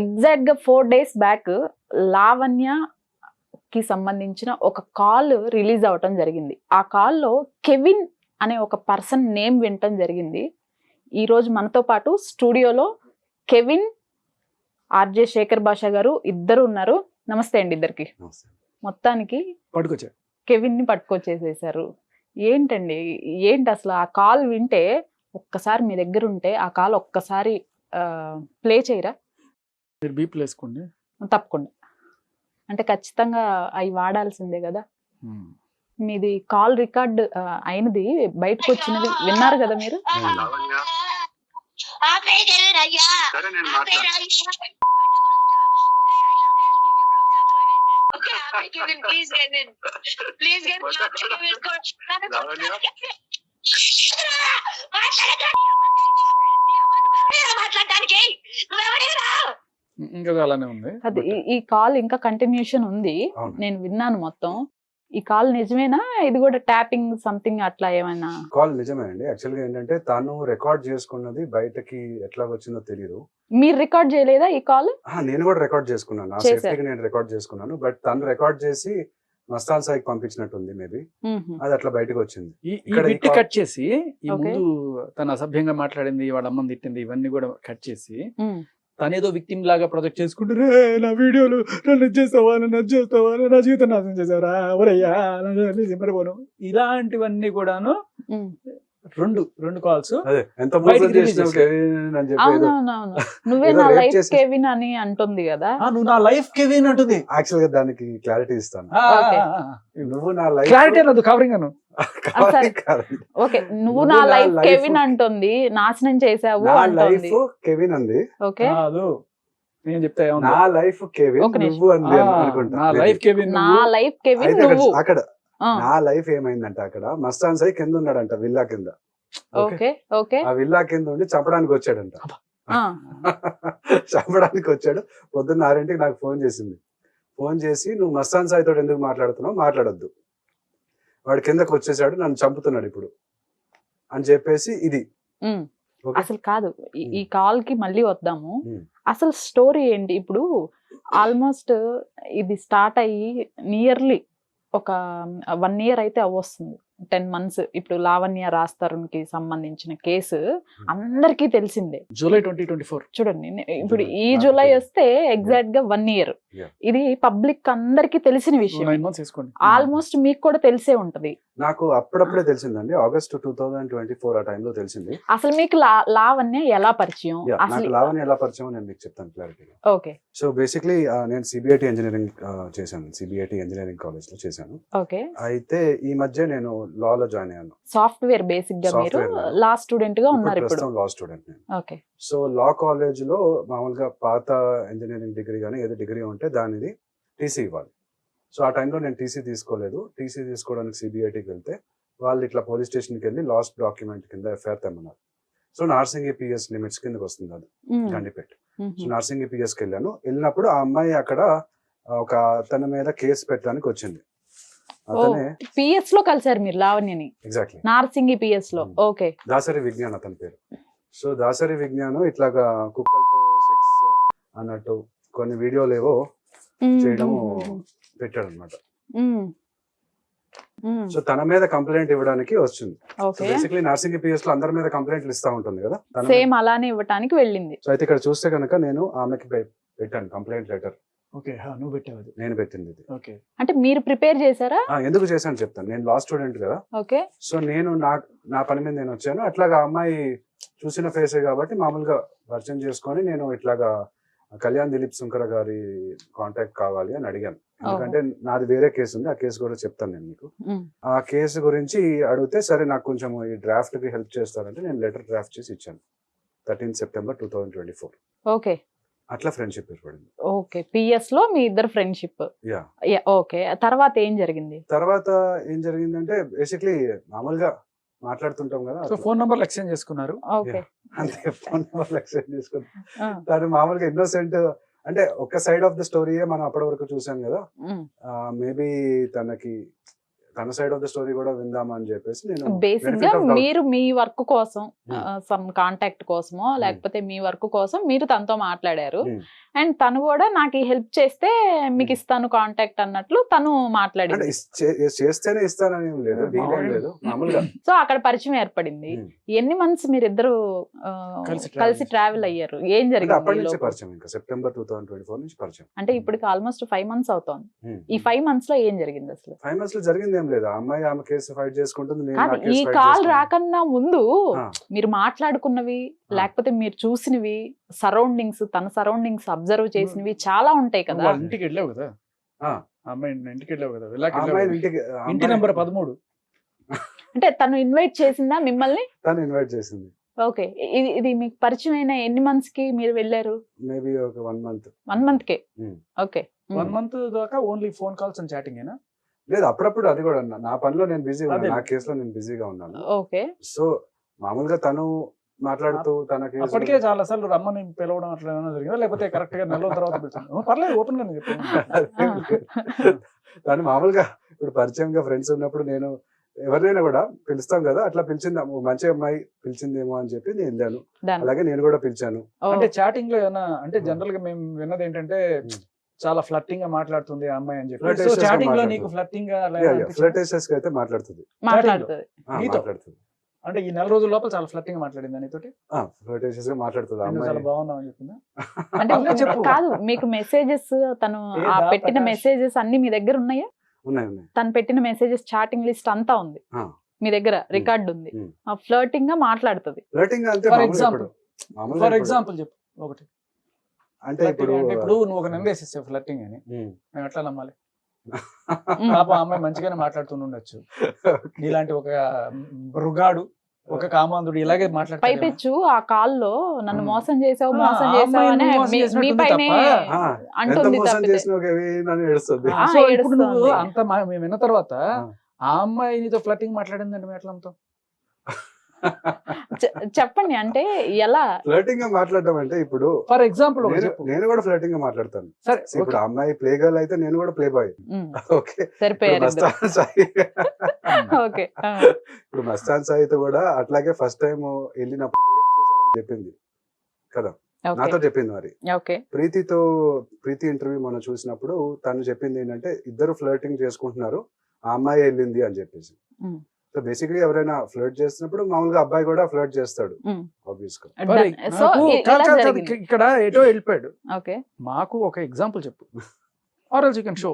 Exact గా 4 days back లావణ్యకి సంబంధించిన ఒక కాల్ రిలీజ్ అవటం జరిగింది. ఆ కాల్లో కెవిన్ అనే ఒక పర్సన్ నేమ్ వినటం జరిగింది. ఈ రోజు మనతో పాటు స్టూడియోలో కెవిన్, ఆర్జే శేఖర్ భాష గారు ఇద్దరు ఉన్నారు. నమస్తే అండి ఇద్దరికి. మొత్తానికి కెవిన్ ని పట్టుకొచ్చేసేసారు. ఏంటండి, ఏంటి అసలు ఆ కాల్ వింటే ఒక్కసారి మీ దగ్గర ఉంటే ఆ కాల్ ఒక్కసారి ప్లే చేయరా? మీరు బీప్ వేసుకోండి. తప్పకుండా. అంటే ఖచ్చితంగా అవి వాడాల్సిందే కదా. మీది కాల్ రికార్డ్ అయినది, బయటకు వచ్చినది విన్నారు కదా మీరు. ఇంకా అలానే ఉంది. అది ఈ కాల్ ఇంకా కంటిన్యూషన్ ఉంది. నేను విన్నాను మొత్తం. ఈ కాల్ నిజమేనా? ఇది కూడా ట్యాపింగ్ సంథింగ్ అట్లా ఏమైనా? కాల్ నిజమేనండి. యాక్చువల్ గా ఏంటంటే తను రికార్డ్ చేసుకున్నది బయటకి ఎట్లా వచ్చిందో తెలియదు. మీరు రికార్డ్ చేయలేదా ఈ కాల్? నేను కూడా రికార్డ్ చేసుకున్నాను. నా సేఫ్టీకి నేను రికార్డ్ చేసుకున్నాను. బట్ తను రికార్డ్ చేసి మస్తాన్ సాయికి పంపించినట్టుంది. మేబీ అది అట్లా బయటకు వచ్చింది. ఈ బిట్ కట్ చేసి ఈ ముందు తను అసభ్యంగా మాట్లాడింది, వాళ్ళ అమ్మని తిట్టింది, ఇవన్నీ కూడా కట్ చేసి తనేదో విక్టిమ్ లాగా ప్రొజెక్ట్ చేసుకుంటారు. నా వీడియోలు నన్ను చేస్తావా, నా జీవితం నాశనం చేసావరా, ఎవరయ్యా మరిపోను, ఇలాంటివన్నీ కూడాను రెండు కాల్స్. నువ్వే నా లైఫ్ కెవిన్ అని అంటుంది కదా. నువ్వు నా లైఫ్ కెవిన్ అంటుంది. యాక్చువల్ గా దానికి క్లారిటీ ఇస్తాను. నువ్వు నా లైఫ్ క్లారిటీ అన్నది కవరింగ్ అను. ఓకే, నువ్వు నా లైఫ్ కెవిన్ అంటుంది, నాశనం చేసావు అంటుంది. కెవిన్ అంది. ఓకే, నేను చెప్తా నా లైఫ్ కెవిన్ నువ్వు అంది అనుకుంటా. నా లైఫ్ కెవిన్, నా లైఫ్ కెవిన్ నువ్వు. అక్కడ నా లైఫ్ ఏమైందంటే అక్కడ మస్తాన్ సాయి కింద ఉన్నాడంట, విల్లా కింద. ఆ విల్లా కింద ఉండి చంపడానికి వచ్చాడంట. చంపడానికి వచ్చాడు. పొద్దున్న 6 నాకు ఫోన్ చేసింది. ఫోన్ చేసి నువ్వు మస్తాన్ సాయి తోటి ఎందుకు మాట్లాడుతున్నావు, మాట్లాడొద్దు, వాడు కిందకు వచ్చేసాడు, నన్ను చంపుతున్నాడు ఇప్పుడు అని చెప్పేసి. ఇది అసలు కాదు, ఈ కాల్ కి మళ్ళీ వద్దాము. అసలు స్టోరీ ఏంటి? ఇప్పుడు ఆల్మోస్ట్ ఇది స్టార్ట్ అయ్యి నియర్లీ ఒక 1 year అయితే అవస్తుంది, 10 months. ఇప్పుడు లావణ్య రాస్తారుకి సంబంధించిన కేసు అందరికీ తెలిసిందే. జూలై 2024 చూడండి, ఇప్పుడు ఈ జూలై వస్తే ఎగ్జాక్ట్ గా 1 year. ఇది పబ్లిక్ అందరికి తెలిసిన విషయం. ఆల్మోస్ట్ మీకు కూడా తెలిసే ఉంటది. నాకు అప్పుడప్పుడే తెలిసిందండి. ఆగస్ట్ 2024 ఆ టైంలో తెలిసింది. అసలు మీకు లావణ్య ఎలా పరిచయం? అసలు లావణ్య ఎలా పరిచయం నేను మీకు చెప్తాను క్లారిటీగా. ఓకే. సో బేసిక్లీ నేను సిబిఐటి ఇంజనీరింగ్ చేశాను. సిబిఐటి ఇంజనీరింగ్ కాలేజ్ లో చేశాను. ఓకే. అయితే ఈ మధ్య నేను లాలో జాయిన్ అయ్యాను. సాఫ్ట్వేర్ బేసిక్ గా మీరు లా స్టూడెంట్ గా ఉన్నారు ఇప్పుడు. లా స్టూడెంట్ నేను. ఓకే. సో లా కాలేజ్ లో మామూలుగా పాత ఇంజనీరింగ్ డిగ్రీ కానీ ఏదో డిగ్రీ ఉంటే దానిది టీసీ ఇవ్వాలి. సో ఆ టైంలో నేను టీసీ తీసుకోలేదు. టీసీ తీసుకోవడానికి సిబిఐటికి వెళ్తే వాళ్ళు ఇట్లా పోలీస్ స్టేషన్కి వెళ్ళి లాస్ట్ డాక్యుమెంట్ కింద ఎఫ్ఐఆర్ తెమ్మన్నారు. సో నార్సింగి పిఎస్ లిమిట్స్ కిందకి వస్తుంది అది, గండిపేట. సో నార్సింగి పిఎస్కి వెళ్ళినప్పుడు ఆ అమ్మాయి అక్కడ ఒక తన మీద కేసు పెట్టడానికి వచ్చింది. పిఎస్ లో కలిసారు మీరు లావణ్యని? ఎగ్జాక్ట్లీ, నార్సింగి పిఎస్ లో. ఓకే. దాసరి విజ్ఞాన్ అతని పేరు. సో దాసరి విజ్ఞాన్ ఇట్లాగా కుక్కలతో సెక్స్ అన్నట్టు కొన్ని వీడియోలు ఏవో చేయడము పెట్టాడు అనమాట. సో తన మీద కంప్లైంట్ ఇవ్వడానికి వచ్చింది. బేసిక్లీ నార్సింగి పిఎస్ లో అందరి మీద కంప్లైంట్లు ఇస్తా ఉంటుంది కదా, సేమ్ అలానే ఇవ్వడానికి వెళ్ళింది. సో అయితే ఇక్కడ చూస్తే కనుక నేను ఆమెకి పెట్టాను కంప్లైంట్ లెటర్. ఓకే, నువ్వు పెట్టావు? నేను పెట్టింది ఇది. ఓకే. అంటే మీరు ప్రిపేర్ చేశారా? ఎందుకు చేశాను చెప్తాను. నేను లా స్టూడెంట్ కదా. ఓకే. సో నేను నా పని మీద నేను వచ్చాను. అట్లాగా అమ్మాయి చూసిన ఫేసే కాబట్టి మామూలుగా పరిచయం చేసుకొని నేను ఇట్లాగా కళ్యాణ్ దిలీప్ సుంకర గారి కాంటాక్ట్ కావాలి అని అడిగాను. ఎందుకంటే నాది వేరే కేసు ఉంది, ఆ కేసు కూడా చెప్తాను నేను మీకు. ఆ కేసు గురించి అడిగితే సరే నాకు కొంచెం ఈ డ్రాఫ్ట్ కి హెల్ప్ చేస్తారంటే నేను లెటర్ డ్రాఫ్ట్ చేసి ఇచ్చాను 13 September 2024. ఓకే. అట్లా ఫ్రెండ్షిప్ ఏర్పడింది. ఓకే. పిఎస్ లో మీ ఇద్దరు ఫ్రెండ్షిప్. ఓకే. తర్వాత ఏం జరిగిందంటే బేసిక్లీ మామూలుగా మాట్లాడుతుంటాం కదా, ఫోన్ నంబర్లు ఎక్స్చేంజ్ చేసుకున్నారు. అంతే, ఫోన్ నంబర్లు ఎక్స్చేంజ్ చేసుకున్నాం. తను మామూలుగా ఇన్నోసెంట్, అంటే ఒక సైడ్ ఆఫ్ ద స్టోరీయే మనం అప్పటి వరకు చూసాం కదా. మేబీ తనకి తన సైడ్ ఆఫ్ ద స్టోరీ కూడా విందామా అని చెప్పేసి నేను బేసిక్ గా benefit of doubt. మీరు మీ వర్క్ కోసం Hmm. సమ్ కాంటాక్ట్ కోసమో లేకపోతే మీ వర్క్ కోసం మీరు తనతో మాట్లాడారు Hmm. అండ్ తను కూడా నాకు ఈ హెల్ప్ చేస్తే మీకు ఇస్తాను కాంటాక్ట్ అన్నట్లు తను అంటే మాట్లాడింది. చేస్తేనే ఇస్తానని ఏం లేదు, డీల్ ఏం లేదు, మామూలుగా. సో అక్కడ పరిచయం ఏర్పడింది. Hmm. ఎన్ని మంత్స్ మీరిద్దరు కలిసి కలిసి ట్రావెల్ అయ్యారు? ఏం అంటే జరిగింది అప్పటి ఈ నుంచి లోపు? పరిచయం, ఇంకా సెప్టెంబర్ 2024 నుంచి పరిచయం. అంటే ఇప్పటికి ఆల్మోస్ట్ 5 months అవుతోంది. ఈ 5 months లో ఏం జరిగింది అసలు? 5 months లో జరిగింది ఏం లేదు, ఆ అమ్మాయి ఆమె కేసు ఫైట్ చేసుకుంటుంది, నేను కాదు, నా కేసు ఈ ఫైట్ కాల్ చేసుకుంటాను. రాకన్నా ముందు ఆ. మీరు మాట్లాడుకున్నవి లేకపోతే మీరు చూసినవి సరౌండింగ్స్, తన సరౌండింగ్స్ అబ్జర్వ్ చేసినవి చాలా ఉంటాయి కదా. వాళ్ళ ఇంటికి వెళ్ళావు కదా, ఆ. అమ్మాయి ఇంటికి వెళ్ళావు కదా, వెళ్ళాక ఆ అమ్మాయి ఇంటికి, ఇంటి నెంబర్ 13. అంటే తను ఇన్వైట్ చేసిందా మిమ్మల్ని? తను ఇన్వైట్ చేసింది. ఓకే, ఇది మీకు పరిచయం అయిన ఎన్ని మంత్స్ కి మీరు వెళ్ళారు? మేబీ ఒక 1 month. 1 month కే. Hmm. ఓకే. 1 month దాకా only phone calls and chatting ఏనా? లేదు, అప్పుడప్పుడు అది కూడా నా పనిలో నేను బిజీగా అదే. ఉన్నాను, నా కేసులో నేను బిజీగా ఉన్నాను. ఓకే. సో మామూలుగా తను మాట్లాడుతూ తన కేసు అప్పటికే చాలా సార్లు రమ్మని పిలవడం అట్లా ఏమైనా జరిగిందా, లేకపోతే కరెక్ట్ గా నెల రోజుల తర్వాత పిలిచాను? పర్లేదు, ఓపెన్ గా చెప్పాను. తను మామూలుగా ఇప్పుడు పరిచయంగా ఫ్రెండ్స్ ఉన్నప్పుడు నేను ఎవరినైనా కూడా పిలుస్తాం కదా, అట్లా పిలిచింది, మంచి అమ్మాయి పిలిచిందేమో అని చెప్పి నేను వెళ్ళాను. Done. అలాగే నేను కూడా పిలిచాను. ఓ, అంటే చాటింగ్ లో ఏమైనా, అంటే జనరల్ గా మేము విన్నది ఏంటంటే చాలా ఫ్లర్టింగ్ గా మాట్లాడుతుంది ఆ అమ్మాయి అని చెప్పి. Flirtatious గా చాటింగ్ లో మాట్లాడుతుంది. నీకు ఫ్లర్టింగ్ గా ఫ్లర్టేషియస్ గా అయితే మాట్లాడుతుంది. మాట్లాడుతుంది. నీతో? మాట్లాడుతుంది. అంటే ఈ నెల రోజుల లోపల చాలా ఫ్లర్టింగ్ గా మాట్లాడింది నీతోటి. ఫ్లర్టేషియస్ గా మాట్లాడుతుంది ఆ నేను అమ్మాయి. చాలా బాగున్నావు అని చెప్పిందా? అంటే పర్లేదు చెప్పు. కాదు, మీకు మెసేజెస్ తను ఏ ఆ దా పెట్టిన ప్రకాష్? మెసేజెస్ అన్ని మీ దగ్గర ఉన్నాయా? ఉన్నాయి. తను పెట్టిన మెసేజెస్ చాటింగ్ లిస్ట్ అంతా ఉంది ఆ. మీ దగ్గర, రికార్డ్ ఉంది. Hmm. ఆ ఫ్లర్టింగ్ గా మాట్లాడుతుంది. ఫ్లర్టింగ్ అంటే ఫర్ మామూలుగా ఎగ్జాంపుల్ ఇప్పుడు- మామూలుగా ఫర్ ఇప్పుడు- ఎగ్జాంపుల్ చెప్పు ఒకటి. అంటే Flirting ఇప్పుడు అంటే ఇప్పుడు నువ్వు ఒక నెంబర్ వేసేసావు ఫ్లర్టింగ్ అని, ఉమ్. మేము ఎట్లా నమ్మాలి? Hmm. పాప ఆ అమ్మాయి మంచిగానే మాట్లాడుతుండొచ్చు, నీలాంటి ఒక మృగాడు, ఒక కామాంధుడు ఇలాగే మాట్లాడతాడు. పైపెచ్చు ఆ కాల్లో నన్ను మోసం చేసావు, ఆ, మోసం ఆ చేసావు అమ్మాయిని అని మోసం మీ చేసినట్టుంది పైనే తప్ప. ఆ, ఎంత అంటుంది మోసం తప్పితే. చేసినా నన్ను ఏడుస్తుంది. ఆ, సో ఇప్పుడు నువ్వు ఏడుస్తోంది. అంత మేము విన్న తర్వాత ఆ. ఆ అమ్మాయి నీతో ఫ్లర్టింగ్ మాట్లాడిందండి మేము ఎట్లా అంటాం? చెప్పండి, అంటే ఎలా? ఫ్లర్టింగ్ గా మాట్లాడటం అంటే ఇప్పుడు ఫర్ ఎగ్జాంపుల్ నేను కూడా ఫ్లర్టింగ్ గా మాట్లాడతాను. సరే ఇప్పుడు అమ్మాయి ప్లే గర్ల్ అయితే నేను కూడా ప్లే బాయ్. ఉమ్, ఓకే. సరిపోయారు ఇద్దరు. మస్తాన్ సాయి ఓకే. ఆ, ఇప్పుడు మస్తాన్ సాయితో కూడా అట్లాగే ఫస్ట్ టైం వెళ్ళినప్పుడు rape చేశాడని చెప్పింది కదా, ఓకే. నాతో చెప్పింది. మరి ఓకే. ప్రీతి ఇంటర్వ్యూ మనం చూసినప్పుడు తను చెప్పింది ఏంటంటే ఇద్దరు ఫ్లర్టింగ్ చేసుకుంటున్నారు, ఆ అమ్మాయి వెళ్ళింది అని చెప్పేసి. ఉమ్. సో బేసిక్లీ ఎవరైనా ఫ్లర్ట్ చేస్తున్నప్పుడు మామూలుగా అబ్బాయి కూడా ఫ్లర్ట్ చేస్తాడు ఉమ్. ఆబ్వియస్ గా. సో ఇలా జరిగింది. ఇక్కడ ఏటో వెళ్ళిపోయాడు. ఓకే. మాకు ఒక ఎగ్జాంపుల్ చెప్పు, or else you can show.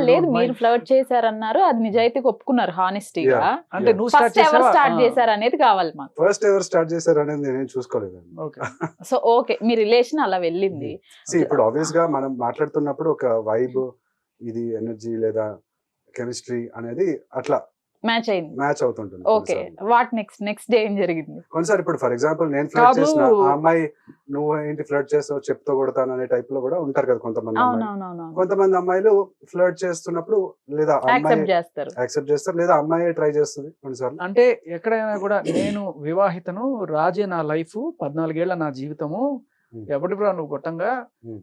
లేదు, మీరు ఫ్లర్ట్ చేశారన్నారు, అది నిజాయితీగా ఒప్పుకున్నారు, హానెస్టీగా. అంటే నువ్వు స్టార్ట్ ఫస్ట్ ఎవరు చేసావా? స్టార్ట్ చేశారు అనేది కావాలి మాకు. ఫస్ట్ ఎవరు స్టార్ట్ చేశారు అనేది నేనేం చూసుకోలేదండి. ఓకే. సో ఓకే, మీ రిలేషన్ అలా వెళ్ళింది. ఇప్పుడు ఆబ్వియస్ గా మనం మాట్లాడుతున్నప్పుడు ఒక వైబ్, ఇది ఎనర్జీ లేదా కెమిస్ట్రీ అనేది అట్లా మ్యాచ్ అయింది. మ్యాచ్ అవుతుంటుంది. ఓకే, వాట్ నెక్స్ట్ డే ఏం జరిగింది? కొన్నిసారి ఇప్పుడు ఫర్ ఎగ్జాంపుల్ నేను ఫ్లర్ట్ కాదు. చేసిన ఆ అమ్మాయి నువ్వు ఏంటి ఫ్లర్ట్ చేస్తావు చెప్తూ కొడతాను అనే టైప్ లో కూడా ఉంటారు కదా కొంతమంది అమ్మాయిలు. అవునవునవును, కొంతమంది అమ్మాయిలు ఫ్లర్ట్ చేస్తున్నప్పుడు లేదా అమ్మాయి యాక్సెప్ట్ చేస్తారు. యాక్సెప్ట్ చేస్తారు, లేదా అమ్మాయి ట్రై చేస్తుంది కొన్నిసార్లు. అంటే ఎక్కడైనా కూడా నేను వివాహితను, రాజే నా లైఫ్, 14 ఏళ్ల నా జీవితము, ఎవరి కూడా నువ్వు గొట్టంగా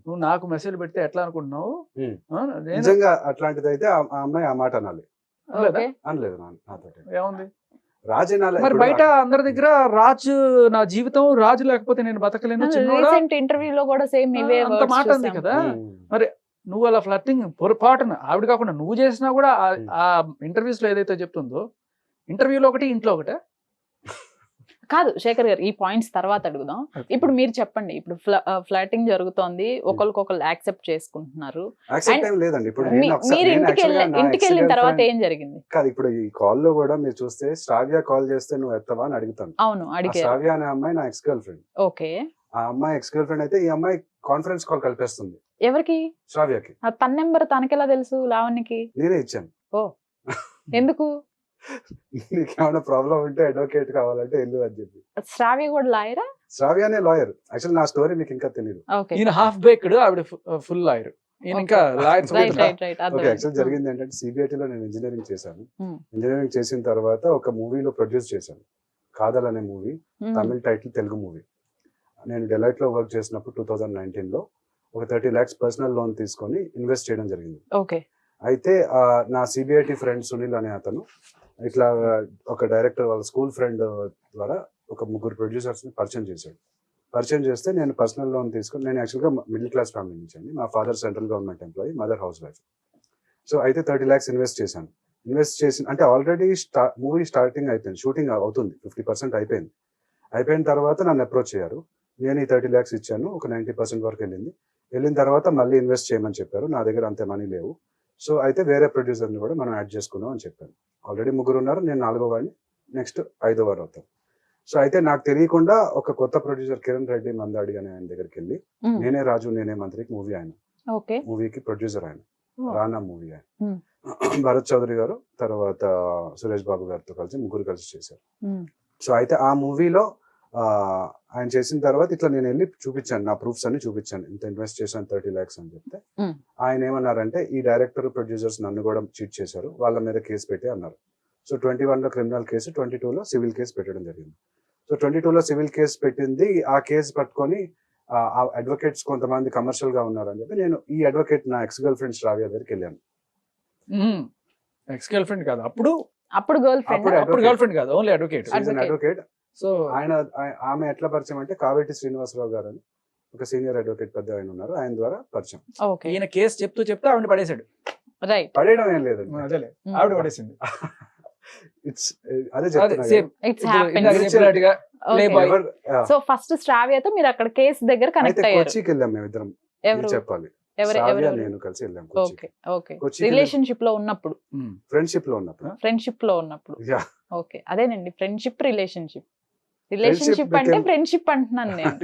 నువ్వు నాకు మెసేజ్ పెడితే ఎట్లా అనుకుంటున్నావు? నిజంగా అట్లాంటిది అయితే ఆ అమ్మాయి ఆ మాట అనాలి. ఓకే. అనలేదు నాతో. ఏముంది రాజనాలే మరి బయట అందరి దగ్గర రాజు నా జీవితం, రాజు లేకపోతే నేను బతకలేను, చిన్నోడా, రీసెంట్ ఇంటర్వ్యూలో కూడా సేమ్ ఇవే అంత words మాట ఉంది చూసాం. కదా. నువ్వు అలా ఫ్లర్టింగ్ పొరపాటున ఆవిడ కాకుండా నువ్వు చేసినా కూడా ఆ ఇంటర్వ్యూస్ లో ఏదైతే చెప్తుందో, ఇంటర్వ్యూలో ఒకటి ఇంట్లో ఒకటే. కాదు శేఖర్ గారు, ఈ పాయింట్స్ తర్వాత అడుగుదాం. ఇప్పుడు మీరు చెప్పండి, ఇప్పుడు ఫ్లర్టింగ్ జరుగుతోంది, ఒకరికొకరు యాక్సెప్ట్ చేసుకుంటున్నారు. యాక్సెప్ట్ ఏం లేదండి. ఇప్పుడు మీరు ఇంటికి వెళ్ళిన తర్వాత ఏం జరిగింది? కాదు, ఇప్పుడు ఈ కాల్ లో కూడా మీరు చూస్తే శ్రావ్య కాల్ చేస్తే నువ్వు ఎత్తవా అని అడుగుతాను. అవును, అడిగారు. శ్రావ్య అనే అమ్మాయి నా ఎక్స్ గర్ల్ ఫ్రెండ్. ఓకే. ఆ అమ్మాయి ఎక్స్ గర్ల్ ఫ్రెండ్ అయితే ఈ అమ్మాయి కాన్ఫరెన్స్ కాల్ కలిపేస్తుంది ఎవరికి? శ్రావ్యకి. తన నెంబర్ తనకెలా తెలుసు లావణ్యకి? నేనే ఇచ్చాను. ఓ, ఎందుకు? నీకేమైనా ప్రాబ్లం ఉంటే అడ్వకేట్ కావాలంటే వెళ్ళు అని చెప్పి. శ్రావ్య కూడా లాయరా? శ్రావ్య అనే లాయర్. యాక్చువల్లీ నా స్టోరీ మీకు ఇంకా తెలియదు. ఓకే. ఈయన హాఫ్ బేక్డ్, ఆవిడ ఫుల్ లాయర్. ఈయన ఇంకా లాయర్. రైట్. ఓకే, యాక్చువల్ జరిగింది ఏంటంటే CBIT లో నేను ఇంజనీరింగ్ చేశాను. Hmm. ఇంజనీరింగ్ చేసిన తర్వాత ఒక మూవీలో ప్రొడ్యూస్ చేశాను, కాదల్ అనే మూవీ. తమిళ టైటిల్, తెలుగు మూవీ. నేను డెలైట్ లో వర్క్ చేసినప్పుడు 2019 లో ఒక 30 lakhs పర్సనల్ లోన్ తీసుకొని ఇన్వెస్ట్ చేయడం జరిగింది. ఓకే. అయితే నా సిబిఐటి ఫ్రెండ్ సునీల్ అనే అతను ఇట్లా ఒక డైరెక్టర్ వాళ్ళ స్కూల్ ఫ్రెండ్ ద్వారా ఒక 3 ప్రొడ్యూసర్స్ ని పరిచయం చేశాడు. పరిచయం చేస్తే నేను పర్సనల్ లోన్ తీసుకుని, నేను యాక్చువల్గా మిడిల్ క్లాస్ ఫ్యామిలీ నుంచి అండి. మా father central government employee, mother house wife. So అయితే 30 lakhs ఇన్వెస్ట్ చేశాను. ఇన్వెస్ట్ చేసి అంటే ఆల్రెడీ మూవీ స్టార్టింగ్ అయిపోయింది, షూటింగ్ అవుతుంది, 50% అయిపోయింది. అయిపోయిన తర్వాత నన్ను అప్రోచ్ అయ్యారు. నేను ఈ 30 lakhs ఇచ్చాను, ఒక 90% వరకు వెళ్ళింది. వెళ్ళిన తర్వాత మళ్ళీ ఇన్వెస్ట్ చేయమని చెప్పారు. నా దగ్గర అంతే మనీ లేవు. సో అయితే వేరే ప్రొడ్యూసర్ని కూడా మనం యాడ్ చేసుకుందాం అని చెప్పాను. ఆల్రెడీ 3 ఉన్నారు, నేను 4వ వాడిని, నెక్స్ట్ 5వ వారు అవుతాం. సో అయితే నాకు తెలియకుండా ఒక కొత్త ప్రొడ్యూసర్ కిరణ్ రెడ్డి మందాడి అనే ఆయన దగ్గరికి వెళ్ళి, నేనే రాజు నేనే మంత్రికి మూవీ ఆయన, మూవీకి ప్రొడ్యూసర్ ఆయన, రానా మూవీ ఆయన, భరత్ చౌదరి గారు, తర్వాత సురేష్ బాబు గారితో కలిసి 3 కలిసి చేశారు. సో అయితే ఆ మూవీలో ఆయన చేసిన తర్వాత ఇట్లా నేను వెళ్ళి చూపించాను, నా ప్రూఫ్స్ అన్ని చూపించాను, ఇంత ఇన్వెస్ట్ చేశాను 30 lakhs అని చెప్తే ఆయన ఏమన్నారంటే, ఈ డైరెక్టర్ ప్రొడ్యూసర్స్ నన్ను కూడా చీట్ చేశారు, వాళ్ళ మీద కేసు పెట్టి అన్నారు. సో 21లో క్రిమినల్ కేసు, 22లో సివిల్ కేసు పెట్టడం జరిగింది. సో 22లో సివిల్ కేసు పెట్టింది. ఆ కేసు పట్టుకొని ఆ అడ్వకేట్స్ కొంతమంది కమర్షియల్ గా ఉన్నారు అని చెప్పి నేను ఈ అడ్వకేట్ నా ఎక్స్ గర్ల్ ఫ్రెండ్ శ్రావ్య దగ్గరికి వెళ్ళాను. ఎక్స్ గర్ల్ ఫ్రెండ్ కాదు, అప్పుడు గర్ల్ ఫ్రెండ్ కాదు, ఓన్లీ అడ్వకేట్. అడ్వకేట్. సో ఆమె ఎట్లా పరిచయం అంటే, కావేటి శ్రీనివాసరావు గారు అని ఒక సీనియర్ అడ్వకేట్ పెద్ద ఆయన ఉన్నారు, ఆయన ద్వారా పరిచయం. ఈయన కేసు చెప్తూ ఆవిడ పడేశాడు. పడేయడం ఏం లేదు, ఆవిడ పడేసింది. అదే చెప్తున్నా. సో ఫస్ట్ శ్రావ్యతో మీరు అక్కడ కేసు దగ్గర కనెక్ట్ అయ్యారు. కొచ్చికి వెళ్ళాం మేమిద్దరం, చెప్పాలి. నేను కలిసి వెళ్ళాం రిలేషన్షిప్ లో ఉన్నప్పుడు, ఫ్రెండ్షిప్ లో ఉన్నప్పుడు. ఓకే, అదేనండి ఫ్రెండ్షిప్, రిలేషన్షిప్ అంటే ఫ్రెండ్షిప్ అంటున్నాను నేను.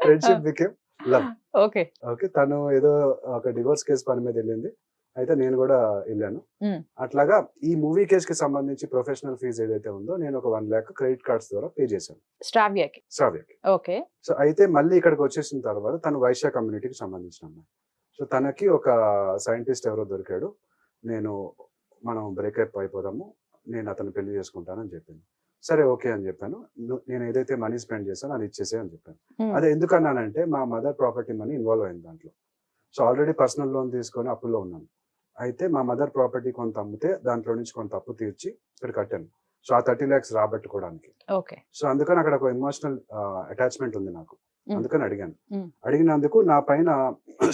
Friendship became love. ఓకే. తను ఏదో ఒక డివోర్స్ కేసు పని మీద వెళ్ళింది, అయితే నేను కూడా వెళ్ళాను. అట్లాగా ఈ మూవీ కేసు కి సంబంధించి ప్రొఫెషనల్ ఫీజు ఏదైతే ఉందో నేను ఒక 1 lakh క్రెడిట్ కార్డ్స్ ద్వారా పే చేశాను శ్రావ్యకి. ఓకే. సో అయితే మళ్ళీ ఇక్కడికి వచ్చేసిన తర్వాత తను వైశ్య కమ్యూనిటీకి సంబంధించిన అమ్మాయి. సో తనకి ఒక సైంటిస్ట్ ఎవరో దొరికాడు, మనం బ్రేకప్ అయిపోదాము, నేను అతను పెళ్లి చేసుకుంటానని చెప్పింది. సరే ఓకే అని చెప్పాను. నేను ఏదైతే మనీ స్పెండ్ చేశానో అది ఇచ్చేసే అని చెప్పాను. అదే ఎందుకన్నానంటే, మా మదర్ ప్రాపర్టీ మనీ ఇన్వాల్వ్ అయింది దాంట్లో. సో ఆల్రెడీ పర్సనల్ లోన్ తీసుకొని అప్పుల్లో ఉన్నాను. అయితే మా మదర్ ప్రాపర్టీ కొంత అమ్మితే దాంట్లో నుంచి కొంత అప్పు తీర్చి ఇక్కడ కట్టాను. సో ఆ 30 lakhs రాబట్టుకోవడానికి. సో అందుకని అక్కడ ఒక ఎమోషనల్ అటాచ్మెంట్ ఉంది నాకు, అందుకని అడిగాను. అడిగినందుకు నా పైన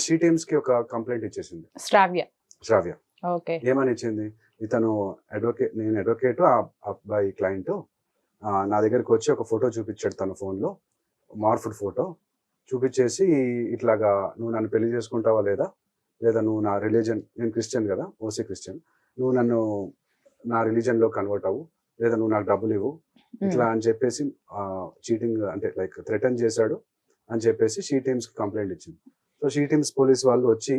షీ టీమ్స్ కి ఒక కంప్లైంట్ ఇచ్చేసింది శ్రావ్య. ఏమని ఇచ్చింది, ఇతను అడ్వకేట్, నేను అడ్వకేట్, ఆ అబ్బాయి క్లయింట్ నా దగ్గరకు వచ్చి ఒక ఫోటో చూపించాడు తన ఫోన్లో, మార్ఫుడ్ ఫోటో చూపించేసి, ఇట్లాగా నువ్వు నన్ను పెళ్లి చేసుకుంటావా లేదా నువ్వు నా రిలీజన్, నేను క్రిస్టియన్ కదా, ఓసీ క్రిస్టియన్, నువ్వు నన్ను నా రిలీజన్ లో కన్వర్ట్ అవ్వు, లేదా నువ్వు నాకు డబ్బులు ఇవ్వు, ఇట్లా అని చెప్పేసి చీటింగ్ అంటే లైక్ థ్రెటన్ చేశాడు అని చెప్పేసి షీ టీమ్స్ కి కంప్లైంట్ ఇచ్చింది. సో షీ టీమ్స్ పోలీస్ వాళ్ళు వచ్చి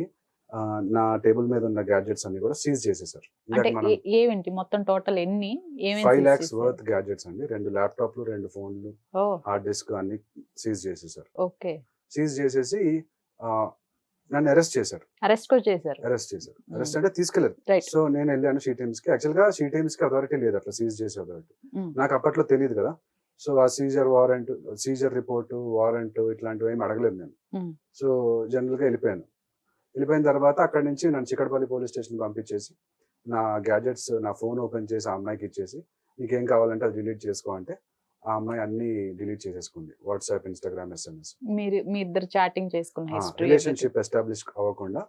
నా టేబుల్ మీద ఉన్న గ్యాడ్జెట్స్ అన్ని కూడా సీజ్ చేసేసారు. మొత్తం టోటల్ ఎన్ని? 5 lakhs వర్త్ గ్యాడ్జెట్స్ అండి, 2 ల్యాప్టాప్లు, 2 ఫోన్లు, హార్డ్ డిస్క్ అన్ని సీజ్ చేసేసారు. సీజ్ చేసేసి నన్ను అరెస్ట్ చేశారు. అరెస్ట్ అంటే తీసుకెళ్లారు. సో నేను వెళ్ళాను షీ టీమ్స్ కి. యాక్చువల్ గా షీ టీమ్స్ కి అథారిటీ లేదు అట్లా సీజ్ చేసే అథారిటీ. నాకు అప్పట్లో తెలియదు కదా. సో ఆ సీజర్ రిపోర్ట్, వారెంట్ ఇట్లాంటివి ఏమి అడగలేదు నేను. సో జనరల్ గా వెళ్ళిపోయిన తర్వాత అక్కడి నుంచి నన్ను చిక్కడపల్లి పోలీస్ స్టేషన్ పంపించేసి నా గ్యాడ్జెట్స్, నా ఫోన్ ఓపెన్ చేసి ఆ అమ్మాయికి ఇచ్చేసి, నీకేం కావాలంటే అది డిలీట్ చేసుకో అంటే ఆ అమ్మాయి అన్ని డిలీట్ చేసేసుకుంది. WhatsApp, Instagram, SMS. మీ ఇద్దరు చాటింగ్ చేసుకున్న రిలేషన్షిప్ ఎస్టాబ్లిష్ అవ్వకుండా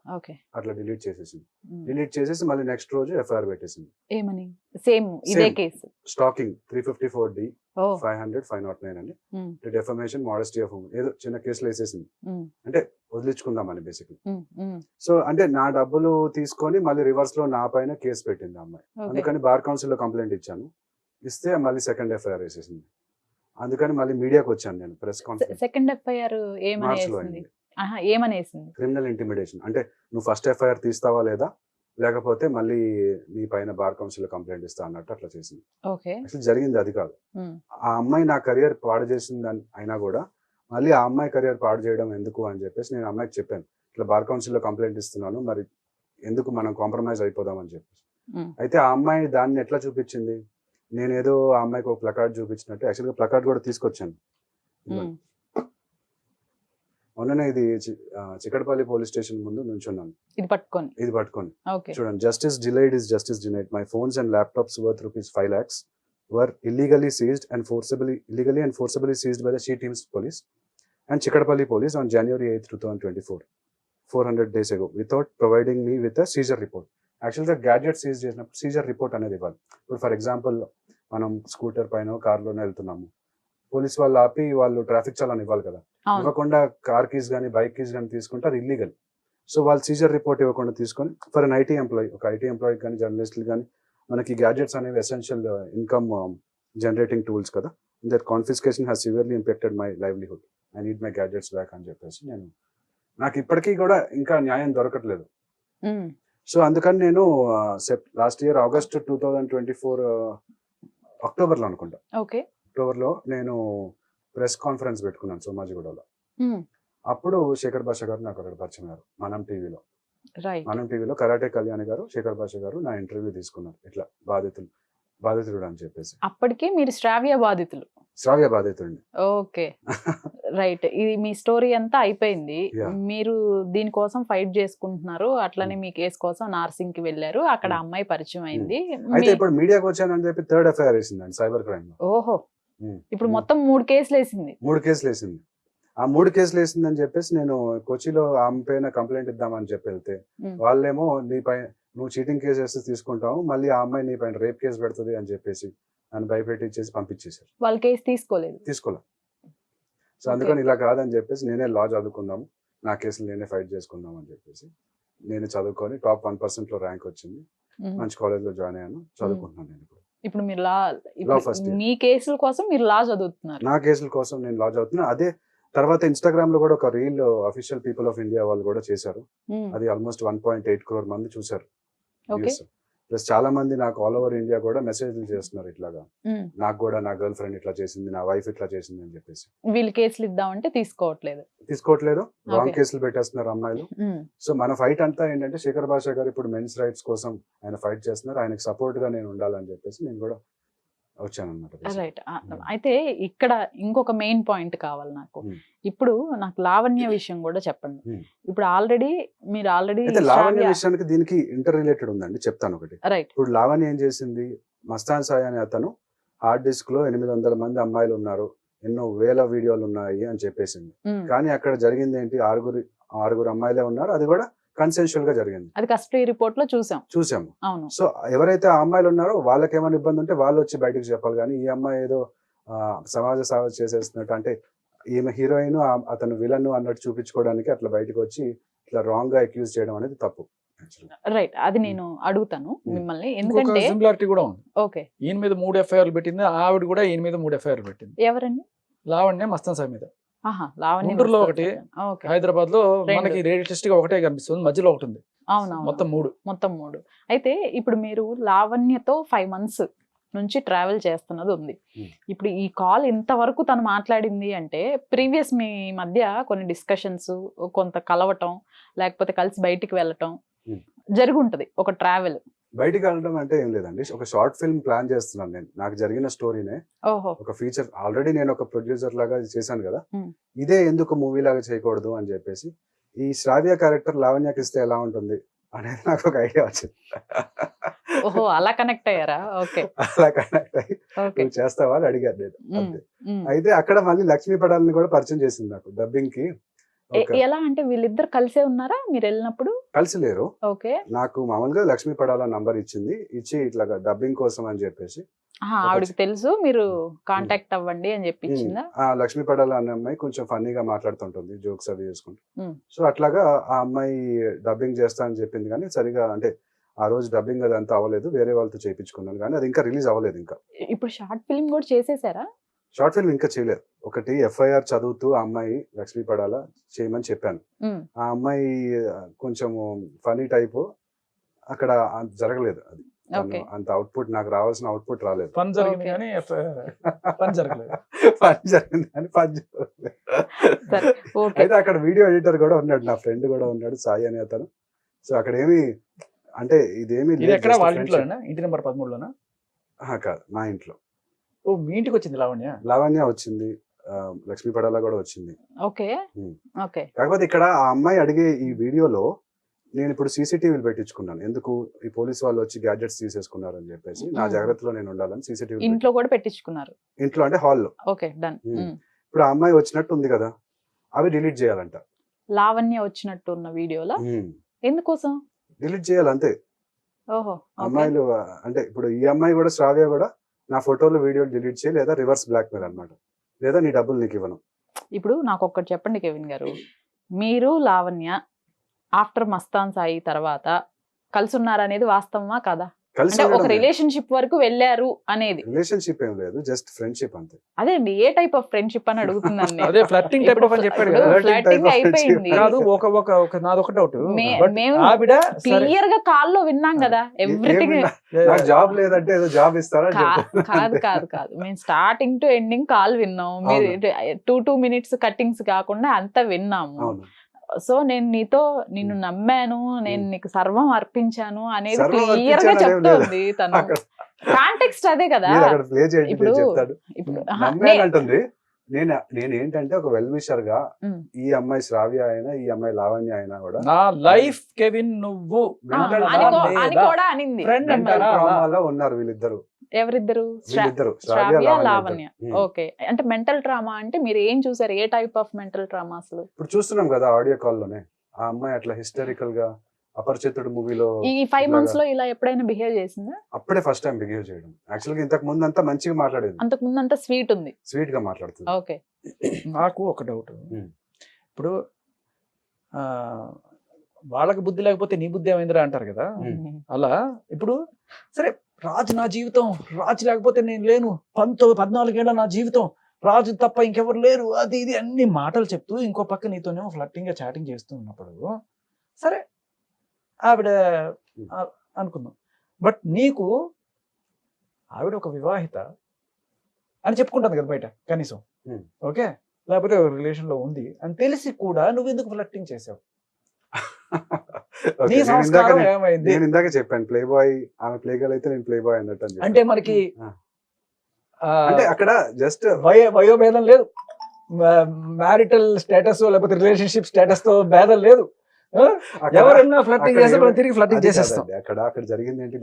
అట్లా డిలీట్ చేసేసింది. డిలీట్ చేసేసి మళ్ళీ నెక్స్ట్ రోజు FIR పెట్టేసింది. ఏమని? సేమ్ ఇదే కేసు, స్టాకింగ్ 354D 500 509 అని, డెఫమేషన్, మోడెస్టీ ఆఫ్ ఉమెన్, ఏదో చిన్న కేసులు వేసేసింది. అంటే వదిలించుకుందామని బేసిక్లీ. సో అంటే నా డబ్బులు తీసుకొని మళ్ళీ రివర్స్ లో నా పైన కేసు పెట్టింది అమ్మాయి. అందుకని బార్ కౌన్సిల్ లో కంప్లైంట్ ఇచ్చాను. ఇస్తే మళ్ళీ సెకండ్ FIR వేసేసింది. అందుకని మళ్ళీ మీడియాకి వచ్చాను నేను, ప్రెస్ కాన్ఫరెన్స్. సెకండ్ FIR ఏమనేసింది? Criminal intimidation. అంటే నువ్వు ఫస్ట్ FIR తీస్తావా లేదా, లేకపోతే మళ్ళీ నీ పైన బార్ కౌన్సిల్ కంప్లైంట్ ఇస్తా అన్నట్టు అట్లా చేసింది. అసలు జరిగింది అది కాదు. ఆ అమ్మాయి నా కెరియర్ పాడు చేసింది అయినా కూడా మళ్ళీ ఆ అమ్మాయి కెరియర్ పాడు చేయడం ఎందుకు అని చెప్పేసి నేను అమ్మాయికి చెప్పాను, ఇట్లా బార్ కౌన్సిల్ లో కంప్లైంట్ ఇస్తున్నాను, మరి ఎందుకు మనం కాంప్రమైజ్ అయిపోదాం అని చెప్పేసి. అయితే ఆ అమ్మాయి దాన్ని ఎట్లా చూపించింది, నేనేదో ఆ అమ్మాయికి ఒక ప్లకార్డ్ చూపించినట్టు. యాక్చువల్గా ప్లకార్డ్ కూడా తీసుకొచ్చాను. మొన్ననే ఇది చిక్కడపల్లి పోలీస్ స్టేషన్ ముందు నుంచున్నాను ఇది పట్టుకొని. ఇది పట్టుకొని. ఓకే. చూడండి, justice delayed is justice denied. My phones and laptops worth ₹5 lakhs were illegally seized and forcibly seized by the She Teams police and Chikkadapalli police on January 8th, 2024, 400 days ago, without providing me with a seizure report. యాక్చువల్గా gadget seize చేసినప్పుడు Caesar report అనేది ఇవ్వాలి. ఇప్పుడు for example మనం scooter పైన కార్లోనే వెళ్తున్నాము, police వాళ్ళు ఆపి వాళ్ళు ట్రాఫిక్ చాలాన్ ఇవ్వాలి కదా, ఇవ్వకుండా కార్ కీస్ కానీ బైక్ కీస్ కానీ తీసుకుంటే అది ఇల్లీగల్. సో వాళ్ళు సీజర్ రిపోర్ట్ ఇవ్వకుండా తీసుకొని ఫర్ అన్ ఐటీ ఎంప్లాయీ, ఒక ఐటీ ఎంప్లాయీ కానీ జర్నలిస్టులు కానీ మనకి గ్యాడ్జెట్స్ అనేవి ఎసెన్షియల్ ఇన్కమ్ జనరేటింగ్ టూల్స్ కదా, that confiscation has severely impacted my livelihood, I need my gadgets back అని చెప్పేసి నాకు ఇప్పటికీ కూడా ఇంకా న్యాయం దొరకట్లేదు. సో అందుకని నేను లాస్ట్ ఇయర్ ఆగస్ట్ 2024 అక్టోబర్లో అనుకుంటా, అక్టోబర్లో నేను ప్రెస్ కాన్ఫరెన్స్ పెట్టుకున్నాను సోమాజిగూడలో. అప్పుడు శేఖర్ భాష గారు నాకు అక్కడ పరిచయం అయ్యారు మనం టీవీలో. కరాటే కళ్యాణి గారు, శేఖర్ భాష గారు నా ఇంటర్వ్యూ తీసుకున్నారు, ఇట్లా బాధితుడు అని చెప్పేసి. అప్పటికే మీరు శ్రావ్య బాధితుడిని. Okay, right. ఇది మీ స్టోరీ అంతా అయిపోయింది. మీరు దీనికోసం ఫైట్ చేసుకుంటున్నారు, అట్లనే మీ కేసు కోసం నార్సింగ్ కి వెళ్ళారు, అక్కడ అమ్మాయి పరిచయం అయింది. అయితే ఇప్పుడు మీడియాకి వచ్చానని చెప్పి 3rd ఎఫ్ఐఆర్ వేసిందండి సైబర్ క్రైమ్ లో. ఓహో, ఇప్పుడు మొత్తం 3 కేసులు వేసింది. 3 కేసులు వేసింది. ఆ 3 కేసులు వేసిందని చెప్పేసి నేను కొచ్చిలో ఆమె పైన కంప్లైంట్ ఇద్దామని చెప్పి వెళ్తే వాళ్ళేమో నువ్వు చీటింగ్ కేసు వేస్తే తీసుకుంటావు, మళ్ళీ ఆ అమ్మాయి నీ పైన రేప్ కేసు పెడుతుంది అని చెప్పేసి నన్ను భయపెట్టించేసి పంపించేశారు. వాళ్ళ కేసు తీసుకోలేదు. సో అందుకని ఇలా కాదని చెప్పేసి నేనే లా చదువుకుందాము, నా కేసులు నేనే ఫైట్ చేసుకుందాం అని చెప్పేసి నేను చదువుకొని టాప్ 1% లో ర్యాంక్ వచ్చింది, మంచి కాలేజ్ లో జాయిన్ అయ్యాను, చదువుకుంటున్నాను నేను ఇప్పుడు. మీరు మీ కేసుల కోసం మీరు లా చదువుతున్నారు? నా కేసుల కోసం నేను లా చదువుతున్నా. అదే తర్వాత ఇన్స్టాగ్రామ్ లో కూడా ఒక reel official people of India వాళ్ళు కూడా చేశారు, అది ఆల్మోస్ట్ 1.8 crore మంది చూసారు. ప్లస్ చాలా మంది నాకు ఆల్ ఓవర్ ఇండియా కూడా మెసేజ్లు చేస్తున్నారు, ఇట్లాగా నాకు కూడా నా గర్ల్ ఫ్రెండ్ ఇట్లా చేసింది, నా వైఫ్ ఇట్లా చేసింది అని చెప్పేసి. వీళ్ళు కేసులు ఇద్దామంటే తీసుకోవట్లేదు, రాంగ్ కేసులు పెట్టేస్తున్నారు అమ్మాయిలు. సో మన ఫైట్ అంతా ఏంటంటే శేఖర్ భాష గారు ఇప్పుడు మెన్స్ రైట్స్ కోసం ఆయన ఫైట్ చేస్తున్నారు, ఆయనకు సపోర్ట్ గా నేను ఉండాలని చెప్పేసి నేను కూడా వచ్చానన్నమాట. రైట్. అయితే ఇక్కడ ఇంకొక మెయిన్ పాయింట్ కావాలి నాకు. ఇప్పుడు నాకు లావణ్య విషయం కూడా చెప్పండి. ఇప్పుడు మీరు ఆల్రెడీ లావణ్య విషయానికి దీనికి ఇంటర్ రిలేటెడ్ ఉందండి, చెప్తాను ఒకటి. రైట్. ఇప్పుడు లావణ్య ఏం చేసింది, మస్తాన్ సాయి అనే అతను హార్డ్ డిస్క్ లో 800 మంది అమ్మాయిలు ఉన్నారు, ఎన్నో వేల వీడియోలు ఉన్నాయి అని చెప్పేసింది. కానీ అక్కడ జరిగింది ఏంటి, 6 అమ్మాయిలే ఉన్నారు, అది కూడా కన్సెన్షువల్ గా జరిగింది. అది కస్టడీ రిపోర్ట్ లో చూసాము. అవును. సో ఎవరైతే ఆ అమ్మాయిలు ఉన్నారో వాళ్ళకి ఏమైనా ఇబ్బంది ఉంటే వాళ్ళు వచ్చి బయటకు చెప్పాలి, కానీ ఈ అమ్మాయి ఏదో సమాజ సేవ చేసేస్తున్నట్టు, అంటే ఈమె హీరోయిన్ అతను విలన్ అన్నట్టు చూపించుకోవడానికి అట్లా బయటకు వచ్చి ఇట్లా రాంగ్ గా అక్యూజ్ చేయడం అనేది తప్పు. రైట్. అది నేను అడుగుతాను మిమ్మల్ని, ఎందుకంటే సిమిలారిటీ కూడా ఉంది. ఓకే, ఈయన మీద 3 ఎఫ్ఐఆర్లు పెట్టింది, ఆవిడ కూడా ఈయన మీద 3 ఎఫ్ఐఆర్లు పెట్టింది. ఎవరండి? లావణ్య మస్తాన్ సాయి మీద. గుంటూరులో ఒకటి, హైదరాబాద్ లో మనకి లేటెస్ట్ గా ఒకటే కనిపిస్తుంది, మధ్యలో ఒకటి ఉంది. అవును, మొత్తం 3. అయితే ఇప్పుడు మీరు లావణ్యతో 5 months నుంచి ట్రావెల్ చేస్తున్నది ఉంది. ఇప్పుడు ఈ కాల్ ఇంతవరకు తను మాట్లాడింది అంటే ప్రీవియస్ మీ మధ్య కొన్ని డిస్కషన్స్, కొంత కలవటం, లేకపోతే కలిసి బయటికి వెళ్ళటం జరుగుంటది, ఒక ట్రావెల్. బయటికి వెళ్ళడం అంటే ఏం లేదండి, ఒక షార్ట్ ఫిల్మ్ ప్లాన్ చేస్తున్నాను నేను, నాకు జరిగిన స్టోరీనే ఒక ఫీచర్. ఆల్రెడీ నేను ఒక ప్రొడ్యూసర్ లాగా చేశాను కదా, ఇదే ఎందుకు మూవీ లాగా చేయకూడదు అని చెప్పేసి ఈ శ్రావ్య క్యారెక్టర్ లావణ్యకి ఇస్తే ఎలా ఉంటుంది అనేది నాకు ఒక ఐడియా వచ్చింది. ఓహో, అలా కనెక్ట్ అయ్యారా? ఓకే, అలా కనెక్ట్ అయ్యి చేస్తావా అని అడిగారు నేను. అయితే అక్కడ మళ్ళీ లక్ష్మీ పడాలని కూడా పరిచయం చేసింది నాకు డబ్బింగ్ కి. ఎలా అంటే వీళ్ళిద్దరు కలిసే ఉన్నారా మీరు వెళ్ళినప్పుడు? కలిసి లేరు. ఓకే. నాకు మామూలుగా లక్ష్మీ పడాల నంబర్ ఇచ్చి ఇట్లా డబ్బింగ్ కోసం అని చెప్పేసి, ఆవిడకి తెలుసు మీరు కాంటాక్ట్ అవ్వండి అని చెప్పించిందా? లక్ష్మీ పడాల అనే అమ్మాయి కొంచెం ఫన్నీగా మాట్లాడుతుంటుంది, జోక్స్ అవి చేసుకుంటూ. సో అట్లాగా ఆ అమ్మాయి డబ్బింగ్ చేస్తా అని చెప్పింది, కానీ సరిగా అంటే ఆ రోజు డబ్బింగ్ అది అంతా అవ్వలేదు, వేరే వాళ్ళతో చేయించుకున్నాను, కానీ అది ఇంకా రిలీజ్ అవ్వలేదు. ఇంకా ఇప్పుడు షార్ట్ ఫిల్మ్ కూడా చేసేసారా? షార్ట్ ఫిల్మ్ ఇంకా చేయలేదు. ఒకటి ఎఫ్ఐఆర్ చదువుతూ ఆ అమ్మాయి లక్ష్మీ పడాల చేయమని చెప్పాను. ఆ అమ్మాయి కొంచెం ఫనీ టైప్, అక్కడ జరగలేదు, అది అంత అవుట్పుట్, నాకు రావాల్సిన అవుట్పుట్ రాలేదు. అయితే అక్కడ వీడియో ఎడిటర్ కూడా ఉన్నాడు, నా ఫ్రెండ్ కూడా ఉన్నాడు, సాయి అనే అతను. సో అక్కడ ఏమి అంటే ఇదేమి ఇంటి నెంబర్ 13లోనా? కాదు, మా ఇంట్లో. ఓ, మీ ఇంటికి వచ్చింది లావణ్య? లావణ్య వచ్చింది. లక్ష్మీ పడాలా కూడా వచ్చింది. ఓకే ఉమ్. ఓకే కాకపోతే ఇక్కడ ఆ అమ్మాయి అడిగే ఈ వీడియోలో నేను ఇప్పుడు సీసీటీవీలు పెట్టించుకున్నాను. ఎందుకు ఈ పోలీస్ వాళ్ళు వచ్చి గ్యాడ్జెట్స్ తీసేసుకున్నారు అని చెప్పేసి నా జాగ్రత్తలో నేను ఉండాలని సీసీటీవీ ఇంట్లో కూడా పెట్టించుకున్నారు. ఇంట్లో అంటే హాల్లో. Okay done. ఇప్పుడు ఆ అమ్మాయి వచ్చినట్టు ఉంది కదా, అవి డిలీట్ చేయాలంట. లావణ్య వచ్చినట్టు ఉన్న వీడియోలో ఎందుకోసం డిలీట్ చేయాలి అంతే. ఓహో ఓకే అమ్మాయిలు అంటే ఇప్పుడు ఈ అమ్మాయి కూడా శ్రావ్య కూడా నా ఫోటోలు వీడియోలు డిలీట్ చేయి, లేదా రివర్స్ బ్లాక్ మెయిల్ అనమాట, లేదా నీ డబ్బులు నీకు ఇవ్వను. ఇప్పుడు నాకు ఒక్కటి చెప్పండి కెవిన్ గారు, మీరు లావణ్య ఆఫ్టర్ మస్తాన్ సాయి తర్వాత కలిసి ఉన్నారనేది వాస్తవమా కదా? కలిసి అంటే ఒక రిలేషన్షిప్ వరకు వెళ్ళారు అనేది. రిలేషన్షిప్ ఏం లేదు, జస్ట్ ఫ్రెండ్షిప్ అంతే. అదే అండి, ఏ టైప్ ఆఫ్ ఫ్రెండ్షిప్ అని అడుగుతున్నాను నేను. అదే ఫ్లర్టింగ్ టైప్ ఆఫ్ అని చెప్పాడు కదా. Flirting type ఫ్లర్టింగ్ of అయిపోయింది. కాదు, ఒక నాదొక డౌట్. మేము ఆవిడ క్లియర్ గా కాల్లో విన్నాం కదా ఎవ్రీథింగ్. నాకు జాబ్ లేదంటే ఏదో జాబ్ ఇస్తారా కాదు కాదు కాదు, మేము స్టార్టింగ్ టు ఎండింగ్ కాల్ విన్నాం. మీరు 2 minutes కట్టింగ్స్ కాకుండా అంతా విన్నాము. అవును. సో నేను నిన్ను నమ్మాను, నేను నీకు సర్వం అర్పించాను అనేది సర్వం క్లియర్ గా అర్పించాను అనేది చెప్తోంది తను. అక్కడ కాంటెక్స్ట్ అదే కదా. మీరు అక్కడ ప్లే చేయండి, ఇప్పుడు- నేను చెప్తాను. ఇప్పుడు నమ్మేనంటుంది. నేను ఏంటంటే ఒక వెల్ విషర్ గా ఉమ్. ఈ అమ్మాయి శ్రావ్య అయినా ఈ అమ్మాయి లావణ్య అయినా కూడా నా లైఫ్ కెవిన్ నువ్వు mental అని కూడా అనింది. Friend అంటారా? ట్రామాలో ఉన్నారు వీళ్ళిద్దరు. ఎవరిద్దరు? వీళ్ళిద్దరు శ్రావ్య శ్రావ్య లావణ్య. ఉమ్. ఓకే, అంటే మెంటల్ ట్రామా అంటే మీరు ఏం చూసారు? ఏ టైప్ ఆఫ్ మెంటల్ ట్రామా అసలు? ఇప్పుడు చూస్తున్నాం కదా ఆడియో కాల్ లోనే ఆ అమ్మాయి అట్లా హిస్టరికల్ గా అపరిచితుడు మూవీలో ఈ 5 months లో ఇలా ఎప్పుడైనా బిహేవ్ చేసిందా? అప్పుడే ఫస్ట్ టైం బిహేవ్ చేయడం. యాక్చువల్ గా ఇంతకు ముందు అంతా మంచిగా మాట్లాడేది, అంతకు ముందు అంతా స్వీట్ ఉంది. స్వీట్ గా మాట్లాడుతుంది. ఓకే నాకు ఒక డౌట్. ఉమ్. ఇప్పుడు వాళ్ళకి బుద్ధి లేకపోతే నీ బుద్ధి ఏమైందిరా అంటారు కదా. అలా ఇప్పుడు సరే, రాజు నా జీవితం, రాజు లేకపోతే నేను లేను, 14 ఏళ్ళ నా జీవితం, రాజు తప్ప ఇంకెవరు లేరు, అది ఇది అన్ని మాటలు చెప్తూ ఇంకో పక్క నీతోనేమో ఫ్లర్టింగ్ గా చాటింగ్ చేస్తూ ఉన్నప్పుడు సరే ఆవిడ అనుకుందాం. బట్ నీకు ఆవిడ ఒక వివాహిత అని చెప్పుకుంటుంది కదా బయట కనీసం. Hmm. ఓకే, లేకపోతే రిలేషన్ లో ఉంది అని తెలిసి కూడా నువ్వు ఎందుకు ఫ్లర్టింగ్ చేసావు? Okay, నీ సంస్కారం ఏమైంది? నేను ఇందాక చెప్పాను ప్లే బాయ్, ఆమె ప్లే గర్ల్ అయితే నేను ప్లే బాయ్ అన్నట్టు అని చెప్పాను. అంటే మనకి అంటే అక్కడ జస్ట్ వయోభేదం లేదు, మ్యారిటల్ స్టేటస్ లేకపోతే రిలేషన్షిప్ స్టేటస్ తో భేదం లేదు. ఎవరైనా ఫ్లర్టింగ్ చేస్తే మనం తిరిగి ఫ్లర్టింగ్ చేసేస్తాం. అక్కడ జరిగింది ఏంటి,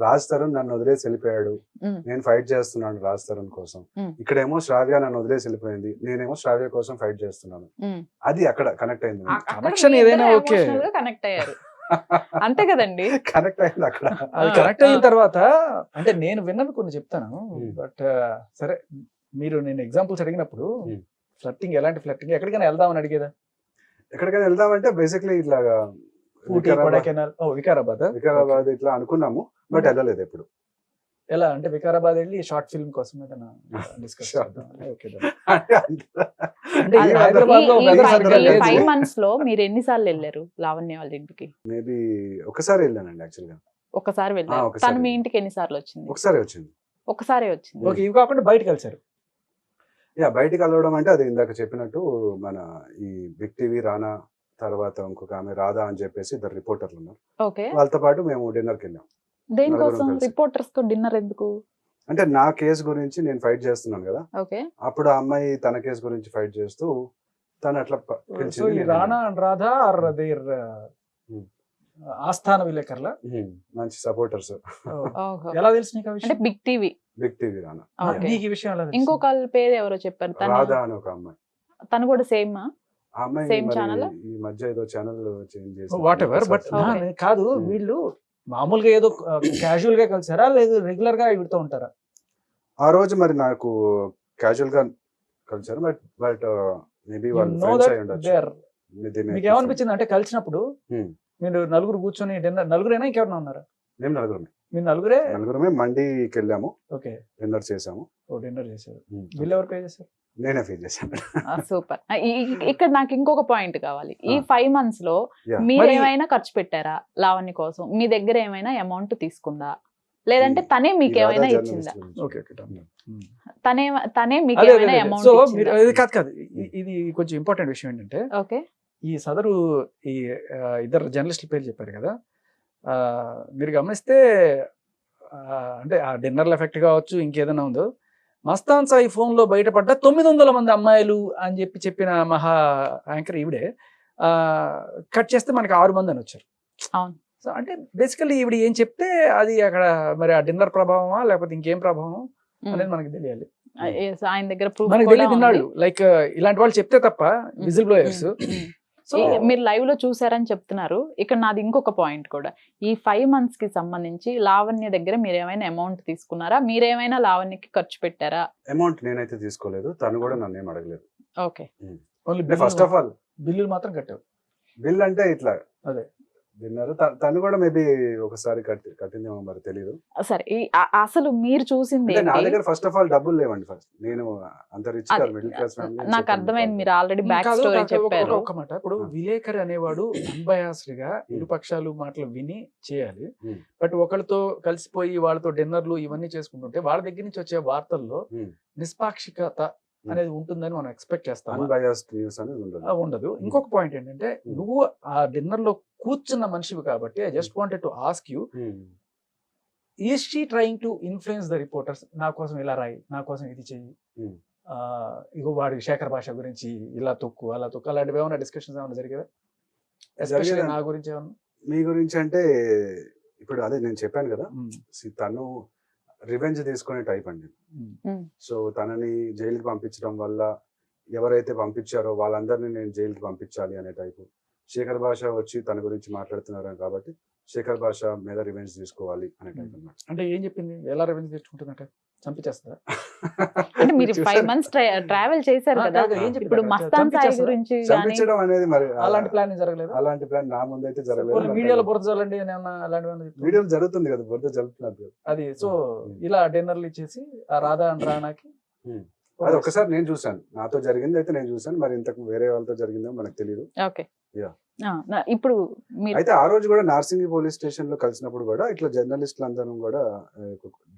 రాజ్ తరుణ్ నన్ను వదిలేసి వెళ్ళిపోయాడు, Mm. నేను ఫైట్ చేస్తున్నాను రాజ్ తరుణ్ కోసం. Mm. ఇక్కడేమో శ్రావ్య నన్ను వదిలేసి వెళ్ళిపోయింది, నేనేమో శ్రావ్య కోసం ఫైట్ చేస్తున్నాను. అది అక్కడ కనెక్ట్ అయింది, Connection ఏదైనా okay. కనెక్ట్ అయ్యారు అంతే కదండి. కనెక్ట్ అయింది అక్కడ. అది కనెక్ట్ అయిన తర్వాత అంటే నేను విన్నవి కొన్ని చెప్తాను. బట్ సరే, మీరు నేను ఎగ్జాంపుల్స్ అడిగినప్పుడు Hmm. ఫ్లర్టింగ్ ఎలాంటి ఫ్లర్టింగ్, ఎక్కడికైనా వెళ్దామని అడిగేదా? ఎక్కడికైనా వెళ్దామంటే బేసిక్లీ ఇట్లాగా ఊటీ, కొడైకెనాల్, వికారాబాద్ ఇట్లా అనుకున్నాము, బట్ వెళ్ళలేదు ఎప్పుడు. ఎలా అంటే వికారాబాద్ వెళ్ళి షార్ట్ ఫిల్మ్ కోసం ఏదైనా డిస్కస్ చేద్దాం. అంటే అది- హైదరాబాద్ లో ఈ weather five- సరిగ్గా ఈ లేదు. 5 months లో మీరు ఎన్నిసార్లు వెళ్ళారు లావణ్య వాళ్ళ ఇంటికి? మేబీ ఒకసారి వెళ్ళానండి యాక్చువల్ గా. ఒకసారి వెళ్ళారు. ఒకసారి. తను మీ ఇంటికి ఎన్నిసార్లు వచ్చింది? ఒకసారి వచ్చింది. ఒకసారి వచ్చింది. ఓకే, ఇవి కాకుండా బయట కలిసారు. బయటికి వెళ్ళడం అంటే అది ఇందాక చెప్పినట్టు మన ఈ బిగ్ టీవీ రానా తర్వాత ఇంకొక ఆమె రాధా అని చెప్పేసి 2 రిపోర్టర్లు ఉన్నారు, ఓకే, వాళ్ళతో పాటు మేము డిన్నర్కి వెళ్ళాం. దేనికోసం? నలుగురం కలిసి. రిపోర్టర్స్ తో డిన్నర్ ఎందుకు? అంటే నా కేసు గురించి నేను ఫైట్ చేస్తున్నాను కదా, ఓకే, అప్పుడు ఆ అమ్మాయి తన కేసు గురించి ఫైట్ చేస్తూ తను అట్లా సో పిలిచింది. ఈ నేను Rana and Radha are there ఆస్థాన విలేకరుల మంచి సపోర్టర్స్. ఓహో. ఎలా తెలుసు నీకు ఆ అంటే విషయం? Big TV. Big TV Rana. Okay. నీకు ఈ విషయం ఎలా తెలుసు? ఇంకొక పేరు ఎవరో చెప్పారు, రాధా అని ఒక అమ్మాయి. తను కూడా సేమ్. ఆ అమ్మాయి Same మరి channel? ఈ మధ్య ఏదో ఛానల్ చేంజ్ చేసి వాట్ ఎవర్, బట్ Okay. కాదు, వీళ్ళు మామూలుగా ఏదో క్యాజువల్ గా కలిసారా లేదు రెగ్యులర్ గా వీడితో ఉంటారా? ఆ రోజు మరి నాకు క్యాజువల్ గా కలిసారు, బట్ మేబీ వాళ్ళు నో ఫ్రెండ్స్ దట్ అయి ఉండొచ్చు. They are. మీకు ఏమనిపించింది అంటే కలిసినప్పుడు Hmm. మీరు నలుగురు కూర్చొని డిన్నర్, నలుగురైనా ఇంకెవరైనా ఉన్నారా? మేము నలుగురమే మీరు నలుగురే మండీకి వెళ్ళాము, ఓకే, డిన్నర్ చేసాము. డిన్నర్ చేశారు. బిల్ ఎవరు పే చేశారు? నేనే ఫీల్ చేశాను. సూపర్. ఇక్కడ నాకు ఇంకొక పాయింట్ కావాలి. ఈ 5 months లో Yeah. మీరు మరి- ఏమైనా ఖర్చు పెట్టారా లావణ్య కోసం? మీ దగ్గర ఏమైనా అమౌంట్ తీసుకుందా, లేదంటే తనే మీకు ఈ ఏమైనా రాధా ఇచ్చిందా? జర్నలిస్ట్ గురించి. Okay, okay, done. తనే మీకు అదే, ఏమైనా అదే, అదే. అమౌంట్ సో ఇచ్చిందా? మీరు ఇది కాదు ఇది కొంచెం ఇంపార్టెంట్ విషయం ఏంటంటే ఓకే, ఈ సదరు ఈ ఇద్దరు జర్నలిస్టుల పేరు చెప్పారు కదా, మీరు గమనిస్తే అంటే ఆ డిన్నర్ల ఎఫెక్ట్ కావచ్చు ఇంకేదైనా ఉందో, మస్తాన్ సాయి ఫోన్ లో బయటపడ్డ 900 మంది అమ్మాయిలు అని చెప్పిన మహా యాంకర్ ఈవిడే కట్ చేస్తే మనకి 6 మంది అని వచ్చారు. అవును. సో అంటే బేసికల్లీ ఈవిడ ఏం చెప్తే అది అక్కడ మరి ఆ డిన్నర్ ప్రభావమా లేకపోతే ఇంకేం ప్రభావం అనేది మనకి తెలియాలి. Yes, ఆయన దగ్గర proof మనకి కూడా తెలియదు ఉంది. ఇన్నాళ్ళు లైక్ ఇలాంటి వాళ్ళు చెప్తే తప్ప విజిల్ బ్లోయర్స్. సో మీరు లైవ్ లో చూసారని చెప్తున్నారు. ఇక్కడ నాది ఇంకొక పాయింట్ కూడా, ఈ 5 months కి సంబంధించి లావణ్య దగ్గర మీరు ఏమైనా అమౌంట్ తీసుకున్నారా? మీరేమైనా లావణ్యకి ఖర్చు పెట్టారా? అమౌంట్ నేనైతే తీసుకోలేదు, తను కూడా నన్ను ఏం అడగలేదు. Okay. Only first of all బిల్లులు మాత్రం కట్టావు. బిల్ అంటే ఇట్లా అదే విన్నారు, తను కూడా మేబీ ఒకసారి కట్టిందేమో మరి తెలియదు. సరే, అసలు మీరు చూసింది అంటే నా ఏంటి? దగ్గర ఫస్ట్ ఆఫ్ ఆల్ డబ్బులు లేవండి. ఫస్ట్ నేను అంత రిచ్ కాదు, మిడిల్ క్లాస్ ఫ్యామిలీ. నాకు అర్థమైంది, మీరు ఆల్రెడీ బ్యాక్ కాదు, స్టోరీ కాదు, చెప్పారు. ఒక్క మాట. ఇప్పుడు విలేకరి అనేవాడు అన్బయాస్డ్గా ఇరు పక్షాలు మాటలు విని చేయాలి. బట్ ఒకరితో కలిసిపోయి వాళ్ళతో డిన్నర్లు ఇవన్నీ చేసుకుంటుంటే వాళ్ళ దగ్గర నుంచి వచ్చే వార్తల్లో నిష్పాక్షికత అనేది ఉంటుందని మనం ఎక్స్పెక్ట్ చేస్తాం. అన్బయాస్డ్ న్యూస్ అనేది ఉండదు. ఉండదు. ఇంకొక పాయింట్ ఏంటంటే నువ్వు ఆ డిన్నర్ లో కూర్చున్న మనిషివి కాబట్టి I just wanted to ask you, is she trying to influence the reporters? నా కోసం ఇలా రాయి, నా కోసం ఇది చెయ్యి, ఇగో వాడి శేఖర్ భాష గురించి ఇలా తొక్కు అలా తొక్కు, అలాంటివి ఏమైనా డిస్కషన్స్ ఏమైనా జరిగేదా? ఎస్పెషల్లీ నా గురించి ఏమన్నా? మీ గురించి అంటే ఇప్పుడు అదే నేను చెప్పాను కదా, తను రివెంజ్ తీసుకునే టైప్ అండి. సో తనని జైలుకి పంపించడం వల్ల ఎవరైతే పంపించారో వాళ్ళందరినీ నేను జైలుకి పంపించాలి అనే టైపు. శేఖర్ భాష వచ్చి తన గురించి మాట్లాడుతున్నారు కాబట్టి శేఖర్ భాష మీద రివెంజ్ తీసుకోవాలి అనే టైప్ అన్నమాట. అంటే ఏం చెప్పింది? ఎలా రివెంజ్ తెచ్చుకుంటుందంటే చంపించేస్తుందా? అంటే మీరు 5 months ట్రావెల్ చేశారు కదా, ఇప్పుడు మస్తాన్ సాయి గురించి చంపించడం అనేది మరి అలాంటి ప్లాన్ జరగలేదు. అలాంటి ప్లాన్ నా ముందైతే జరగలేదు. మీడియాలో బురద చల్లండి అలాంటివి వీడియోలు జరుగుతుంది కదా, బురద జరుగుతున్నారు అది. సో ఇలా డిన్నర్లు ఇచ్చేసి ఆ రాధా అండ్ రానాకి అది ఒకసారి నేను చూసాను, నాతో జరిగింది అయితే నేను చూసాను. మరి ఇంతకు వేరే వాళ్ళతో జరిగిందో మనకు తెలియదు. ఓకే. ఇప్పుడు అయితే ఆ రోజు కూడా నార్సింగి పోలీస్ స్టేషన్ లో కలిసినప్పుడు కూడా ఇట్లా జర్నలిస్టులు అందరం కూడా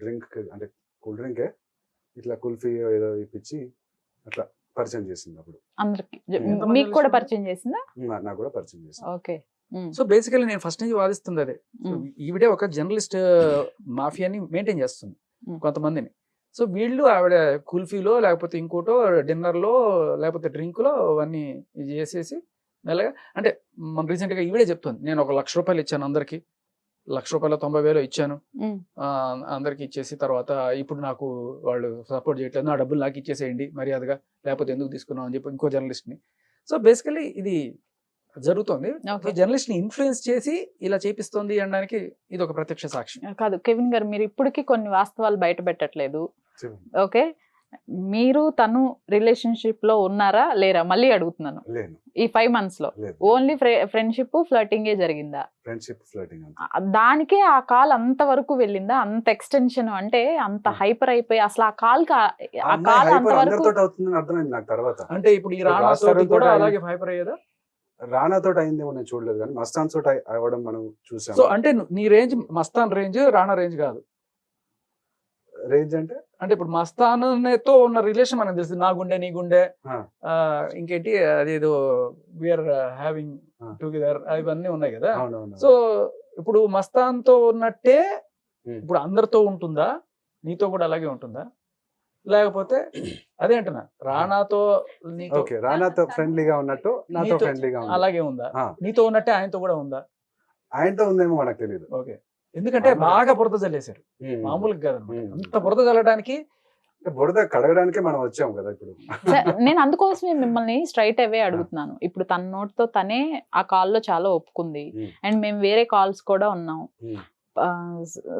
డ్రింక్ అంటే కూల్ డ్రింకే ఇట్లా కుల్ఫీ ఏదో ఇప్పించి అట్లా పరిచయం చేసింది. అప్పుడు అందరికి మీకు కూడా పరిచయం చేసిందా? నాకు కూడా పరిచయం చేసింది. ఓకే. సో బేసికలీ నేను ఫస్ట్ నుంచి వాదిస్తుంది అదే, ఈవిడే ఒక జర్నలిస్ట్ మాఫియాని మెయింటైన్ చేస్తుంది కొంతమందిని. సో వీళ్ళు ఆవిడ కుల్ఫీలో లేకపోతే ఇంకోటో డిన్నర్లో లేకపోతే డ్రింక్లో అవన్నీ చేసేసి మెల్లగా, అంటే మన రీసెంట్గా ఈవిడే చెప్తుంది, నేను 1 లక్ష రూపాయలు ఇచ్చాను అందరికి, 1 లక్ష రూపాయలు 90,000 ఇచ్చాను అందరికి ఇచ్చేసి, తర్వాత ఇప్పుడు నాకు వాళ్ళు సపోర్ట్ చేయట్లేదు, నా డబ్బులు నాకు ఇచ్చేసేయండి మర్యాదగా, లేకపోతే ఎందుకు తీసుకున్నాం అని చెప్పి ఇంకో జర్నలిస్ట్ని. సో బేసికలీ ఇది జరుగుతుంది. జర్నలిస్ట్ ని ఇన్ఫ్లుయెన్స్ చేసి ఇలా చేపిస్తుంది అనడానికి ఇది ఒక ప్రత్యక్ష సాక్షి. కాదు కెవిన్ గారు, మీరు ఇప్పటికీ కొన్ని వాస్తవాలు బయట పెట్టట్లేదు. ఓకే, మీరు తను రిలేషన్షిప్ లో ఉన్నారా లేరా? మళ్ళీ అడుగుతున్నాను. ఈ 5 months లో ఓన్లీ ఫ్రెండ్షిప్ ఫ్లర్టింగే జరిగిందా? ఫ్రెండ్షిప్ ఫ్లర్టింగ్ దానికే ఆ కాల్ అంత వరకు వెళ్ళిందా? అంత ఎక్స్టెన్షన్ అంటే అంత హైపర్ అయిపోయి అసలు ఆ కాల్ అంతవరకు అవుతుందని అర్థమైంది నాకు తర్వాత. అంటే ఇప్పుడు ఈ రానాతో కూడా అలాగే హైపర్ అయ్యేదా? రానాతో అయిందేమో నేను చూడలేదు, కానీ మస్తాన్ తోటి అవ్వడం మనం చూసాం. సో అంటే నీ రేంజ్ మస్తాన్ రేంజ్, రానా రేంజ్ కాదు. రేంజ్ అంటే ఇప్పుడు మస్తాన్తో ఉన్న రిలేషన్ మనకు తెలుసు, నా గుండె నీ గుండె, ఇంకేంటి అదేదో వీఆర్ హ్యావింగ్ టుగెదర్, ఇవన్నీ ఉన్నాయి కదా. సో ఇప్పుడు మస్తాన్తో ఉన్నట్టే ఇప్పుడు అందరితో ఉంటుందా? నీతో కూడా అలాగే ఉంటుందా? లేకపోతే అదే అంటున్నా, రానాతో రానాతో ఫ్రెండ్లీగా ఉన్నట్టు నాతో ఫ్రెండ్లీగా అలాగే ఉందా? నీతో ఉన్నట్టే ఆయనతో కూడా ఉందా? ఆయనతో ఉందేమో మనకు తెలియదు. ఓకే, ఎందుకంటే బాగా బురద చల్లేశారు, మామూలుగా కాదన్నమాట. అంత బురద చల్లడానికి, బురద కడగడానికే మనం వచ్చాం కదా ఇప్పుడు. నేను అందుకోసమే మిమ్మల్ని స్ట్రైట్ అవే అడుగుతున్నాను. ఇప్పుడు తన నోటితో తనే ఆ కాల్ లో చాలా ఒప్పుకుంది, అండ్ మేము వేరే కాల్స్ కూడా ఉన్నాం,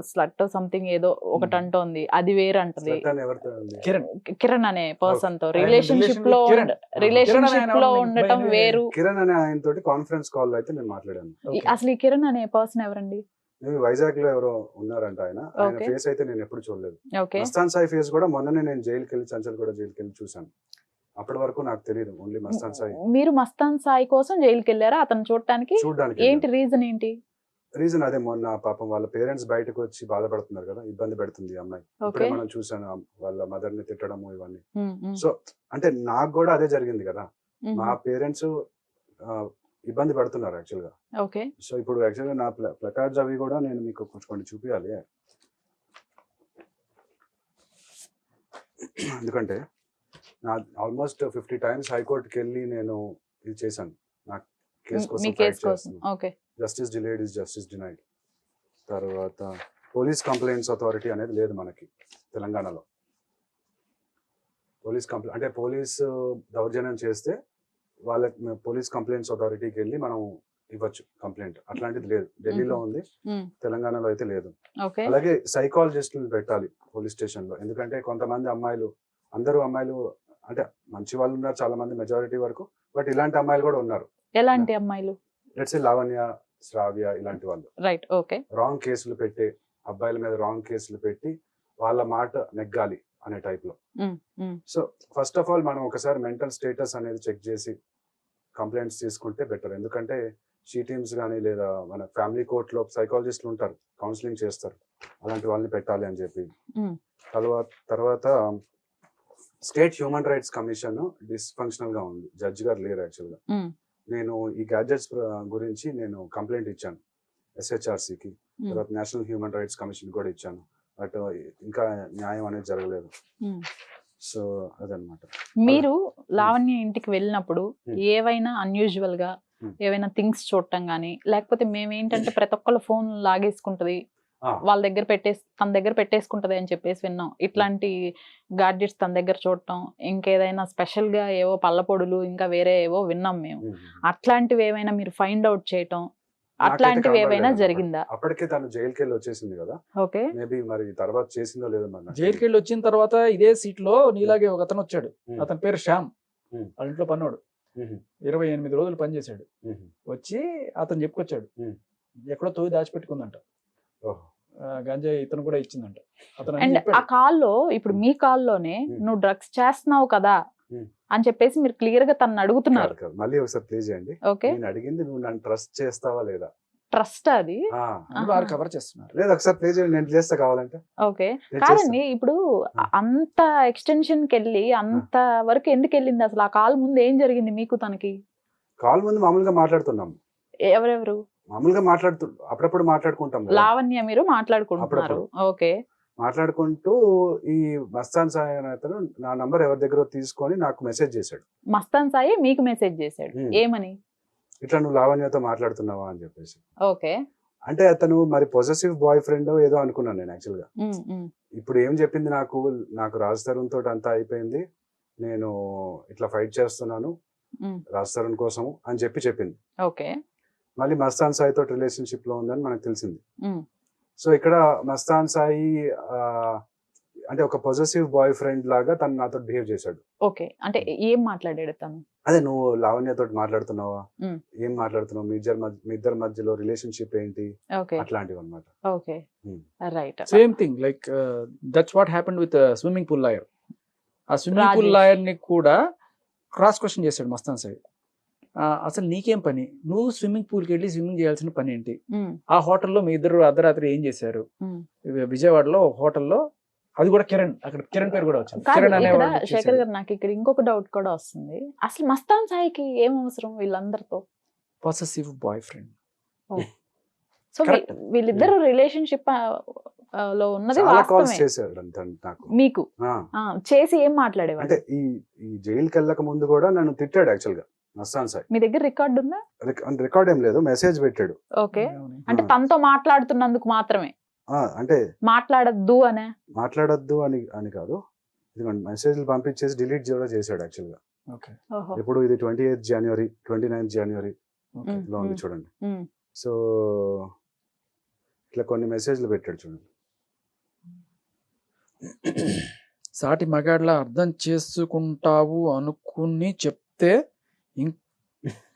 స్లట్ సంథింగ్ ఏదో ఒకటి అంటోంది, అది వేరే అంటది. కిరణ్ అనే పర్సన్ తో రిలేషన్షిప్ లో ఉండటం వేరు. కిరణ్ అనే ఆయన తోటి కాన్ఫరెన్స్ కాల్ అయితే నేను మాట్లాడాను. అసలు ఈ కిరణ్ అనే పర్సన్ ఎవరండి? వైజాగ్ లో ఎవరో ఉన్నారంట. ఆయన ఫేస్ అయితే నేను ఎప్పుడు చూడలేదు. మస్తాన్ సాయి ఫేస్ కూడా మొన్ననే నేను జైలుకి వెళ్ళి, చంచల్ కూడా జైలుకి వెళ్ళి చూసాను. అప్పటి వరకు నాకు తెలియదు, ఓన్లీ మస్తాన్ సాయి. మీరు మస్తాన్ సాయి కోసం జైలుకి వెళ్ళారా అతను చూడటానికి? ఏంటి రీజన్? ఏంటి రీజన్? అదే మొన్న పాపం వాళ్ళ పేరెంట్స్ బయటకు వచ్చి బాధపడుతున్నారు కదా, ఇబ్బంది పెడుతుంది అమ్మాయి. ఇప్పుడే మనం చూసాను వాళ్ళ మదర్ ని తిట్టడము ఇవన్నీ. సో అంటే నాకు కూడా అదే జరిగింది కదా, మా పేరెంట్స్ ఇబ్బంది పడుతున్నారు యాక్చువల్ గా. ఓకే. సో ఇప్పుడు యాక్చువల్గా నా ప్లకార్డ్స్ అవి కూడా నేను మీకు కొంచెం చూపించాలి. ఎందుకంటే నా ఆల్మోస్ట్ 50 times హైకోర్టుకి వెళ్ళి నేను ఇది చేశాను. నా కేసు మీ కోసం కేసు ఫైట్ కోసం చేస్తున్నాను. Okay justice delayed is justice denied. తర్వాత పోలీస్ కంప్లైంట్స్ అథారిటీ అనేది లేదు మనకి తెలంగాణలో. అంటే పోలీస్ దౌర్జన్యం చేస్తే వాళ్ళకి పోలీస్ కంప్లైంట్స్ అథారిటీకి వెళ్ళి మనం ఇవ్వచ్చు కంప్లైంట్. అట్లాంటిది లేదు, ఢిల్లీలో ఉంది, తెలంగాణలో అయితే లేదు. ఓకే అలాగే సైకాలజిస్టులు పెట్టాలి పోలీస్ స్టేషన్ లో. ఎందుకంటే కొంతమంది అమ్మాయిలు, అందరూ అమ్మాయిలు అంటే మంచి వాళ్ళు ఉన్నారు చాలా మంది, మెజారిటీ వరకు, బట్ ఇలాంటి అమ్మాయిలు కూడా ఉన్నారు. ఎలాంటి అమ్మాయిలు? లెట్స్ సే లావణ్య, శ్రావ్య ఇలాంటి వాళ్ళు రైట్ ఓకే రాంగ్ కేసులు పెట్టి, అబ్బాయిల మీద రాంగ్ కేసులు పెట్టి వాళ్ళ మాట నెగ్గాలి అనే టైప్ లో. సో ఫస్ట్ ఆఫ్ ఆల్ మనం ఒకసారి మెంటల్ స్టేటస్ అనేది చెక్ చేసి కంప్లైంట్స్ తీసుకుంటే బెటర్. ఎందుకంటే షీ టీమ్స్ కానీ లేదా మన ఫ్యామిలీ కోర్టులో సైకాలజిస్టులు ఉంటారు, కౌన్సిలింగ్ చేస్తారు, అలాంటి వాళ్ళని పెట్టాలి అని చెప్పి. తర్వాత state human rights commission dysfunctional గా ఉంది, జడ్జి గారు లేరు యాక్చువల్గా. నేను ఈ గ్యాడ్జెట్స్ గురించి నేను కంప్లైంట్ ఇచ్చాను SHRCకి, తర్వాత నేషనల్ హ్యూమన్ రైట్స్ కమిషన్ కూడా ఇచ్చాను, బట్ ఇంకా న్యాయం అనేది జరగలేదు. సో అదనమాట. మీరు లావణ్య ఇంటికి వెళ్ళినప్పుడు ఏవైనా అన్యూజువల్ గా ఏవైనా థింగ్స్ చూడటం గానీ, లేకపోతే మేమేంటంటే ప్రతి ఒక్కళ్ళ ఫోన్ లాగేసుకుంటది, వాళ్ళ దగ్గర తన దగ్గర పెట్టేసుకుంటది అని చెప్పేసి విన్నాం. ఇట్లాంటి గాడ్జెట్స్ తన దగ్గర చూడటం, ఇంకేదైనా స్పెషల్ గా ఏవో పళ్ళపొడులు ఇంకా వేరే ఏవో విన్నాం మేము. అట్లాంటివి ఏమైనా మీరు ఫైండ్ అవుట్ చేయటం, అట్లాంటివి ఏమైనా జరిగిందా? అప్పటికే తను జైలుకి వెళ్ళి వచ్చేసింది కదా. ఓకే మేబీ మరి తర్వాత చేసిందో లేదో మరి. జైలుకి వెళ్ళి వచ్చిన తర్వాత ఇదే సీట్ లో నీలాగే ఒక అతను వచ్చాడు, అతని పేరు శ్యామ్, వాళ్ళ ఇంట్లో పన్నోడు, 28 రోజులు పనిచేశాడు. వచ్చి అతను చెప్పుకొచ్చాడు ఎక్కడో తోవి దాచిపెట్టుకుందంట, గంజాయి ఇతను కూడా ఇచ్చిందంట. అండ్ ఆ కాల్లో, ఇప్పుడు మీ కాల్లోనే నువ్వు డ్రగ్స్ చేస్తున్నావు కదా అని చెప్పేసి మీరు క్లియర్ గా తను అడుగుతున్నారు. మళ్ళీ ఒకసారి ప్లే చేయండి. ఓకే నేను అడిగింది నువ్వు నన్ను ట్రస్ట్ చేస్తావా లేదా. ట్రస్ట్ అది కవర్ చేస్తున్నారు. లేదు ఒకసారి ప్లే చేయండి, నేను చేస్తా కావాలంటే. ఓకే కాదండి, ఇప్పుడు అంత ఎక్స్టెన్షన్ కి వెళ్ళి అంత వరకు ఎందుకు వెళ్ళింది అసలు? ఆ కాల్ ముందు ఏం జరిగింది మీకు తనకి? కాల్ ముందు మామూలుగా మాట్లాడుతున్నాం. ఎవరెవరు? మామూలుగా అప్పుడప్పుడు మాట్లాడుకుంటాం. లావణ్య మీరు మాట్లాడుకుంటున్నారు? ఓకే మాట్లాడుకుంటూ ఈ మస్తాన్ సాయి అనే అతను నా నంబర్ ఎవరి దగ్గర తీసుకొని నాకు మెసేజ్ చేశాడు. మస్తాన్ సాయి మీకు మెసేజ్ చేశాడు ఏమని? ఇట్లా నువ్వు లావణ్యతో మాట్లాడుతున్నావా అని చెప్పేసి. ఓకే అంటే అతను మరి పొజెసివ్ బాయ్ ఫ్రెండ్ ఏదో అనుకున్నాను నేను యాక్చువల్ గా. ఇప్పుడు ఏం చెప్పింది నాకు రాజ్ తరుణ్ తోటి అంతా అయిపోయింది, నేను ఇట్లా ఫైట్ చేస్తున్నాను రాజ్ తరుణ్ కోసము అని చెప్పింది. ఓకే మళ్ళీ మస్తాన్ సాయి తోటి రిలేషన్షిప్ లో ఉందని మనకు తెలిసింది. సో ఇక్కడ మస్తాన్ సాయి అంటే ఒక పొజెసివ్ బాయ్ ఫ్రెండ్ లాగా తను నాతో బిహేవ్ చేశాడు. ఓకే అంటే ఏం మాట్లాడాడు తను? అదే నువ్వు లావణ్య తోటి మాట్లాడుతున్నావా, ఏం మాట్లాడుతున్నావు, మీ ఇద్దరి మధ్యలో రిలేషన్షిప్ ఏంటి, అట్లాంటివి అన్నమాట. Okay right. Same thing like that's what happened with swimming pool lawyer. ఆ స్విమ్మింగ్ పూల్ లాయర్ ని కూడా క్రాస్ క్వశ్చన్ చేశాడు మస్తాన్ సాయి. అసలు నీకేం పని, నువ్వు స్విమ్మింగ్ పూల్కి వెళ్ళి స్విమ్మింగ్ చేయాల్సిన పని ఏంటి, ఆ హోటల్లో మీ ఇద్దరు అర్ధరాత్రి ఏం చేశారు, విజయవాడలో ఒక హోటల్లో, అది కూడా కిరణ్, అక్కడ కిరణ్ పేరు కూడా వచ్చింది. కిరణ్ అనేవాడు. శేఖర్ గారు నాకు ఇక్కడ ఇంకొక డౌట్ కూడా వస్తుంది, అసలు మస్తాన్ సాయికి ఏం అవసరం వీళ్ళందరితో? Possessive boy friend. సో వీళ్ళిద్దరు రిలేషన్షిప్ లో ఉన్నది వాస్తవమే. మీకు చేసి ఏం మాట్లాడేవాడు? అంటే ఈ జైలుకి వెళ్ళక ముందు కూడా నన్ను తిట్టాడు యాక్చువల్ గా మస్తాన్ సాయి. మీ దగ్గర రికార్డ్ ఉందా? రికార్డ్ ఏం లేదు, మెసేజ్ పెట్టాడు. ఓకే అంటే తనతో మాట్లాడుతున్నందుకు మాత్రమే, అంటే మాట్లాడద్దు అని కాదు, మెసేజ్లు పంపించేసి డిలీట్ కూడా చేశాడు యాక్చువల్ గా. ఇప్పుడు ఇది 28 జనవరి 29 జనవరి లో ఉంది చూడండి. సో ఇట్లా కొన్ని మెసేజ్లు పెట్టాడు చూడండి. సాటి మగాడ్లా అర్థం చేసుకుంటావు అనుకుని చెప్తే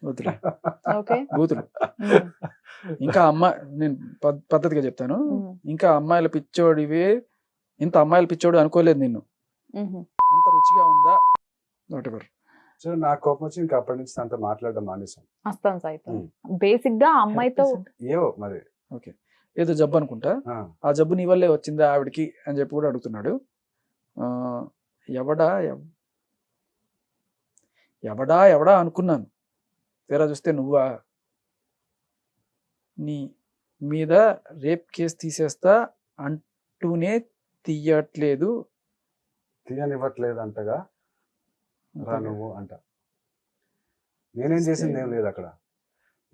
బూతులు. ఇంకా నేను పద్ధతిగా చెప్తాను, ఇంకా అమ్మాయిల పిచ్చోడివి, ఇంత అమ్మాయిల పిచ్చోడు అనుకోలేదు నిన్ను, అంత రుచిగా ఉందా, వాటెవర్. సో నాకు కోపం వచ్చి ఇంకా అప్పటి నుంచి అంత మాట్లాడడం మానేసాను. మస్తాన్ సాయితో బేసిక్ గా అమ్మాయితో ఏవో మరి ఓకే ఏదో జబ్బు అనుకుంటా, ఆ జబ్బు నీ వల్లే వచ్చిందా ఆవిడకి అని చెప్పి కూడా అడుగుతున్నాడు. ఎవడా అనుకున్నాను, తీరా చూస్తే నువ్వా, నీ మీద రేప్ కేసు తీసేస్తా అంటూనే తీయట్లేదు, తీయనివ్వట్లేదు అంటగా రా నువ్వు అంట. నేనేం చేసింది ఏం లేదు అక్కడ.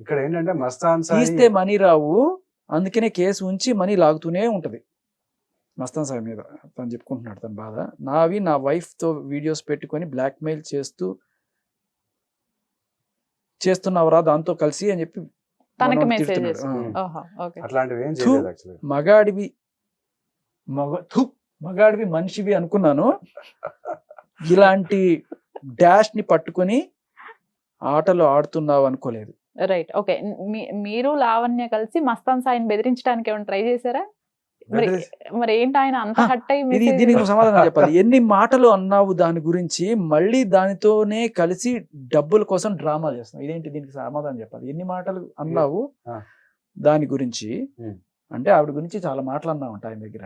ఇక్కడ ఏంటంటే మస్తాన్ సాయి తీస్తే మనీ రావు, అందుకనే కేసు ఉంచి మనీ లాగుతూనే ఉంటది మస్తాన్ సాయి మీద. తను చెప్పుకుంటున్నాడు తన బాధ. నావి నా వైఫ్ తో వీడియోస్ పెట్టుకొని బ్లాక్మెయిల్ చేస్తున్నావురా దాంతో కలిసి అని చెప్పి తనకి మనోడు మెసేజ్ తిడుతున్నాడు. అట్లాంటివి ఏం చేయలేదు యాక్చువల్లీ. మగాడివి మనిషివి అనుకున్నాను, ఇలాంటి డాష్ ని పట్టుకొని ఆటలు ఆడుతున్నావు అనుకోలేదు. Right, okay. మీరు లావణ్య కలిసి మస్తాన్ సాయిని బెదిరించడానికి ఏమైనా ట్రై చేశారా? మరి ఏంటి ఆయన అంత హట్ అయ్యి దీనికి సమాధానం చెప్పాలి. ఎన్ని మాటలు అన్నావు దాని గురించి, మళ్ళీ దానితోనే కలిసి డబ్బుల కోసం డ్రామా చేస్తున్నావు, ఇదేంటి? దీనికి సమాధానం చెప్పాలి. ఎన్ని మాటలు అన్నావు దాని గురించి అంటే ఆవిడ గురించి చాలా మాటలు అన్నావు అంట ఆయన దగ్గర,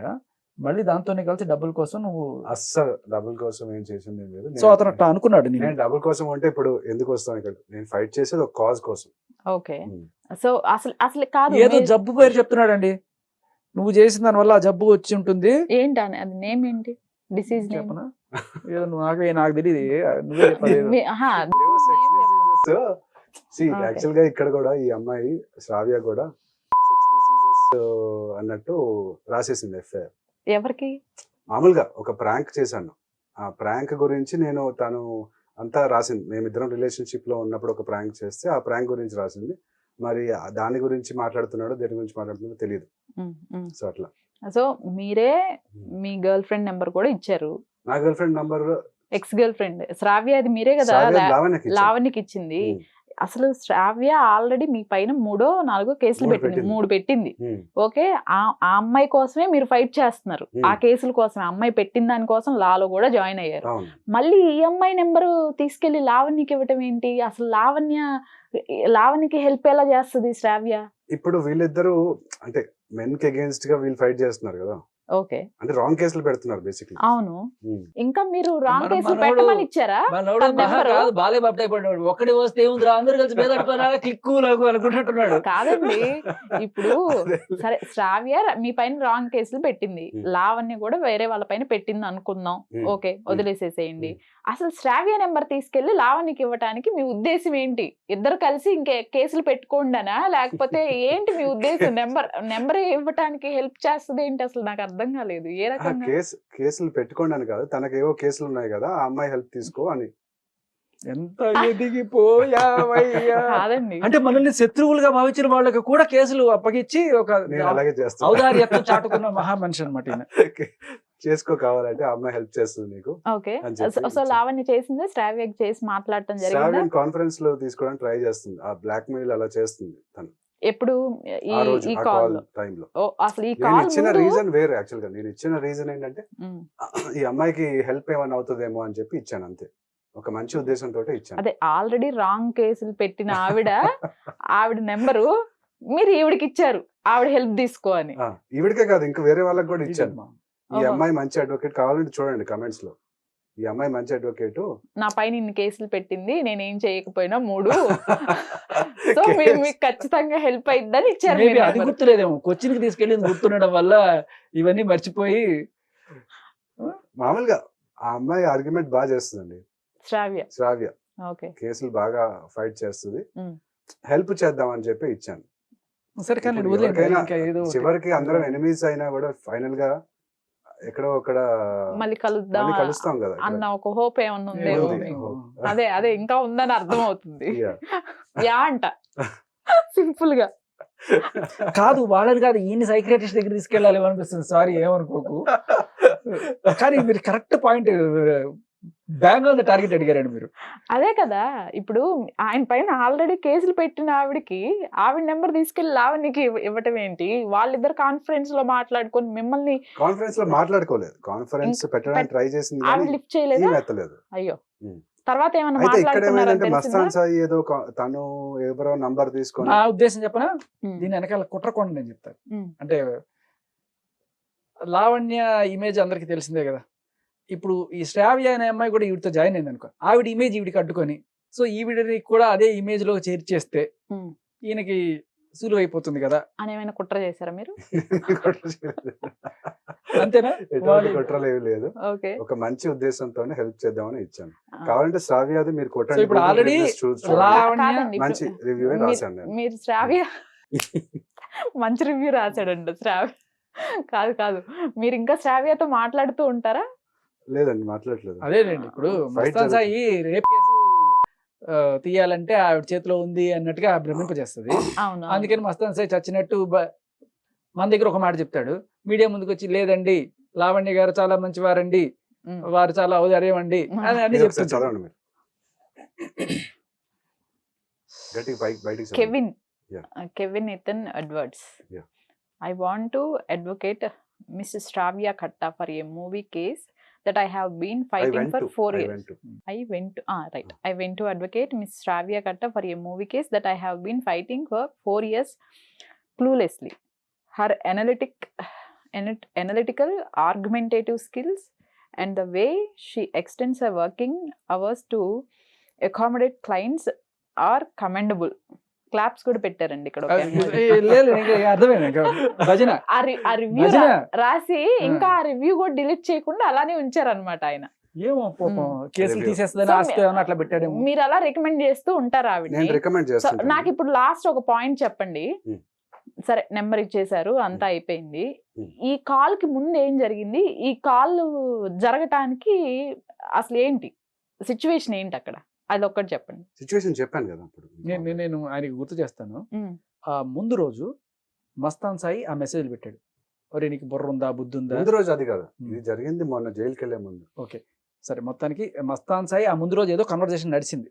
మళ్ళీ దాంతోనే కలిసి డబ్బుల కోసం నువ్వు. అస్సలు డబ్బుల కోసం ఏం చేసింది లేదు. సో అతను అట్లా అనుకున్నాడు. నేను డబ్బుల కోసం అంటే ఇప్పుడు ఎందుకు వస్తాను ఇక్కడ? నేను ఫైట్ చేసేది ఒక కాజ్ కోసం. ఓకే, సో అసలు కాదు, ఏదో జబ్బు పేరు చెప్తున్నాడండి. నువ్వు చేసిన దాని వల్ల ఆ జబ్బు వచ్చి ఉంటుంది. ఏంటి అది నేమ్ ఏంటి? డిసీజ్ నేమ్ చెప్పనా? ఏదో నాకు తెలియదు, నువ్వే చెప్పలేదు. యాక్చువల్ గా ఇక్కడ కూడా ఈ అమ్మాయి శ్రావ్య కూడా సెక్స్ డిసీజెస్ అన్నట్టు రాసేసింది ఎఫ్ఐఆర్. ఎవరికి? మామూలుగా ఒక ప్రాంక్ చేశాను, ఆ ప్రాంక్ గురించి నేను తను అంతా రాసింది. మేమిద్దరం రిలేషన్షిప్ లో ఉన్నప్పుడు ఒక ప్రాంక్ చేస్తే ఆ ప్రాంక్ గురించి రాసింది. మరి దాని గురించి మాట్లాడుతున్నాడో దేని గురించి మాట్లాడుతున్నాడో తెలియదు. సో అట్లా. సో మీరే మీ గర్ల్ ఫ్రెండ్ నెంబర్ కూడా ఇచ్చారు. నా girlfriend number ex girlfriend Shravya, అది మీరే కదా లావణ్యకి ఇచ్చింది. అసలు శ్రావ్య ఆల్రెడీ మీ పైన 3-4 కేసులు పెట్టింది, 3 పెట్టింది. ఓకే, ఆ అమ్మాయి కోసమే మీరు ఫైట్ చేస్తున్నారు, ఆ కేసుల కోసమే. అమ్మాయి పెట్టిన దాని కోసం లాలో కూడా జాయిన్ అయ్యారు. మళ్ళీ ఈ అమ్మాయి నెంబరు తీసుకెళ్లి లావణ్యకి ఇవ్వటం ఏంటి? అసలు లావణ్యకి హెల్ప్ ఎలా చేస్తుంది శ్రావ్య? ఇప్పుడు వీళ్ళిద్దరూ అంటే మెన్ కి అగేన్స్ట్ గా వీళ్ళు ఫైట్ చేస్తున్నారు కదా. ఓకే, అంటే రాంగ్ కేసులు పెడుతున్నారు బేసిక్లీ. అవును, ఇంకా మీరు రాంగ్ కేసులు పెట్టమని ఇచ్చారా? ఒక్కడి వస్తే ఏముంది, అందరూ కలిసి మీద క్లిక్కు అనుకుంటున్నాడు. కాదండి, ఇప్పుడు సరే శ్రావ్య మీ పైన రాంగ్ కేసులు పెట్టింది, లావణ్య కూడా వేరే వాళ్ళ పైన పెట్టింది అనుకుందాం. ఓకే, వదిలేసేసేయండి. అసలు శ్రావ్య నెంబర్ తీసుకెళ్లి లావణ్యకి ఇవ్వటానికి మీ ఉద్దేశం ఏంటి? ఇద్దరు కలిసి ఇంకే కేసులు పెట్టుకోండనా, లేకపోతే ఏంటి మీ ఉద్దేశం? నెంబర్ ఇవ్వటానికి హెల్ప్ చేస్తుంది ఏంటి? అసలు నాకు అర్థం కాలేదు. ఏ రకంగా కేసులు పెట్టుకోండి కాదు, తనకేవో కేసులు ఉన్నాయి కదా, ఆ అమ్మాయి హెల్ప్ తీసుకో అని. ఎంత ఎదిగిపోయావయ్యా. కాదండి, అంటే మనల్ని శత్రువులుగా భావించిన వాళ్ళకి కూడా కేసులు అప్పగించి ఒక అలాగే చేస్తాను, ఔదార్యత్వం చాటుకున్న మహా మనిషి అనమాట. చేసుకో కావాలంటే ఆ అమ్మాయి హెల్ప్ చేస్తుంది నీకు. ఓకే, సో లావణ్య చేసింది శ్రావ్య చేసి మాట్లాడటం జరిగింది. కాన్ఫరెన్స్ లో తీసుకోవడానికి ట్రై చేస్తుంది, ఆ బ్లాక్ మెయిల్ అలా చేస్తుంది తను. ఎప్పుడు ఈ కాల్ టైంలో అసలు ఈ నేను ఇచ్చిన రీజన్ వేరే. యాక్చువల్ గా నేను ఇచ్చిన రీజన్ ఏంటంటే ఈ అమ్మాయికి హెల్ప్ ఏమైనా అవుతుందేమో అని చెప్పి ఇచ్చాను, అంతే. ఒక మంచి ఉద్దేశంతో ఇచ్చాను. అదే ఆల్రెడీ రాంగ్ కేసులు పెట్టిన ఆవిడ నెంబరు మీరు ఈవిడికి ఇచ్చారు, ఆవిడ హెల్ప్ తీసుకో అని. ఈవిడికే కాదు, ఇంకా వేరే వాళ్ళకి కూడా ఇచ్చాను. ఈ అమ్మాయి మంచి అడ్వకేట్, కావాలంటే చూడండి కమెంట్స్ లో. ఈ అమ్మాయి మంచి అడ్వకేట్, నా పైన ఇన్ని కేసులు పెట్టింది, నేనేం చేయకపోయినా 3, సో మీకు ఖచ్చితంగా హెల్ప్ అయిద్దని ఇచ్చారు. అది గుర్తులేదేమో, కొచ్చిన్ కి తీసుకెళ్ళి గుర్తుండడం వల్ల ఇవన్నీ మర్చిపోయి. మామూలుగా ఆ అమ్మాయి ఆర్గ్యుమెంట్ బాగా చేస్తుందండి శ్రావ్య. కేసులు బాగా ఫైట్ చేస్తుంది, హెల్ప్ చేద్దాం అని చెప్పి ఇచ్చాను. సరే, చివరికి అందరం ఎనిమీస్ అయినా కూడా ఫైనల్ గా ఎక్కడో అక్కడ మళ్ళీ కలుస్తాం కదా అన్న ఒక హోప్ ఏమన్నా ఉందేమో. అదే ఇంకా ఉందని అర్థం అవుతుంది. యా అంట సింపుల్ గా కాదు, వాళ్ళని కాదు, ఈయన సైక్రియాటిస్ట్ దగ్గర తీసుకెళ్ళాలి అనిపిస్తుంది. సారీ, ఏమనుకోకు. కానీ మీరు correct point, bang on the target అడిగారండి మీరు. అదే కదా, ఇప్పుడు ఆయన పైన ఆల్రెడీ కేసులు పెట్టిన ఆవిడ నెంబర్ తీసుకెళ్లి లావణ్యకి ఇవ్వటం ఏంటి? వాళ్ళిద్దరు కాన్ఫరెన్స్ లో మాట్లాడుకొని మిమ్మల్ని కాన్ఫరెన్స్ లో మాట్లాడుకోలేదు, కాన్ఫరెన్స్ పెట్టడానికి ట్రై చేసింది, ఆవిడ లిఫ్ట్ చేయలేదు. అయ్యో, తర్వాత ఏమన్నా మాట్లాడుకున్నారంటే మస్తాన్ సాయి ఏదో తను ఎవరో నంబర్ తీసుకొని. నా ఉద్దేశం చెప్పనా, దీని వెనకాల కుట్రకొండ నేను చెప్తాను. అంటే లావణ్య ఇమేజ్ అందరికి తెలిసిందే కదా. ఇప్పుడు ఈ శ్రావ్య అనే అమ్మాయి కూడా ఈవిడితో జాయిన్ అయింది అనుకో, ఆవిడ ఇమేజ్ ఈవిడికి అడ్డుకొని, సో ఈవిడని కూడా అదే ఇమేజ్ లో చేర్చేస్తే ఈయనకి సులువైపోతుంది కదా అని ఏమైనా కుట్ర చేశారా మీరు? అంతేనా? ఎటువంటి కుట్రలు ఏమి లేదు, ఓకే. ఒక మంచి ఉద్దేశంతోనే హెల్ప్ చేద్దామని ఇచ్చాను. కావాలంటే శ్రావ్యది మీరు సో కొట్టండి, ఇప్పుడు ఆల్రెడీ లావణ్య కాదండి, మంచి ఇప్పుడు రివ్యూ రాశాను నేను. మీరు శ్రావ్య మంచి రివ్యూ రాశాడండి శ్రావ్య. కాదు కాదు, మీరు ఇంకా శ్రావ్యతో మాట్లాడుతూ ఉంటారా? లేదండి మాట్లాడలేదు. అదేనండి, ఇప్పుడు మస్తాన్ సాయి రేప్ కేసు తీయాలంటే ఆవిడ చేతిలో ఉంది అన్నట్టుగా భ్రమింపజేస్తుంది. అవును. అందుకని మస్తాన్ సాయి చచ్చినట్టు మన దగ్గర ఒక మాట చెప్తాడు, మీడియా ముందుకు వచ్చి లేదండి లావణ్య గారు చాలా మంచివారండి, వారు చాలా ఔదార్యం అండి అని అన్ని చెప్తారు. చదవండి మీరు గట్టిగా బయటికి చదవండి. Kevin, Yeah. Kevin Ethan Edwards. Yeah. I want to advocate Mrs. Shravya Khatta for a movie case that I have been fighting for 4 years. I went to advocate Miss Shravya Khatta for a movie case that I have been fighting for 4 years cluelessly. Her analytical, argumentative skills and the way she extends her working hours to accommodate clients are commendable. Claps కూడా పెట్టారండి ఇక్కడ. అర్థమైంది భజన ఆ review రాసి ఇంకా ఆ review కూడా డిలీట్ చేయకుండా అలానే ఉంచారనమాట ఆయన. ఏమో కేసులు తీసేస్తుందని ఆస్తి ఏమన్నా అట్లా పెట్టాడు. మీరు అలా రికమెండ్ చేస్తూ ఉంటారు ఆవిడని. నాకు ఇప్పుడు లాస్ట్ ఒక పాయింట్ చెప్పండి. సరే నెంబర్ ఇచ్చేసారు, అంతా అయిపోయింది. ఈ కాల్ కి ముందు ఏం జరిగింది, ఈ కాల్ జరగటానికి అసలు ఏంటి సిచ్యువేషన్ ఏంటి అక్కడ, అది ఒక్కటి చెప్పండి. సిచ్యువేషన్ చెప్పాను కదా అప్పుడు. నేను ఆయనకి గుర్తు చేస్తాను. ఆ ముందు రోజు మస్తాన్ సాయి ఆ మెసేజ్ పెట్టాడు, ఒరే నీకు బుర్ర ఉందా బుద్ధి ఉందా. ముందు రోజు అది కదా, ఇది జరిగింది మొన్న జైలుకి వెళ్లే ముందు. ఓకే సరే, మొత్తానికి మస్తాన్ సాయి ఆ ముందు రోజు ఏదో కన్వర్సేషన్ నడిచింది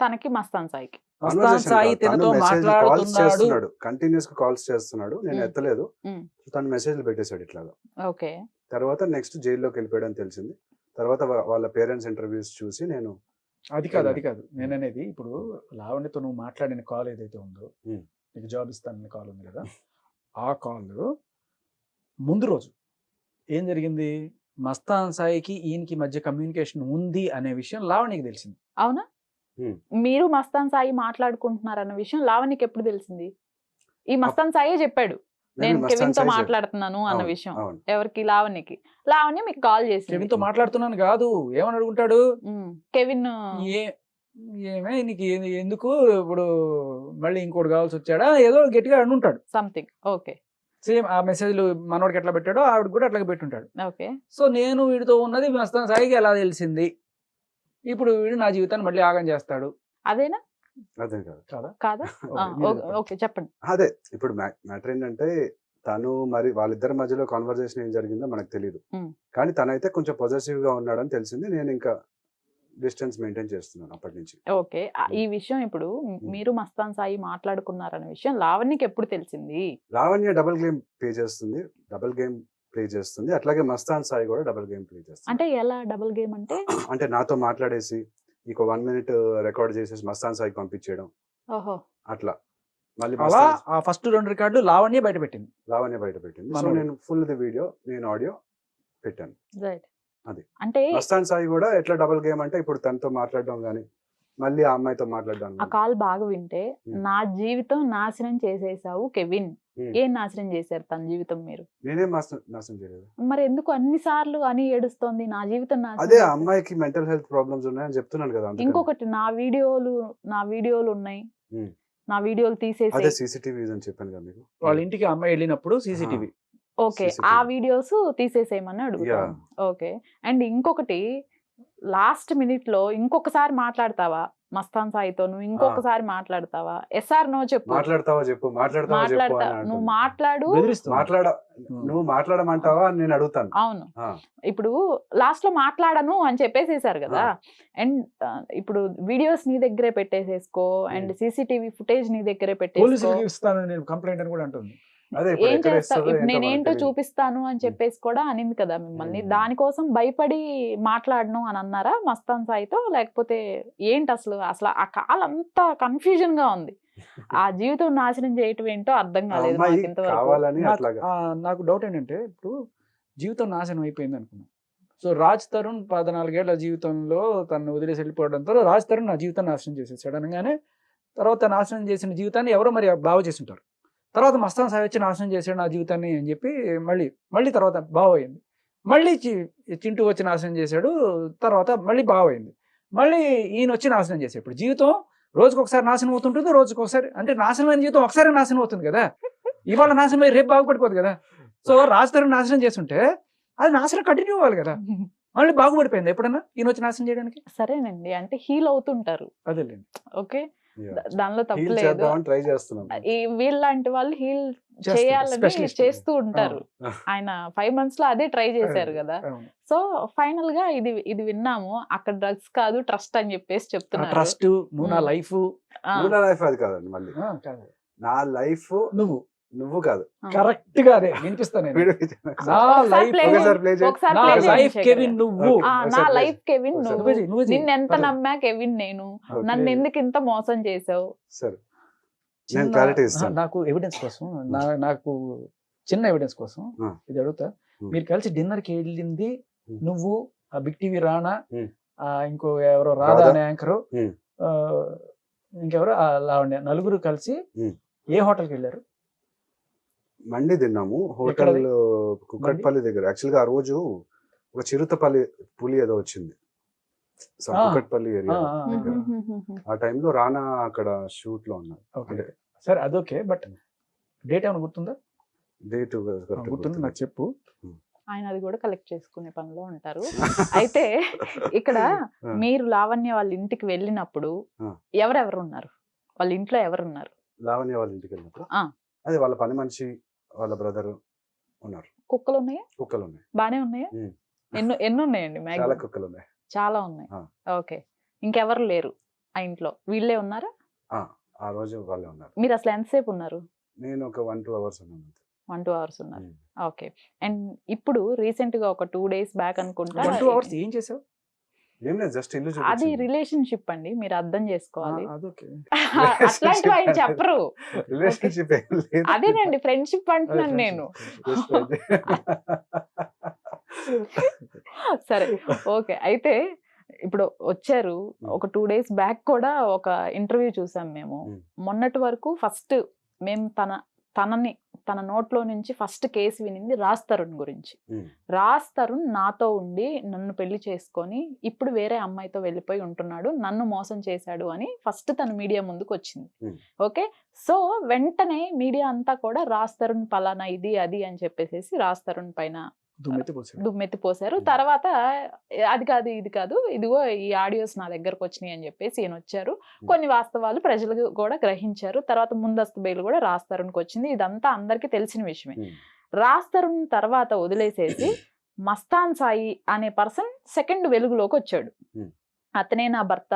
తనకి మస్తాన్ సాయికి. మస్తాన్ సాయి తనతో మాట్లాడుతున్నాడు, కంటిన్యూస్ గా కాల్స్ చేస్తున్నాడు, నేను ఎత్తలేదు, తను మెసేజ్లు పెట్టేశాడు ఇట్లాగా. ఓకే. తర్వాత నెక్స్ట్ జైల్లోకి వెళ్ళిపోయాడు అని తెలిసింది. తర్వాత వాళ్ళ పేరెంట్స్ ఇంటర్వ్యూస్ చూసి నేను అది కాదు నేను అనేది, ఇప్పుడు లావణ్యతో నువ్వు మాట్లాడిన కాల్ ఏదైతే ఉందో, నీకు జాబ్ ఇస్తానని కాల్ ఉంది కదా, ఆ కాల్ ముందు రోజు ఏం జరిగింది, మస్తాన్ సాయికి ఈయనకి మధ్య కమ్యూనికేషన్ ఉంది అనే విషయం లావణ్యకి తెలిసింది. అవునా? మీరు మస్తాన్ సాయి మాట్లాడుకుంటున్నారన్న విషయం లావణ్యకి ఎప్పుడు తెలిసింది? ఈ మస్తాన్ సాయే చెప్పాడు నేను కెవిన్ తో మాట్లాడుతున్నాను అన్న విషయం. ఎవరికి? లావణ్యకి. లావణ్య మీకు కాల్ చేసి కెవిన్ తో మాట్లాడుతున్నాను కాదు, ఏమని అడుగుంటాడు కెవిన్, ఏమే నీకు ఎందుకు ఇప్పుడు మళ్ళీ ఇంకోటి కావాల్సి వచ్చాడా ఏదో గట్టిగా అనుంటాడు సంథింగ్. ఓకే. సేమ్ ఆ మెసేజ్లు మనోడికి ఎట్లా పెట్టాడో ఆవిడ కూడా అట్లాగే పెట్టుంటాడు. ఓకే. సో నేను వీడితో ఉన్నది మస్తాన్ సాయికి ఎలా తెలిసింది, ఇప్పుడు వీడు నా జీవితాన్ని మళ్ళీ ఆగం చేస్తాడు. అదేనా? అదే కాదా? కాదా? ఓకే చెప్పండి. అదే ఇప్పుడు మ్యాటర్ ఏంటంటే, తను మరి వాళ్ళిద్దరి మధ్యలో కాన్వర్సేషన్ ఏం జరిగిందో మనకు తెలియదు, కానీ తనైతే కొంచెం పొజెసివ్ గా ఉన్నాడని తెలిసింది. నేను ఇంకా డిస్టెన్స్ మెయింటైన్ చేస్తున్నాను అప్పటి నుంచి. ఓకే. ఈ విషయం ఇప్పుడు మీరు మస్తాన్ సాయి మాట్లాడుకున్నారనే విషయం లావణ్యకి ఎప్పుడు తెలిసింది? లావణ్య డబుల్ గేమ్ ప్లే చేస్తుంది, అట్లాగే మస్తాన్ సాయి కూడా డబుల్ గేమ్ ప్లే చేస్తుంది. అంటే ఎలా డబుల్ గేమ్ అంటే? అంటే నాతో మాట్లాడేసి ఇంకో 1 minute రికార్డ్ చేసేసి మస్తాన్ సాయికి పంపించేయడం. ఓహో. అట్లా మళ్ళీ ఆ ఫస్ట్ 2 రికార్డులు లావణ్య బయట పెట్టింది. సో నేను ఫుల్ ది వీడియో, నేను ఆడియో పెట్టాను. అది అంటే మస్తాన్ సాయి కూడా ఎట్లా డబుల్ గేమ్ అంటే, ఇప్పుడు తనతో మాట్లాడడం గానీ మళ్ళీ ఆ అమ్మాయితో మాట్లాడడం. ఆ కాల్ బాగా వింటే, నా జీవితం నాశనం చేసేసావు కెవిన్. ఏం నాశనం చేశారు తన జీవితం మీరు? నేనేం నాశనం చేయలేదు. మరి ఎందుకు అన్ని సార్లు అని ఏడుస్తోంది నా జీవితం నాశనం? అదే అమ్మాయికి మెంటల్ హెల్త్ ప్రాబ్లమ్స్ ఉన్నాయని చెప్తున్నాను కదా. ఇంకొకటి, నా వీడియోలు ఉన్నాయి, నా వీడియోలు తీసేసి, అదే సీసీటీవీ అని చెప్పాను కదా మీకు. వాళ్ళ ఇంటికి అమ్మాయి వెళ్ళినప్పుడు సీసీటీవీ. ఓకే. ఆ వీడియోస్ తీసేసేయమని అడుగుతాను. ఓకే. అండ్ ఇంకొకటి, లాస్ట్ మినిట్ లో ఇంకొకసారి మాట్లాడతావా మస్తాన్ సాయితో? నువ్వు ఇంకొకసారి మాట్లాడతావా? ఎస్ఆర్ నో చెప్పు. మాట్లాడతావా చెప్పు. నువ్వు మాట్లాడు. నువ్వు మాట్లాడమంటావా అని నేను అడుగుతాను. అవును. ఇప్పుడు లాస్ట్ లో మాట్లాడను అని చెప్పేసేసారు కదా. అండ్ ఇప్పుడు వీడియోస్ నీ దగ్గరే పెట్టేసేసుకో, అండ్ సీసీటీవీ ఫుటేజ్ నీ దగ్గరే పెట్టేసుకో. ఏం చేస్తావు? నేనేంటో చూపిస్తాను అని చెప్పేసి కూడా అనింది కదా మిమ్మల్ని. దానికోసం భయపడి మాట్లాడను అని అన్నారా మస్తాన్ సాయితో? లేకపోతే ఏంటి అసలు ఆ కాల్ అంతా కన్ఫ్యూజన్ గా ఉంది. ఆ జీవితం నాశనం చేయటం ఏంటో అర్థం కాలేదు నాకు ఇంతవరకు. నాకు డౌట్ ఏంటంటే, ఇప్పుడు జీవితం నాశనం అయిపోయింది అనుకున్నాను. సో రాజ్ తరుణ్ 14 ఏళ్ల జీవితంలో తను వదిలేసి వెళ్ళిపోవడంతో రాజ్ తరుణ్ నా జీవితం నాశనం చేసేసాడు అనగానే, తర్వాత నాశనం చేసిన జీవితాన్ని ఎవరో మరి బాగు చేసి ఉంటారు. తర్వాత మస్తాన్ సాయి వచ్చి నాశనం చేశాడు నా జీవితాన్ని అని చెప్పి మళ్ళీ తర్వాత బాగోయింది. మళ్ళీ చింటూ వచ్చి నాశనం చేశాడు, తర్వాత మళ్ళీ బాగోయింది. మళ్ళీ ఈయన వచ్చి నాశనం చేశాడు. ఇప్పుడు జీవితం రోజుకు ఒకసారి నాశనం అవుతుంటుంది, రోజుకు ఒకసారి. అంటే నాశనమైన జీవితం ఒకసారి నాశనం అవుతుంది కదా, ఇవాళ నాశనం అయ్యి రేపు బాగుపడిపోదు కదా. సో రాజధాని నాశనం చేస్తుంటే అది నాశనం కంటిన్యూ అవ్వాలి కదా. మళ్ళీ బాగుపడిపోయింది ఎప్పుడన్నా ఈయన వచ్చి నాశనం చేయడానికి? సరేనండి, అంటే హీల్ అవుతుంటారు. అదేలేండి. ఓకే, దానిలో హీల్ తప్పలేదు. చేద్దామని ట్రై చేస్తున్నాం. వీళ్ళంటి వాళ్ళు హీల్ చేస్తారు, చేయాలని specialist. చేస్తూ ఉంటారు. ఆయన 5 months లో అదే ట్రై చేశారు కదా. అవును. సో ఫైనల్ గా ఇది విన్నాము, అక్కడ డ్రగ్స్ కాదు ట్రస్ట్ అని చెప్పేసి చెప్తున్నారు. ట్రస్ట్, నువ్వు నా లైఫ్. నువ్వు నా లైఫ్ అది కాదండి, మళ్ళీ నా లైఫ్ నువ్వు కాదు. కరెక్ట్ గా అదే వినిపిస్తాను నేను. నా లైఫ్ ఒకసారి play చేయి. ఒకసారి నా play లైఫ్ చేయించు కెవిన్ ఇక్కడ. నువ్వు. నా లైఫ్ కెవిన్ ఒకసారి నువ్వు. నువ్వు చెయ్యి. నిన్ను ఎంత నమ్మా కెవిన్ నేను, నన్ను ఎందుకు ఇంత మోసం చేసావు? సరే, నేను క్లారిటీ ఇస్తాను. నాకు ఎవిడెన్స్ కోసం, నాకు చిన్న ఎవిడెన్స్ కోసం ఇది అడుగుతా. మీరు కలిసి డిన్నర్ కి వెళ్ళింది నువ్వు, ఆ బిగ్ టీవీ రాణా, ఇంకో ఎవరో రాధా అనే యాంకరు, ఇంకెవరో లావణ్య, నలుగురు కలిసి ఏ హోటల్కి వెళ్ళారు? మండి తిన్నాము హోటల్ కుక్కట్పల్లి దగ్గర. యాక్చువల్ గా ఆ రోజు ఒక చిరుతపల్లి పులి ఏదో వచ్చింది కుక్కట్పల్లి ఏరియా. ఆ టైంలో రానా అక్కడ షూట్ లో ఉన్నారు. సరే అదొకే, బట్ డేట్ ఏమైనా గుర్తుందా? డేట్ గుర్తుంది, నాకు చెప్పు. ఆయన అది కూడా కలెక్ట్ చేసుకునే పనిలో ఉంటారు. అయితే ఇక్కడ మీరు లావణ్య వాళ్ళ ఇంటికి వెళ్ళినప్పుడు ఎవరెవరు ఉన్నారు? వాళ్ళ ఇంట్లో ఎవరున్నారు? లావణ్య వాళ్ళ ఇంటికి వెళ్ళినప్పుడు అదే వాళ్ళ పని మనిషి, వాళ్ళ బ్రదర్ ఉన్నారు. కుక్కలు ఉన్నాయా? కుక్కలు ఉన్నాయి. బానే ఉన్నాయా? ఎన్ని ఉన్నాయండి? చాలా కుక్కలు ఉన్నాయి. చాలా ఉన్నాయి. ఓకే, ఇంకెవరు లేరు ఆ ఇంట్లో? వీళ్ళే ఉన్నారా? ఆ రోజు వాళ్ళే ఉన్నారు. మీరు అసలు ఎంతసేపు ఉన్నారు? నేను ఒక 1-2 hours ఉన్నాను. 1-2 hours ఉన్నారు. ఓకే. అండ్ ఇప్పుడు రీసెంట్ గా ఒక 2 days బ్యాక్ అనుకుంటా 1-2 hours ఏం చేసావు? ఏం లేదు, జస్ట్ ఇల్లు అది చూపించింది. రిలేషన్షిప్ అండి, మీరు అర్థం చేసుకోవాలి. అదొకే. అట్లాంటివి ఆయన చెప్పరు. రిలేషన్షిప్ ఏం లేదు. అదేనండి ఫ్రెండ్షిప్ అంటున్నాను నేను. సరే, ఓకే. అయితే ఇప్పుడు వచ్చారు, ఒక 2 days బ్యాక్ కూడా ఒక ఇంటర్వ్యూ చూసాం మేము. మొన్నటి వరకు ఫస్ట్ మేము తన నోట్లో నుంచి ఫస్ట్ కేసు వినింది రాజ్ తరుణ్ గురించి. రాజ్ తరుణ్ నాతో ఉండి నన్ను పెళ్లి చేసుకొని ఇప్పుడు వేరే అమ్మాయితో వెళ్ళిపోయి ఉంటున్నాడు, నన్ను మోసం చేశాడు అని ఫస్ట్ తన మీడియా ముందుకు వచ్చింది. ఓకే, సో వెంటనే మీడియా అంతా కూడా రాజ్ తరుణ్ పలానా ఇది అది అని చెప్పేసి రాజ్ తరుణ్ పైన దుమ్మెత్తి పోసారు. తర్వాత అది కాదు ఇది కాదు, ఇదిగో ఈ ఆడియోస్ నా దగ్గరకు వచ్చినాయి అని చెప్పేసి ఈయన వచ్చారు. కొన్ని వాస్తవాలు ప్రజలు కూడా గ్రహించారు. తర్వాత ముందస్తు బెయిల్ కూడా రాజ్ తరుణ్కి వచ్చింది. ఇదంతా అందరికీ తెలిసిన విషయమే. రాజ్ తరుణ్ తర్వాత వదిలేసేసి మస్తాన్ సాయి అనే పర్సన్ సెకండ్ వెలుగులోకి వచ్చాడు. అతనే నా భర్త,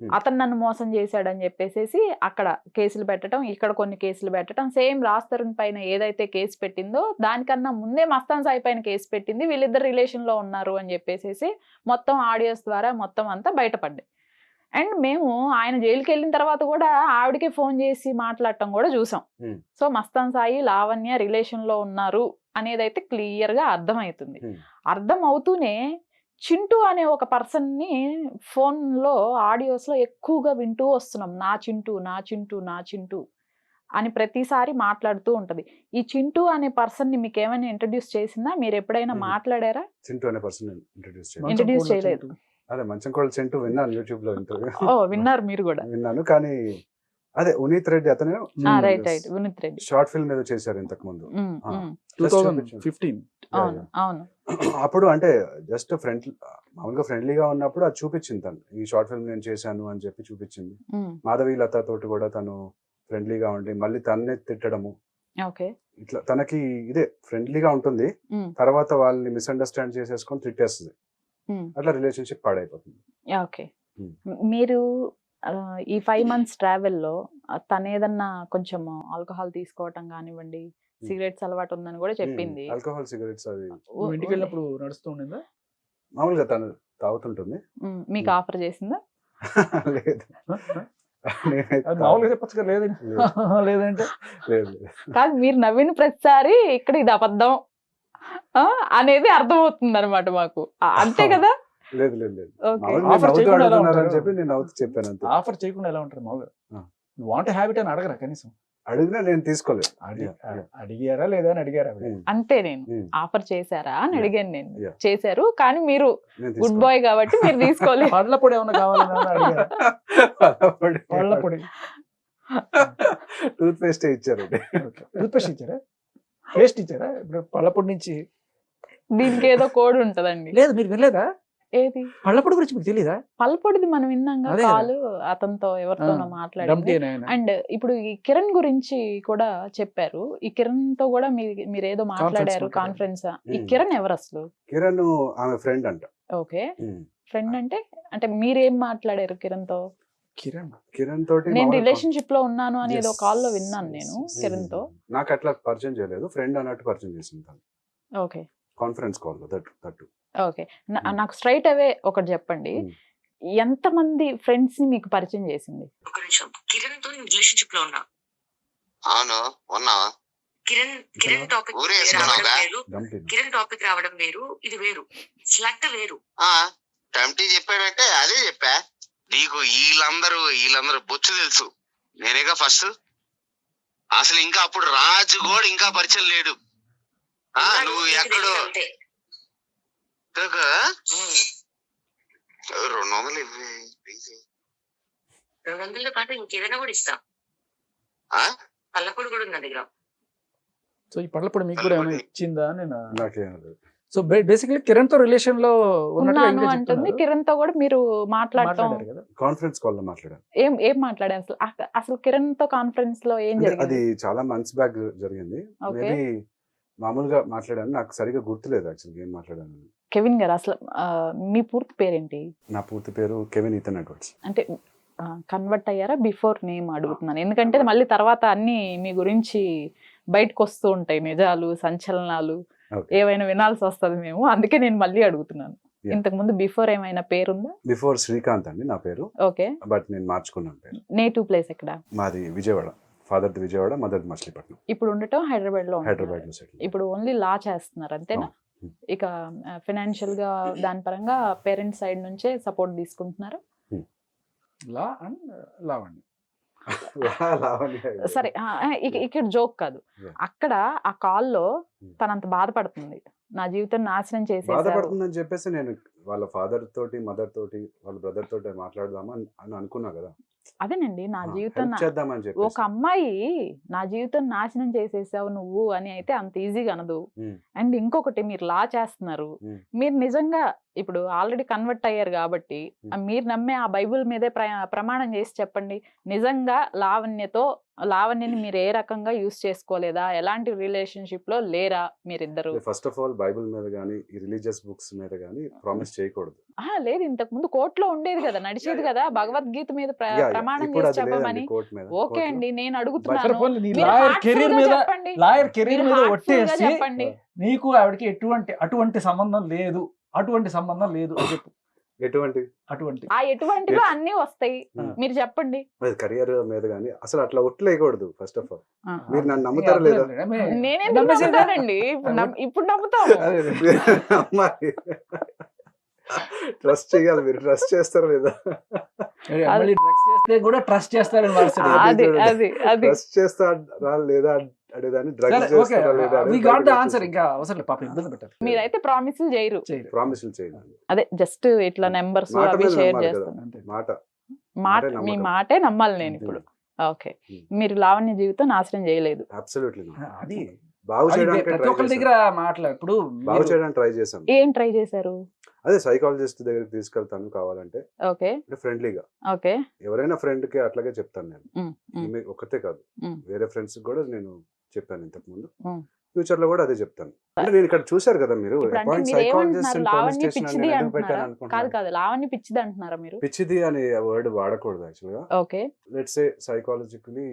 అతను నన్ను మోసం చేశాడని చెప్పేసి అక్కడ కేసులు పెట్టడం, ఇక్కడ కొన్ని కేసులు పెట్టడం. సేమ్ రాజ్ తరుణ్ పైన ఏదైతే కేసు పెట్టిందో దానికన్నా ముందే మస్తాన్ సాయి పైన కేసు పెట్టింది. వీళ్ళిద్దరు రిలేషన్ లో ఉన్నారు అని చెప్పేసి మొత్తం ఆడియోస్ ద్వారా మొత్తం అంతా బయటపడ్డాయి. అండ్ మేము ఆయన జైలుకి వెళ్ళిన తర్వాత కూడా ఆవిడకే ఫోన్ చేసి మాట్లాడటం కూడా చూసాం. సో మస్తాన్ సాయి లావణ్య రిలేషన్ లో ఉన్నారు అనేది అయితే క్లియర్ గా అర్థమవుతుంది. అర్థం అవుతూనే చింటూ అనే ఒక పర్సన్ ని ఫోన్ లో ఆడియోస్ లో ఎక్కువగా వింటూ వస్తున్నాం. నా చింటూ నా చింటూ నా చింటూ అని ప్రతిసారి మాట్లాడుతూ ఉంటది. ఈ చింటూ అనే పర్సన్ ని మీకు ఏమైనా ఇంట్రడ్యూస్ చేసిందా? మీరు ఎప్పుడైనా మాట్లాడారా? చింటూ అనే పర్సన్ ఇంట్రడ్యూస్ చేయలేదు. అదే మంచంకోళ్ళ చింటూ విన్నాను యూట్యూబ్ లో ఇంటర్వ్యూ. విన్నారు మీరు కూడా? విన్నాను, కానీ అదే ఉనీత్ రెడ్డి అతనే right Uneeth Reddy short film ఏదో చేశారు ఇంతకు ముందు 2015. అవును అవును. అప్పుడు అంటే జస్ట్ మామూలుగా ఫ్రెండ్లీగా ఉన్నప్పుడు అది చూపించింది తను, ఈ షార్ట్ ఫిల్మ్ నేను చేశాను అని చెప్పి చూపించింది. మాధవి లత తోటి కూడా తను ఫ్రెండ్లీగా ఉండి మళ్ళీ తన్నే తిట్టడము, ఇట్లా తనకి ఇదే ఫ్రెండ్లీగా ఉంటుంది. తర్వాత వాళ్ళని మిస్అండర్స్టాండ్ చేసేసుకొని తిట్టేస్తుంది. అట్లా రిలేషన్షిప్ పాడైపోతుంది. ఓకే, మీరు ఈ 5 months ట్రావెల్లో తను ఏదన్నా కొంచెం ఆల్కహాల్ తీసుకోవటం కానివ్వండి, సిగరెట్స్ అలవాటు ఉందని కూడా చెప్పింది. ఆల్కహాల్ సిగరెట్స్ అది ఇంటికి వెళ్ళినప్పుడు నడుస్తూ ఉండిందా? మామూలుగా తను తాగుతుంటుంది. మీకు ఆఫర్ చేసిందా? లేదు, మామూలుగా చెప్పచ్చు కదా. లేదంటే లేదు. కాదు, మీరు నవ్విన ప్రతిసారి ఇక్కడ ఇది అబద్ధం అనేది అర్థమవుతుంది అనమాట మాకు, అంతే కదా? లేదు లేదు లేదు. ఆఫర్ చేయకుండా ఎలా చెప్పి నేను నవ్వుతూ చెప్పాను అంతే. ఆఫర్ చేయకుండా ఎలా ఉంటారు మామూలుగా? వాంట్ హ్యాబిట్ అని అడగరా కనీసం? అడిగినా నేను తీసుకోలేదు. అడిగారా లేదా అని అడిగారా అంతే, నేను Hmm. ఆఫర్ చేశారా అని Yeah. అడిగాను నేను. Yeah. చేశారు, కానీ మీరు నేను గుడ్ బాయ్ కాబట్టి మీరు తీసుకోలేదు. పళ్ళ పొడి ఏమన్నా కావాలని అడిగారా? పళ్ళ పొడి టూత్ పేస్ట్ ఇచ్చారు. టూత్ పేస్ట్ ఇచ్చారా? పేస్ట్ ఇచ్చారా? ఇప్పుడు పళ్ళ పొడి నుంచి దీనికి ఏదో కోడ్ ఉంటదండి. లేదు, మీరు వినలేదా? ఏది? పళ్ళ పొడి గురించి మీకు తెలీదా? పల్పొడిది మనం విన్నాం అదే కదా. కాలు అతనితో ఎవరితోనో మాట్లాడింది. డమ్టీ అని ఆయన. అండ్ ఇప్పుడు ఈ కిరణ్ గురించి కూడా చెప్పారు. ఈ కిరణ్ తో కూడా మీరు ఏదో మాట్లాడారు, మాట్లాడారు. కాన్ఫరెన్స్. ఈ Hmm. కిరణ్ ఎవరు అసలు? కిరణ్ ఆమె ఫ్రెండ్ అంట. ఓకే, ఫ్రెండ్ అంటే అంటే మీరేం మాట్లాడారు కిరణ్ తో? కిరణ్ తోటి నేను మామూలు రిలేషన్షిప్ లో ఉన్నాను అని ఏదో Yes. కాల్ లో విన్నాను నేను Yes. కిరణ్ తో. నాకు అట్లా పరిచయం చేయలేదు, ఫ్రెండ్ అన్నట్టు పరిచయం చేసింది తను ఓకే కాన్ఫరెన్స్ కాల్ లో. దట్టు ఓకే, నాకు స్ట్రైట్ అవే ఒకటి చెప్పండి. ఎంత మంది ఫ్రెండ్స్ ని మీకు పరిచయం చేసింది? ఒక నిమిషం. కిరణ్ తో నేను రిలేషన్షిప్ లో ఉన్నా. అవును ఉన్నావా? కిరణ్ టాపిక్ ఊరే రావడం వేసుకున్నావుగా? వేరు, డంప్టీ. కిరణ్ టాపిక్ రావడం వేరు, ఇది వేరు. స్లట్ వేరు. టంటీ చెప్పాడంటే అదే చెప్పా. నీకు వీళ్ళందరూ బొచ్చు తెలుసు. నేనేగా ఫస్ట్. అసలు ఇంకా అప్పుడు రాజు కూడా ఇంకా పరిచయం లేడు. నువ్వు నీకు ఎక్కడో తెలియదు అంతే. ఇదొక ఉమ్. 200 ఇవ్వే. 200తో పాటు ఇంకేదైనా కూడా ఇస్తా. ఆ? పల్లపొడి కూడా ఉంది నా దగ్గర. సో ఈ పళ్ళ పొడి మీకు కూడా ఏమైనా ఇచ్చిందా? నేను నాకేం లేదు. సో బేసికలీ కిరణ్ తో రిలేషన్ లో ఉన్నట్టుగా ఉన్నాను ఇంకా అంటుంది. చెప్తున్నారు. కిరణ్ తో కూడా మీరు మాట్లాడటం మాట్లాడారు కదా. కాన్ఫరెన్స్ కాల్ లో మాట్లాడాను. ఏం మాట్లాడారు అసలు? అసలు కిరణ్ తో కాన్ఫరెన్స్ లో ఏం అంటే జరిగింది? అది చాలా మంత్స్ బ్యాక్ జరిగింది. ఓకే. మేబీ మామూలుగా మాట్లాడాను, నాకు సరిగా గుర్తులేదు యాక్చువల్గా ఏం మాట్లాడాను. కెవిన్ గారు, అసలు మీ పూర్తి పేరేంటి? నా పూర్తి పేరు కెవిన్ ఈథన్ ఎడ్వర్డ్స్. అంటే కన్వర్ట్ అయ్యారా? బిఫోర్ నేమ్ అడుగుతున్నాను, ఎందుకంటే మళ్ళీ తర్వాత అన్ని మీ గురించి బయటకు వస్తూ ఉంటాయి, నిజాలు, సంచలనాలు Okay. ఏవైనా వినాల్సి వస్తుంది మేము, అందుకే నేను మళ్ళీ అడుగుతున్నాను. Yeah. ఇంతకు ముందు బిఫోర్ ఏమైనా పేరుందా? బిఫోర్ శ్రీకాంత్ అండి నా పేరు, ఓకే. బట్ నేను మార్చుకున్నాను పేరు. నేటివ్ ప్లేస్ ఎక్కడ? మాది విజయవాడ, ఫాదర్ది విజయవాడ, మదర్ది మచిలీపట్నం. ఇప్పుడు ఉండటం హైదరాబాద్ లో. హైదరాబాద్ లో సెటిల్. ఇప్పుడు ఓన్లీ లా చేస్తున్నారు అంతేనా? ఇక ఫైనాన్షియల్ గా దాని పరంగా పేరెంట్స్ సైడ్ నుంచే సపోర్ట్ తీసుకుంటున్నారు. Law and Lavanya. సరే, ఇక్కడ జోక్ కాదు. Yeah. అక్కడ ఆ కాల్లో తనంత బాధపడుతుంది, నా జీవితం నాశనం చేసేసావు. బాధపడుతుందని చెప్పేసి నేను వాళ్ళ ఫాదర్ తోటి, మదర్ తోటి, వాళ్ళ బ్రదర్ తోటి మాట్లాడదామా అని అనుకున్నా కదా. అదేనండి, నా జీవితం help చేద్దామని ఒక చెప్పేసి. అమ్మాయి నా జీవితం నాశనం చేసేసావు నువ్వు అని అయితే అంత ఈజీగా అనదు. అండ్ ఇంకొకటి, మీరు లా చేస్తున్నారు. మీరు నిజంగా ఇప్పుడు ఆల్రెడీ కన్వర్ట్ అయ్యారు కాబట్టి మీరు నమ్మే ఆ బైబిల్ మీదే ప్రమాణం చేసి చెప్పండి, నిజంగా లావణ్యని మీరు ఏ రకంగా యూస్ చేసుకోలేదా? ఎలాంటి రిలేషన్షిప్ లో లేరా మీరిద్దరు? ఫస్ట్ ఆఫ్ ఆల్ బైబిల్ మీద గానీ, ఈ రిలీజియస్ బుక్స్ మీద గానీ ప్రామిస్ చేయకూడదు. లేదు, ఇంతకు ముందు కోర్టులో ఉండేది కదా, నడిచేది కదా, భగవద్గీత మీద ప్రమాణం ఇప్పుడు చేసి అది లేదండి చెప్పమని. కోర్ట్ మీద. ఓకే అండి, నేను సరే అడుగుతున్నాను, పోనీ నీ మీరు లాయర్ heartful కెరీర్ గా మీద చెప్పండి. కెరీర్ మీరు మీద heartful గా ఒట్టేసి చెప్పండి. నీకు ఆవిడకి అటువంటి సంబంధం లేదు అని చెప్పు. అటువంటి ఆ ఎటువంటిలో అన్ని వస్తాయి, మీరు చెప్పండి. కెరియర్ మీద గానీ అసలు అట్లా ఒట్లేయకూడదు. ఫస్ట్ ఆఫ్ ఆల్ ఆ. మీరు నన్ను నమ్ముతారా లేదా? నేనే నమ్మేసి- నమ్ముతానండి, ఇప్పుడు నమ్ముతాము. అమ్మాయి ట్రస్ట్ చేయాలి, మీరు ట్రస్ట్ చేస్తారా లేదా? మళ్ళీ డ్రగ్స్ చేస్తే కూడా ట్రస్ట్ చేస్తారని మార్చారు. అది ట్రస్ట్ చేస్తారా లేదా అనేదాన్ని, డ్రగ్స్ సరే ఓకే, చేస్తారా లేదా వి గాట్ ద ఆన్సర్. ఇంకా అవసరం లేదు, పాప ఇబ్బంది పెట్టారు. మీరైతే ప్రామిసులు చేయరు. ప్రామిసులు చేయాలి. అదే జస్ట్ ఇట్లా నెంబర్స్ మాట అవి మీద షేర్ నమ్మాలి కదా. చేస్తాను అంతే. మాట మీ నమ్మకం. మాటే నమ్మాలి నేను ఇప్పుడు. ఓకే, మీరు లావణ్య జీవితం నాశనం చేయలేదు. అబ్సల్యూట్లీ అది బాగు చేయడానికి ప్రతి ఒక్కరి దగ్గర మాట్లాడు. ఇప్పుడు బాగు చేయడానికి ట్రై చేశాను. ఏం ట్రై చేశారు? అదే సైకాలజిస్ట్ దగ్గరికి తీసుకెళ్తాను కావాలంటే, ఓకే అంటే ఫ్రెండ్లీగా. ఓకే. ఎవరైనా ఫ్రెండ్ కి అట్లాగే చెప్తాను నేను. ఉమ్, ఉమ్, ఈమె ఒక్కతే కాదు, ఉమ్. వేరే ఫ్రెండ్స్ కూడా నేను చెప్పాను ఇంతకు ముందు. ఉమ్. ఫ్యూచర్ లో కూడా అదే చెప్తాను. అంటే నేను ఇక్కడ చూశారు కదా మీరు, ఇప్పుడు అంటే అపాయింట్ మీరు సైకాలజిస్ట్ ఏమంటున్నారు? అండ్ పోలీస్ లావణ్య స్టేషన్ పిచ్చిది అని ఎందుకు పెట్టాను అంటున్నారా? కాదు అనుకుంటున్నాను. కాదు, లావణ్య పిచ్చిది అంటున్నారా మీరు? పిచ్చిది అనే వర్డ్ వాడకూడదు యాక్చువల్ గా. ఓకే, లెట్స్ సే సైకాలజికలీ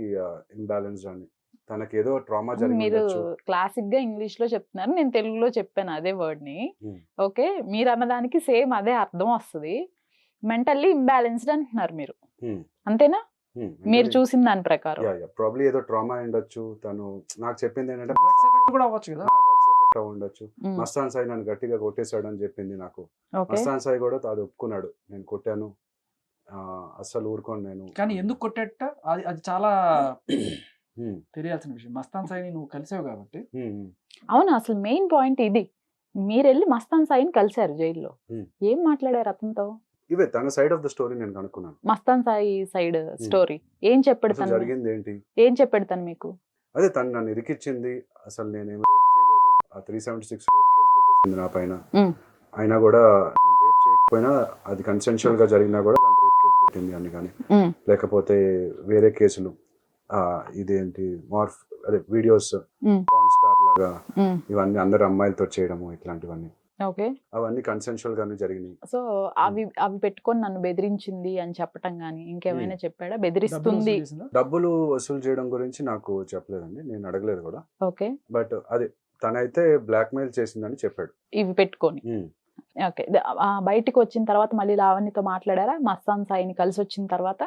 ఇంబ్యాలెన్స్డ్ అని, తనకి ఏదో ట్రామా జరిగి మీరు ఉండొచ్చు. క్లాసిక్ గా ఇంగ్లీష్ లో చెప్తున్నారు, నేను తెలుగులో చెప్పాను అదే వర్డ్ ని. Hmm. ఓకే, మీరు అన్నదానికి సేమ్ అదే అర్థం వస్తుంది. మెంటల్లీ ఇంబ్యాలెన్స్డ్ అంటున్నారు మీరు, Hmm. అంతేనా? Hmm. మీరు చూసిన దాని ప్రకారం. ప్రాబ్లీ ఏదో ట్రామా ఉండొచ్చు. తను నాకు చెప్పింది ఏంటంటే డ్రగ్స్ ఎఫెక్ట్ కూడా అవ్వచ్చు కదా. ఎఫెక్ట్ అవ్వ ఉండొచ్చు. Hmm. మస్తాన్ సాయి నన్ను గట్టిగా కొట్టేశాడు అని చెప్పింది నాకు. ఓకే, మస్తాన్ సాయి కూడా అది ఒప్పుకున్నాడు, నేను కొట్టాను, అస్సలు ఊరుకోను నేను. కానీ ఎందుకు కొట్టేట అది చాలా తెలియాల్సిన విషయం. మస్తాన్ సాయిని నువ్వు కలిసావు కాబట్టి అవును, అసలు మెయిన్ పాయింట్ ఇది. మీరు వెళ్ళి మస్తాన్ సాయిని కలిశారు జైల్లో, ఏం మాట్లాడారు అతనితో? ఇవే తన సైడ్ ఆఫ్ ద స్టోరీ నేను కనుక్కున్నాను. మస్తాన్ సాయి సైడ్ స్టోరీ ఏం చెప్పాడు అసలు తను? జరిగింది ఏంటి, ఏం చెప్పాడు తను మీకు? అదే తను నన్ను ఇరికిచ్చింది, అసలు నేనేమి రేప్ చేయలేదు, ఆ 376 రేప్ కేసు పెట్టేసింది నా పైన. అయినా కూడా నేను రేప్ చేయకపోయినా అది కన్సెన్షువల్ గా జరిగినా కూడా దాని రేప్ కేసు పెట్టింది అని. కానీ లేకపోతే వేరే కేసులు ఇదేంటి అదే వీడియోస్ పాన్ స్టార్ లాగా ఇవన్నీ అందరు అమ్మాయిలతో చేయడము ఇట్లాంటివన్నీ, ఓకే, అవన్నీ కన్సెన్షువల్ గానే జరిగినాయి. సో అవి పెట్టుకొని నన్ను బెదిరించింది అని చెప్పటం గానీ ఇంకేమైనా చెప్పాడా? బెదిరిస్తుంది, డబ్బులు వసూలు చేయడం గురించి నాకు చెప్పలేదండి, నేను అడగలేదు కూడా. ఓకే, బట్ అదే తనైతే బ్లాక్ మెయిల్ చేసిందని చెప్పాడు ఇవి పెట్టుకొని. ఓకే, బయటికి వచ్చిన తర్వాత మళ్ళీ లావణ్యతో మాట్లాడారా? మస్తాన్ సాయిని కలిసి వచ్చిన తర్వాత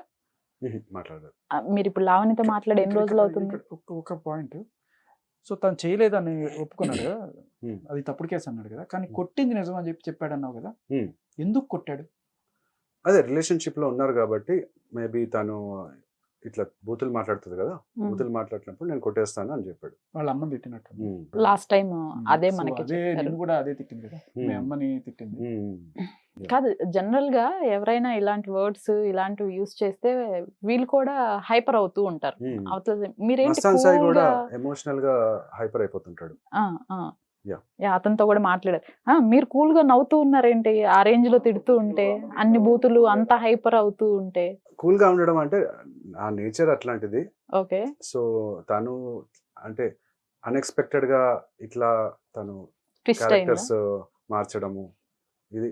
మాట్లాడలేదు. మీరు ఇప్పుడు లావణ్యతో మాట్లాడి ఎన్ని రోజులు అవుతుంది? ఒక పాయింట్, సో తను చేయలేదని ఒప్పుకున్నాడు కదా, అది తప్పుడు కేసు అన్నాడు కదా, కానీ కొట్టింది నిజం అని చెప్పాడు అన్నావు కదా, ఎందుకు కొట్టాడు? అదే రిలేషన్షిప్ లో ఉన్నారు కాబట్టి మేబీ తను ఇట్లా బూతులు మాట్లాడుతుంది కదా, బూతులు మాట్లాడినప్పుడు నేను కొట్టేస్తాను అని చెప్పాడు. వాళ్ళ అమ్మని తిట్టినట్టు లాస్ట్ టైం అదే మనకి నేను కూడా అదే తిట్టింది కదా, మీ అమ్మని తిట్టింది కాదు. జనరల్ గా ఎవరైనా ఇలాంటి వర్డ్స్ ఇలాంటివి యూజ్ చేస్తే వీళ్ళు కూడా హైపర్ అవుతూ ఉంటారు. అవతల మీరేంటి కూడా ఎమోషనల్ గా హైపర్ అయిపోతుంటాడు. అతనితో కూడా మాట్లాడారు. మీరు కూల్ గా నవ్వుతూ ఉన్నారేంటి ఆ రేంజ్ లో తిడుతూ ఉంటే, అన్ని బూతులు అంత హైపర్ అవుతూ ఉంటే? కూల్ గా ఉండడం అంటే ఆ నేచర్ అట్లాంటిది. ఓకే, సో తను అంటే అన్ఎక్స్పెక్టెడ్ గా ఇట్లా తను క్యారెక్టర్స్ మార్చడము, ఇది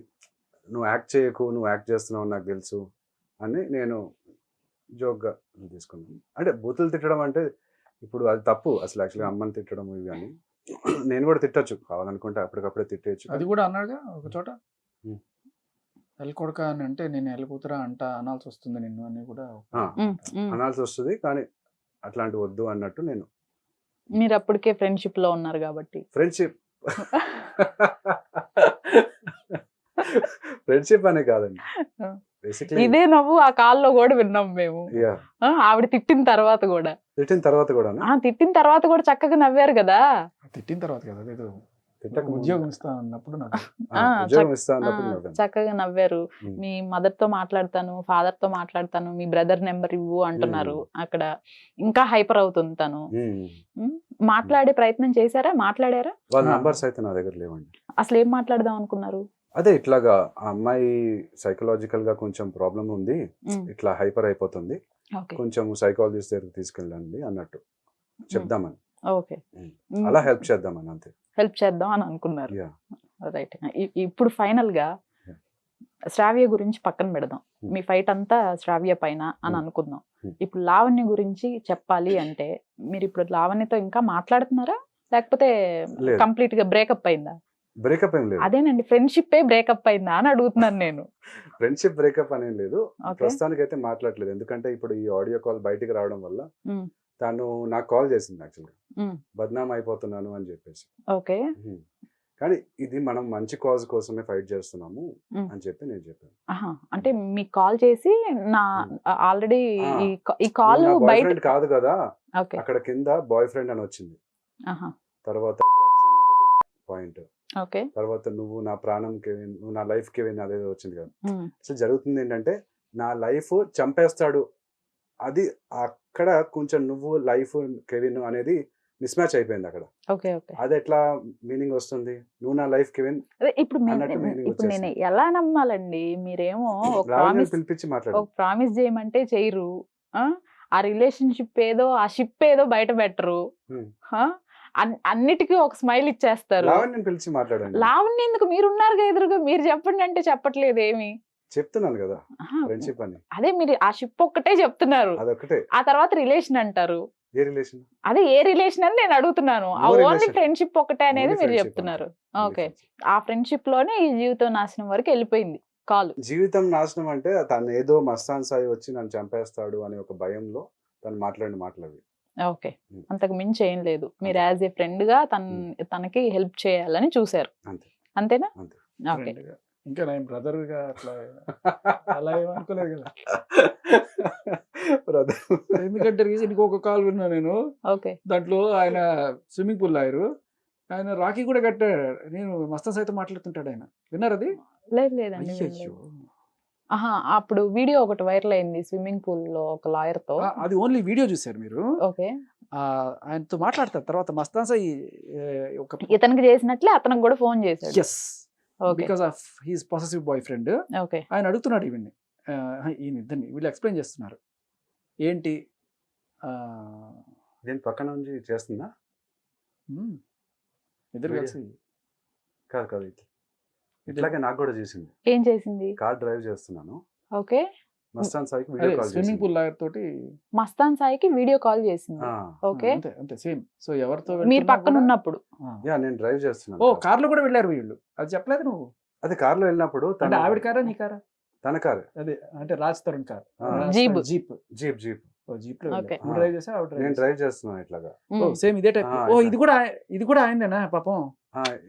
నువ్వు యాక్ట్ చేయకు, నువ్వు యాక్ట్ చేస్తున్నావు నాకు తెలుసు అని నేను జోక్గా తీసుకున్నాను. అంటే బూతులు తిట్టడం అంటే ఇప్పుడు అది తప్పు అసలు, యాక్చువల్గా అమ్మని తిట్టడం ఇవి అని. నేను కూడా తిట్టచ్చు కావాలనుకుంటే, అప్పటికప్పుడే తిట్టేయచ్చు. అది కూడా అన్నాడుగా ఒక చోట, ఎల్ కొడక అని అంటే నేను ఎల్లిపోతురా అనాల్సి వస్తుంది నిన్ను అని కూడా అనాల్సి వస్తుంది, కానీ అట్లాంటి వద్దు అన్నట్టు నేను. మీరు అప్పటికే ఫ్రెండ్షిప్ లో ఉన్నారు కాబట్టి. ఫ్రెండ్షిప్ అనే కాదండి, ఇదే నవ్వు ఆ కాల్లో కూడా విన్నాం మేము. ఆవిడ తిట్టిన తర్వాత కూడా తిట్టిన తర్వాత కూడా చక్కగా నవ్వారు కదా. తిట్టిన తర్వాత కదా, లేదు ఉద్యోగం ఇస్తా అన్నప్పుడు చక్కగా నవ్వారు. మీ మదర్ తో మాట్లాడతాను, ఫాదర్ తో మాట్లాడతాను, మీ బ్రదర్ నెంబర్ ఇవ్వు అంటున్నారు. అక్కడ ఇంకా హైపర్ అవుతుంది తను. మాట్లాడే ప్రయత్నం చేశారా? మాట్లాడారా? వాళ్ళ నంబర్స్ అయితే నా దగ్గర లేవండి. అసలు ఏం మాట్లాడదాం అనుకున్నారు? అదే ఇట్లాగా ఆ అమ్మాయి సైకలాజికల్ గా కొంచెం ప్రాబ్లం ఉంది, ఇట్లా హైపర్ అయిపోతుంది, కొంచెం సైకాలజిస్ట్ దగ్గరికి తీసుకెళ్ళండి అన్నట్టు చెప్దామని. ఓకే, అలా హెల్ప్ చేద్దామని, అంతే. హెల్ప్ చేద్దాం అని అనుకున్నారు. రైట్. ఇప్పుడు ఫైనల్ గా శ్రావ్య గురించి పక్కన పెడదాం, మీ ఫైట్ అంతా శ్రావ్య పైన అని అనుకుందాం. ఇప్పుడు లావణ్య గురించి చెప్పాలి అంటే, మీరు ఇప్పుడు లావణ్యతో ఇంకా మాట్లాడుతున్నారా లేకపోతే కంప్లీట్ గా బ్రేకప్ అయిందా? బ్రేకప్ ఏం లేదు. అదేనండి, ఫ్రెండ్షిప్ బ్రేకప్ అయిందా అని అడుగుతున్నాను నేను. ఫ్రెండ్షిప్ బ్రేకప్ అనేం లేదు, ప్రస్తుతానికి అయితే మాట్లాడలేదు. ఎందుకంటే ఇప్పుడు ఈ ఆడియో కాల్ బయటికి రావడం వల్ల తను నాకు కాల్ చేసింది యాక్చువల్గా, బద్నాం అయిపోతున్నాను అని చెప్పేసి. ఓకే, కానీ ఇది మనం మంచి కాజ్ కోసమే ఫైట్ చేస్తున్నాము అని చెప్పి నేను చెప్పాను. అంటే మీకు కాల్ చేసి నా ఆల్రెడీ ఈ కాల్ బయట కాదు కదా, అక్కడ కింద బాయ్ ఫ్రెండ్ అని వచ్చింది, తర్వాత డ్రగ్స్ అని ఒకటి పాయింట్, తర్వాత నువ్వు నా ప్రాణం కెవిన్, నువ్వు నా లైఫ్ కెవిన్ అదేదో వచ్చింది కదా. అసలు జరుగుతుంది ఏంటంటే నా లైఫ్ చంపేస్తాడు, అది అక్కడ కొంచెం నువ్వు లైఫ్ కెవిన్ అనేది మిస్ మ్యాచ్ అయిపోయింది అక్కడ. అది ఎట్లా మీనింగ్ వస్తుంది, నువ్వు నా లైఫ్ కెవిన్ ఇప్పుడు నేను ఎలా నమ్మాలండి? మీరేమో పిలిపించి మాట్లాడు, ప్రామిస్ చేయమంటే చేయరు, ఆ రిలేషన్షిప్ ఏదో ఆ షిప్ ఏదో బయట పెట్టరు, అన్నిటికీ ఒక స్మైల్ ఇచ్చేస్తారు. పిలిచి మాట్లాడండి. లావణ్య ఎందుకు, మీరున్నారు ఎదురుగా, మీరు చెప్పండి అంటే చెప్పట్లేదు. ఏమి చెప్తున్నాను కదా, ఫ్రెండ్షిప్ అని. అదే మీరు ఆ షిప్ ఒక్కటే చెప్తున్నారు, ఆ తర్వాత రిలేషన్ అంటారు. ఏ రిలేషన్? అదే ఏ రిలేషన్ అని నేను అడుగుతున్నాను. ఆ ఓన్లీ ఫ్రెండ్షిప్ ఒకటే అనేది మీరు చెప్తున్నారు. ఓకే, ఆ ఫ్రెండ్షిప్ లోనే ఈ జీవితం నాశనం వరకు వెళ్ళిపోయింది కాల్. జీవితం నాశనం అంటే తను ఏదో మస్తాన్ సాయి వచ్చి నన్ను చంపేస్తాడు అనే ఒక భయంలో తను మాట్లాడి. ఓకే, అంతకు మించి ఏం లేదు. మీరు యాజ్ ఏ ఫ్రెండ్ గా తనకి హెల్ప్ చేయాలని చూసారు, అంతేనా? ఓకే, ఇంకా నేను బ్రదర్ గా అట్లా అలా ఏమనుకోలేదు కదా. బ్రదర్ ఎందుకంటే రీసెంట్ గా ఒక కాల్ విన్నా నేను, ఓకే. దాంట్లో ఆయన స్విమ్మింగ్ పూల్ లాయరు, ఆయన రాఖీ కూడా కట్టాడు. నేను మస్తాన్ సైతం మాట్లాడుతుంటాడు ఆయన, విన్నారు అది? లేదండి అయ్యో, వినలేదు. ఆహా, అప్పుడు వీడియో ఒకటి వైరల్ అయింది స్విమ్మింగ్ పూల్ లో ఒక లాయర్ తో. అది ఓన్లీ వీడియో చూసారు మీరు. ఓకే. ఆయనతో మాట్లాడతారు తర్వాత మస్తాన్ సాయి ఒక ఇతనికి చేసినట్లే అతనికి కూడా ఫోన్ చేశాడు. Yes, okay. Because of his possessive boyfriend. Okay. ఆయన అడుగుతున్నాడు ఈవిడ్ని, ఈయన ఇద్దరిని, వీళ్ళు ఎక్స్ప్లెయిన్ చేస్తున్నారు ఏంటి నేను పక్కన నుంచి చేస్తుందా? ఇద్దరు Video. కలిసి. కాదు ఇట్లాగే నాకు కూడా చేసింది. ఏం చేసింది? కార్ డ్రైవ్ చేస్తున్నాను, ఓకే. మస్తాన్ సాయికి video call swimming pool lawyer తోటి మస్తాన్ సాయికి వీడియో కాల్ చేసింది. ఓకే. అంతే అంతే సేమ్. సో ఎవరితో మీరు వెళ్తున్నా పక్కన కూడా- ఉన్నప్పుడు. యా నేను డ్రైవ్ చేస్తున్నాను. ఓ కార్లో కూడా వెళ్ళారు వీళ్ళు, అది చెప్పలేదు నువ్వు. అదే కార్ లో వెళ్ళినప్పుడు అంటే ఆవిడ కారా నీ కారా? తన కార్, అదే అంటే Raj Tarun car. Jeep. Jeep jeep jeep లో Okay. నువ్వు డ్రైవ్ చేసా, ఆవిడ నేను డ్రైవ్ డ్రైవ్ చేస్తున్నాను ఇట్లాగా. సేమ్ ఇదే టైప్. ఓ ఇట్లా. ఇది కూడా ఆయనదేనా పాపం?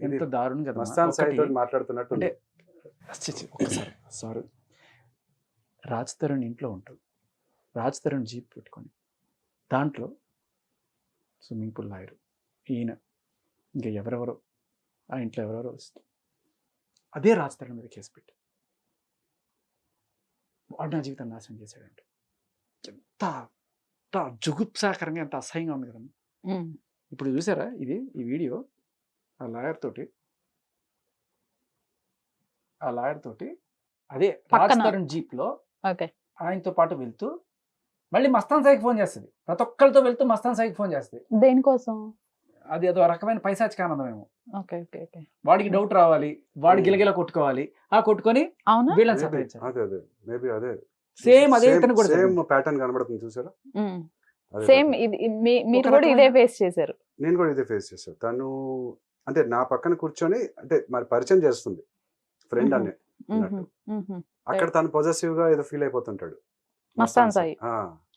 ఇది ఎంత దారుణం కదా. మస్తాన్ సాయి ఒకటి- తోటి మాట్లాడుతున్నట్టు అంటే ఒక్కసారి సారీ, రాజ్ తరుణ్ ఇంట్లో ఉంటాడు, రాజ్ తరుణ్ జీప్ పెట్టుకొని, దాంట్లో స్విమ్మింగ్ పూల్ లాయరు ఈయన, ఇంకా ఎవరెవరో ఆ ఇంట్లో ఎవరెవరో వస్తారు. అదే రాజ్ తరుణ్ మీద కేసు పెట్టి వాడు నా జీవితాన్ని నాశనం చేశాడంట. ఎంత జుగుప్సాకరంగా, ఎంత అసహ్యంగా ఉంది కదమ్మా. ఇప్పుడు చూసారా ఇది ఈ వీడియో? ఆ లాయర్ తోటి అదే రాజ్ పక్కన. తరుణ్ జీప్ లో ఓకే. ఆయనతో పాటు వెళ్తూ మళ్ళీ మస్తాన్ సాయికి ఫోన్ చేస్తుంది. ప్రతి ఒక్కరితో వెళ్తూ మస్తాన్ సాయికి ఫోన్ చేస్తుంది. దేనికోసం? అది అదో రకమైన పైశాచిక ఆనందం ఏమో. ఓకే. ఓకే. ఓకే. వాడికి డౌట్ రావాలి, వాడి గిలగిల కొట్టుకోవాలి, ఆ కొట్టుకొని అవునా? వీళ్ళని సంపాదించాలి. అదే మేబీ అదే సేమ్ అదే ఇతను కూడా సేమ్ జరిగింది. ప్యాటర్న్ కనబడుతుంది చూసారా? అదే సేమ్ pattern. ఇది మీరు ఒక కూడా ఇదే రకమైన- ఫేస్ చేశారు. నేను కూడా ఇదే ఫేస్ చేశాను. తను అంటే నా పక్కన కూర్చొని అంటే మరి పరిచయం చేస్తుంది ఫ్రెండ్ మ్మ్. అనే అన్నట్టు. మ్మ్. అక్కడ తను పొజెసివ్ గా ఏదో ఫీల్ అయిపోతుంటాడు మస్తాన్ సాయి.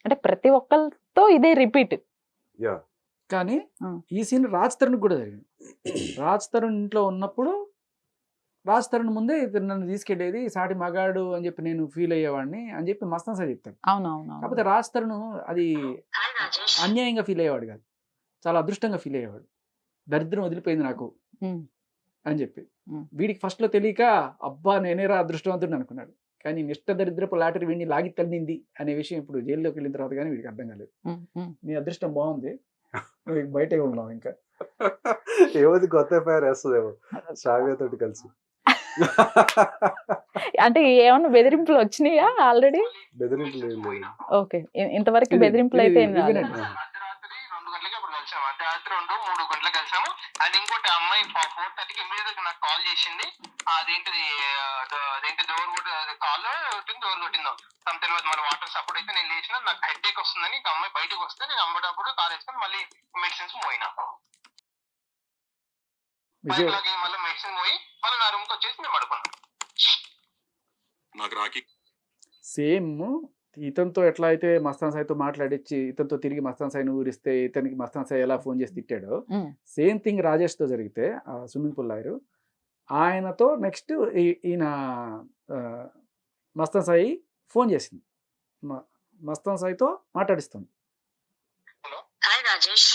అంటే ప్రతి ఒక్కరితో ఇదే రిపీట్. యా కానీ ఆ. ఈ సీన్ రాజ్ తరుణ్ కూడా జరిగింది. రాజ్ తరుణ్ ఇంట్లో ఉన్నప్పుడు రాజ్ తరుణ్ ముందే ఇతను నన్ను తీసుకెళ్లేది, సాటి మగాడు అని చెప్పి నేను ఫీల్ అయ్యేవాడిని అని చెప్పి మస్తాన్ సాయి చెప్తాడు. అవునవును. కాకపోతే రాజ్ తరుణ్ అది హాయ్ రాజేష్. అన్యాయంగా ఫీల్ అయ్యేవాడు కాదు, చాలా అదృష్టంగా ఫీల్ అయ్యేవాడు. దరిద్రం వదిలిపోయింది నాకు అని చెప్పి. వీడికి ఫస్ట్ లో తెలియక అబ్బా నేనేరా అదృష్టవంతుడు అనుకున్నాడు. కానీ నిష్ట దరిద్రపు లాటరీ వీడిని లాగి తల్లింది అనే విషయం ఇప్పుడు జైల్లోకి వెళ్ళిన తర్వాత కానీ వీడికి అర్థం కాలేదు. నీ అదృష్టం బాగుంది, నువ్వు బయటే ఉన్నావు ఇంకా. ఏమది కొత్త ఎఫ్ఐఆర్ వేస్తుందేమో శ్రావ్య తోటి కలిసి. అంటే ఏమన్నా బెదిరింపులు వచ్చినాయా ఆల్రెడీ? బెదిరింపులు ఏం లేదు. ఓకే. ఇంతవరకు ఇది- బెదిరింపులు అయితే ఏం ఇది రాలేదు. వినండి. అర్ధరాత్రి 2 గంటలకి అప్పుడు కలిసాము. అర్ధరాత్రి 2-3 గంటలకు కలిసాము. అండ్ ఇంకోటి అమ్మాయి 4:30కి ఇమీడియట్ గా నాకు కాల్ చేసింది. అదేంటి డోర్ కాల్ డోర్ కొట్టిందో తమ తెలియదు. మన వాటర్ సపోర్ట్ అయితే నేను లేచిన, నాకు హెడ్ ఏక్ వస్తుందని ఇక అమ్మాయి బయటకు వస్తే నేను అమ్మటప్పుడు కార్ వేసుకొని మళ్ళీ మెడిసిన్స్ పోయినా. విజయ్ మళ్ళీ మెడిసిన్ పోయి మళ్ళీ నా రూమ్ కి వచ్చేసి నేను పడుకున్నాను. నాకు రాకి సేమ్ ఇతనితో ఎట్లా అయితే మస్తాన్ సాయితో మాట్లాడించి ఇతనితో తిరిగి మస్తాన్ సాయిని ఊరిస్తే ఇతనికి మస్తాన్ సాయి ఎలా ఫోన్ చేసి తిట్టాడో, సేమ్ థింగ్ రాజేష్తో జరిగితే ఆ స్విమ్మింగ్ పూల్ లాయరు ఆయనతో నెక్స్ట్ ఈయన మస్తాన్ సాయి ఫోన్ చేసింది, మస్తాన్ సాయితో మాట్లాడిస్తుంది. హాయ్ రాజేష్.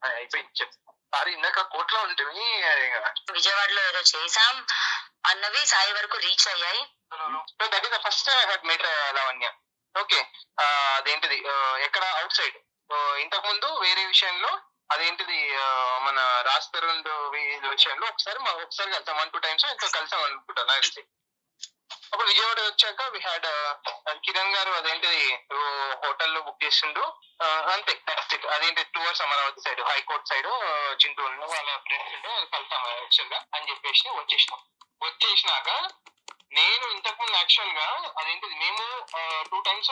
అయిపోయింది చెప్పు. సారీ ఇందాక కోర్టులో ఉంటుంది. విజయవాడలో ఏదో చేసాం అన్నవి సాయి వరకు రీచ్ అయ్యాయి. That is the first time I had met Lavanya. Okay, అదేంటిది ఎక్కడ అవుట్ సైడ్. ఇంతకు ముందు వేరే విషయంలో అదేంటిది మన రాజ్ తరుణ్ విషయంలో ఒకసారి కలిసాం, 1-2 times ఎంతో కలిసాం అనుకుంటా నాకు తెలిసి. అప్పుడు విజయవాడ వచ్చాక వి హ్యాడ్ కిరణ్ గారు అదేంటిది హోటల్లో బుక్ చేసిండు. అంతే, అదేంటి towards Amaravati side, high court side Chintu వాళ్ళ ఫ్రెండ్స్ కలిసాం యాక్చువల్ గా అని చెప్పేసి వచ్చేసినాక నేను ఇంతకు ముందు యాక్చువల్ గా అదేంటిది మేము 2 times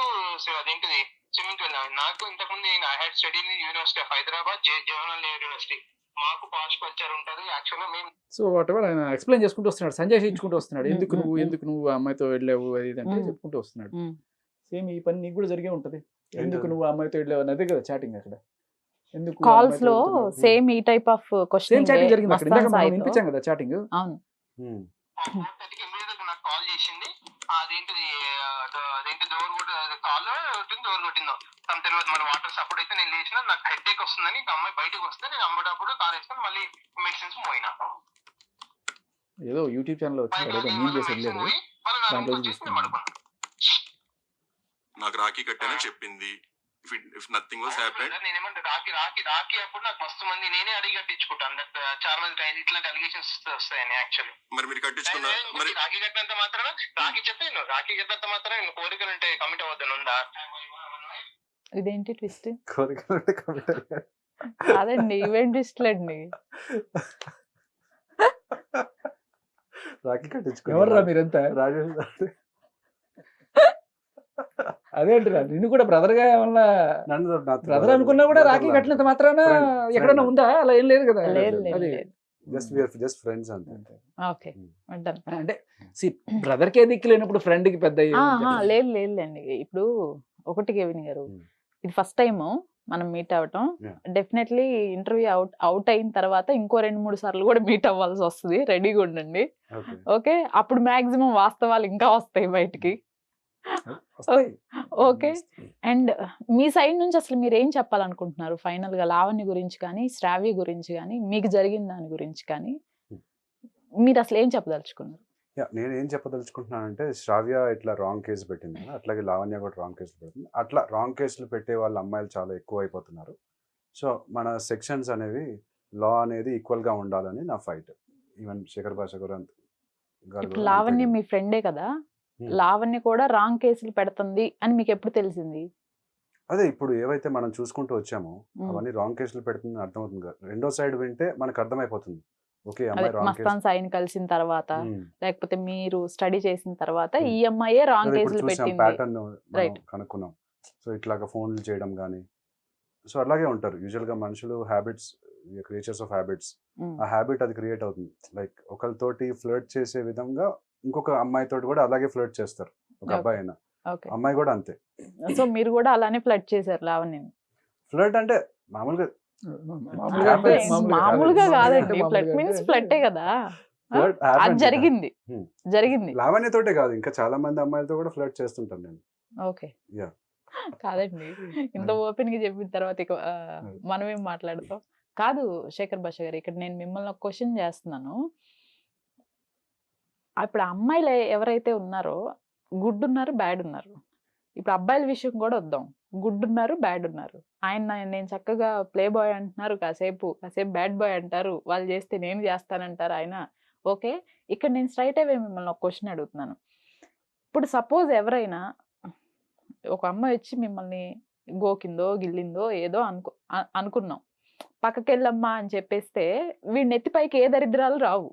అదేంటిది స్విమ్మింగ్ వెళ్ళాము. నాకు ఇంతకు ముందు I had study in university of Hyderabad, Jawaharlal Nehru university. మాకు పాష్ కల్చర్ ఉంటుంది యాక్చువల్ గా. మేము సో వాట్ ఎవర్ ఆయన ఎక్స్ప్లెయిన్ చేసుకుంటూ వస్తున్నాడు, సంజయ్ ఇచ్చుకుంటూ వస్తున్నాడు, ఎందుకు నువ్వు ఆ అమ్మాయితో వెళ్ళావు అది ఇది అంటే చెప్పుకుంటూ వస్తున్నాడు. సేమ్ ఈ పని నీకు కూడా జరిగే ఉంటది, ఎందుకు నువ్వు ఆ అమ్మాయితో వెళ్ళావు అదే కదా చాటింగ్ అక్కడ. ఎందుకు కాల్స్ లో సేమ్ ఈ type of same question chatting జరిగింది అక్కడ, ఇందాక మనం వినిపించాం కదా చాటింగ్. అవును. 4:30కి ఇమీడియట్ నాకు కాల్ చేసింది. అదేంటిది డోర్ కాల్ డోర్ కొట్టిందో తను తెలియదు. మన వాటర్ సపోర్ట్ అయితే నేను లేచిన, నాకు హెడ్ ఏక్ వస్తుందని ఇంకా అమ్మాయి బయటకు వస్తే నేను అమ్మటప్పుడు కార్ వేసుకొని మళ్ళీ మెడిసిన్స్ పోయినా. ఏదో యూట్యూబ్ ఛానల్ వచ్చింది ఏదో మీన్ చేసి వెళ్ళాడు, దాంట్లో చూసుకున్నాను. నాకు రాఖీ కట్టానని చెప్పింది. ఇఫ్ నథింగ్ వాస్ హ్యాపెండ్, నేనేమంటే రాఖీ అప్పుడు నాకు మస్తు మంది నేనే అడిగి కట్టించుకుంటాను. చాలా మంది ఇట్లాంటి అలిగేషన్స్ వస్తాయని యాక్చువల్లీ. మరి మీరు కట్టించుకున్నారు? మరి రాఖీ కట్టినంత మాత్రం రాఖీ చెప్పాను, రాఖీ కట్టినంత మాత్రం కోరికలు ఉంటే కమిట్ అవ్వద్దని ఉందా? ఇదేంటి ట్విస్ట్? కోరికలు ఉంటే కమిట్ కాదండి, ఇవేంటి ట్విస్ట్లండి? రాఖీ కట్టించుకో. ఎవర్రా మీరంతా? రాజేష్ అదేంటిరా, నిన్ను కూడా బ్రదర్ గా ఏమన్నా నన్ను బ్రదర్ అనుకున్నా కూడా రాఖీ కట్టినంత మాత్రాన ఎక్కడన్నా ఉందా? అలా ఏం లేదు కదా. లేదు లేదు అది లేదు. జస్ట్ ఫ్రెండ్స్ అంతే. Okay, done. అంటే బ్రదర్ కే దిక్కు లేనప్పుడు ఫ్రెండ్ కి పెద్ద లేదు లేదులేండి. ఇప్పుడు ఒకటి కెవిన్ గారు, ఇది ఫస్ట్ టైం మనం మీట్ అవ్వటం. Yeah. డెఫినెట్లీ ఇంటర్వ్యూ అవుట్ అయిన తర్వాత ఇంకో 2-3 సార్లు కూడా మీట్ అవ్వాల్సి వస్తుంది. రెడీగా ఉండండి. ఓకే ఓకే, అప్పుడు మాక్సిమం వాస్తవాలు ఇంకా వస్తాయి బయటికి. ఓకే, అండ్ మీ సైడ్ నుంచి అసలు మీరు ఏం చెప్పాలనుకుంటున్నారు ఫైనల్ గా? లావణ్య గురించి కానీ, శ్రావ్య గురించి కానీ, మీకు జరిగిన దాని గురించి కానీ మీరు అసలు ఏం చెప్పదలుచుకున్నారు? నేను ఏం చెప్పదలుచుకుంటున్నానంటే, శ్రావ్య ఇట్లా రాంగ్ కేసు పెట్టింది కదా, అట్లాగే లావణ్య కూడా రాంగ్ కేసులు పెట్టింది. అట్లా రాంగ్ కేసులు పెట్టే వాళ్ళ అమ్మాయిలు చాలా ఎక్కువ అయిపోతున్నారు. సో మన సెక్షన్స్ అనేవి, లా అనేది ఈక్వల్ గా ఉండాలని నా ఫైట్. ఈవెన్ శేఖర్ భాష గారు ఇప్పుడు లావణ్య మీ ఫ్రెండే కదా, లావణ్య కూడా రాంగ్ కేసులు పెడుతుంది అని మీకు ఎప్పుడు తెలిసింది? అదే ఇప్పుడు ఏవైతే మనం చూసుకుంటూ వచ్చామో అవన్నీ రాంగ్ కేసులు పెడుతుంది అర్థమవుతుంది కదా. రెండో సైడ్ వింటే మనకు అర్థమైపోతుంది. ఓకే, అమ్మాయి రాంగ్ కేసు. మస్తాన్ సాయిని కలిసిన తర్వాత, లేకపోతే మీరు స్టడీ చేసిన తర్వాత ఈ అమ్మాయే రాంగ్ కేసులు పెట్టింది, ప్యాటర్న్ కనుక్కున్నాం. సో ఇట్లాగా ఫోన్లు చేయడం కానీ, సో అలాగే ఉంటారు యూజువల్ గా మనుషులు. Habits, creatures of habits. ఆ హ్యాబిట్ అది క్రియేట్ అవుతుంది. లైక్ ఒకరితోటి ఫ్లర్ట్ చేసే విధంగా ఇంకొక అమ్మాయితోటి కూడా అలాగే ఫ్లర్ట్ చేస్తారు. ఒక అబ్బాయి అయినా అమ్మాయి కూడా అంతే. సో మీరు కూడా అలానే ఫ్లర్ట్ చేశారు లావణ్యని? ఫ్లర్ట్ అంటే మామూలుగా మామూలుగా కాదండి, ఫ్లర్ట్ మీన్స్ ఫ్లర్టే కదా. అది జరిగింది. లావణ్యతోటే కాదు, ఇంకా చాలా మంది అమ్మాయిలతో కూడా ఫ్లర్ట్ చేస్తుంటాను నేను. ఓకే, కాదండి, ఇంత ఓపెన్ గా చెప్పిన తర్వాత ఇక మనమేం మాట్లాడతాం? కాదు శేఖర్ భాష గారు, ఇక్కడ నేను మిమ్మల్ని ఒక క్వశ్చన్ చేస్తున్నాను. ఇప్పుడు అమ్మాయిలు ఎవరైతే ఉన్నారో గుడ్ ఉన్నారు, బ్యాడ్ ఉన్నారు. ఇప్పుడు అబ్బాయిల విషయం కూడా వద్దాం. గుడ్ ఉన్నారు, బ్యాడ్ ఉన్నారు. నేను చక్కగా ప్లే బాయ్ అంటున్నారు, కాసేపు బ్యాడ్ బాయ్ అంటారు, వాళ్ళు చేస్తే నేను చేస్తానంటారు ఆయన. ఓకే, ఇక్కడ నేను స్ట్రైట్ అవే మిమ్మల్ని ఒక క్వశ్చన్ అడుగుతున్నాను. ఇప్పుడు సపోజ్ ఎవరైనా ఒక అమ్మాయి వచ్చి మిమ్మల్ని గోకిందో గిల్లిందో ఏదో అనుకున్నాం, పక్కకెళ్ళమ్మా అని చెప్పేస్తే వీడిని ఎత్తిపైకి ఏ దరిద్రాలు రావు.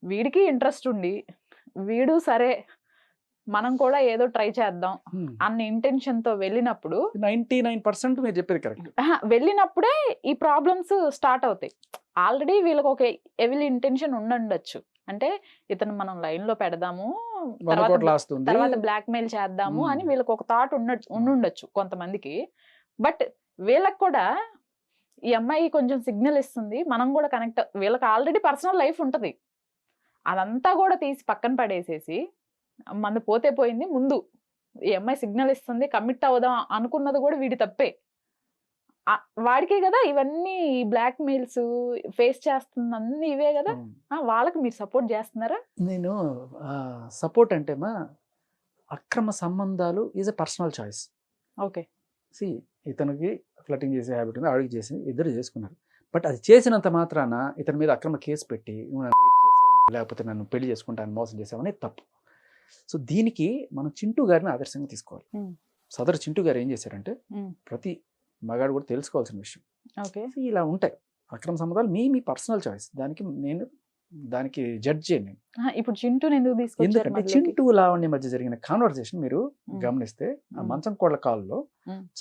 వీడికి ఇంట్రెస్ట్ ఉండి, వీడు సరే మనం కూడా ఏదో ట్రై చేద్దాం అన్న ఇంటెన్షన్ తో వెళ్ళినప్పుడు 99% మీరు చెప్పేది కరెక్ట్. వెళ్ళినప్పుడే ఈ ప్రాబ్లమ్స్ స్టార్ట్ అవుతాయి. ఆల్రెడీ వీళ్ళకి ఒక ఎవిల్ ఇంటెన్షన్ ఉండొచ్చు. అంటే ఇతను మనం లైన్ లో పెడదాము, తర్వాత బ్లాక్ మెయిల్ చేద్దాము అని వీళ్ళకి ఒక థాట్ ఉండుండొచ్చు కొంతమందికి. బట్ వీళ్ళకి కూడా ఈ అమ్మాయి కొంచెం సిగ్నల్ ఇస్తుంది, మనం కూడా కనెక్ట్. వీళ్ళకి ఆల్రెడీ పర్సనల్ లైఫ్ ఉంటది, అదంతా కూడా తీసి పక్కన పడేసేసి మన పోతే పోయింది, ముందు ఈ అమ్మాయి సిగ్నల్ ఇస్తుంది, కమిట్ అవుదాం అనుకున్నది కూడా వీడి తప్పే. వాడికే కదా ఇవన్నీ బ్లాక్ మెయిల్స్ ఫేస్ చేస్తుంది, అన్ని ఇవే కదా. వాళ్ళకి మీరు సపోర్ట్ చేస్తున్నారా? నేను సపోర్ట్ అంటే మా అక్రమ సంబంధాలు is a personal choice. Okay, ఇతనికి ఫ్లటింగ్ చేసే హ్యాబిట్ ఉంది, ఆవిడకి చేసి ఇద్దరు చేసుకున్నారు. బట్ అది చేసినంత మాత్రాన ఇతని మీద అక్రమ కేసు పెట్టి నన్ను రేప్ చేసావు, లేకపోతే నన్ను పెళ్లి చేసుకుంటాను మోసం చేసావు అనేది తప్పు. సో దీనికి మనం చింటూ గారిని ఆదర్శంగా తీసుకోవాలి. సదరు చింటూ గారు ఏం చేశారంటే, ప్రతి మగాడు కూడా తెలుసుకోవాల్సిన విషయం, ఇలా ఉంటాయి అక్రమ సంబంధాలు, మీ పర్సనల్ చాయిస్, దానికి జడ్జ్ చేయండి. ఇప్పుడు చింటూని ఎందుకు తీసుకొచ్చారు? ఎందుకంటే చింటూ లావణ్య మధ్య జరిగిన కాన్వర్సేషన్ మీరు గమనిస్తే ఆ మంచం కోళ్ళ కాల్లో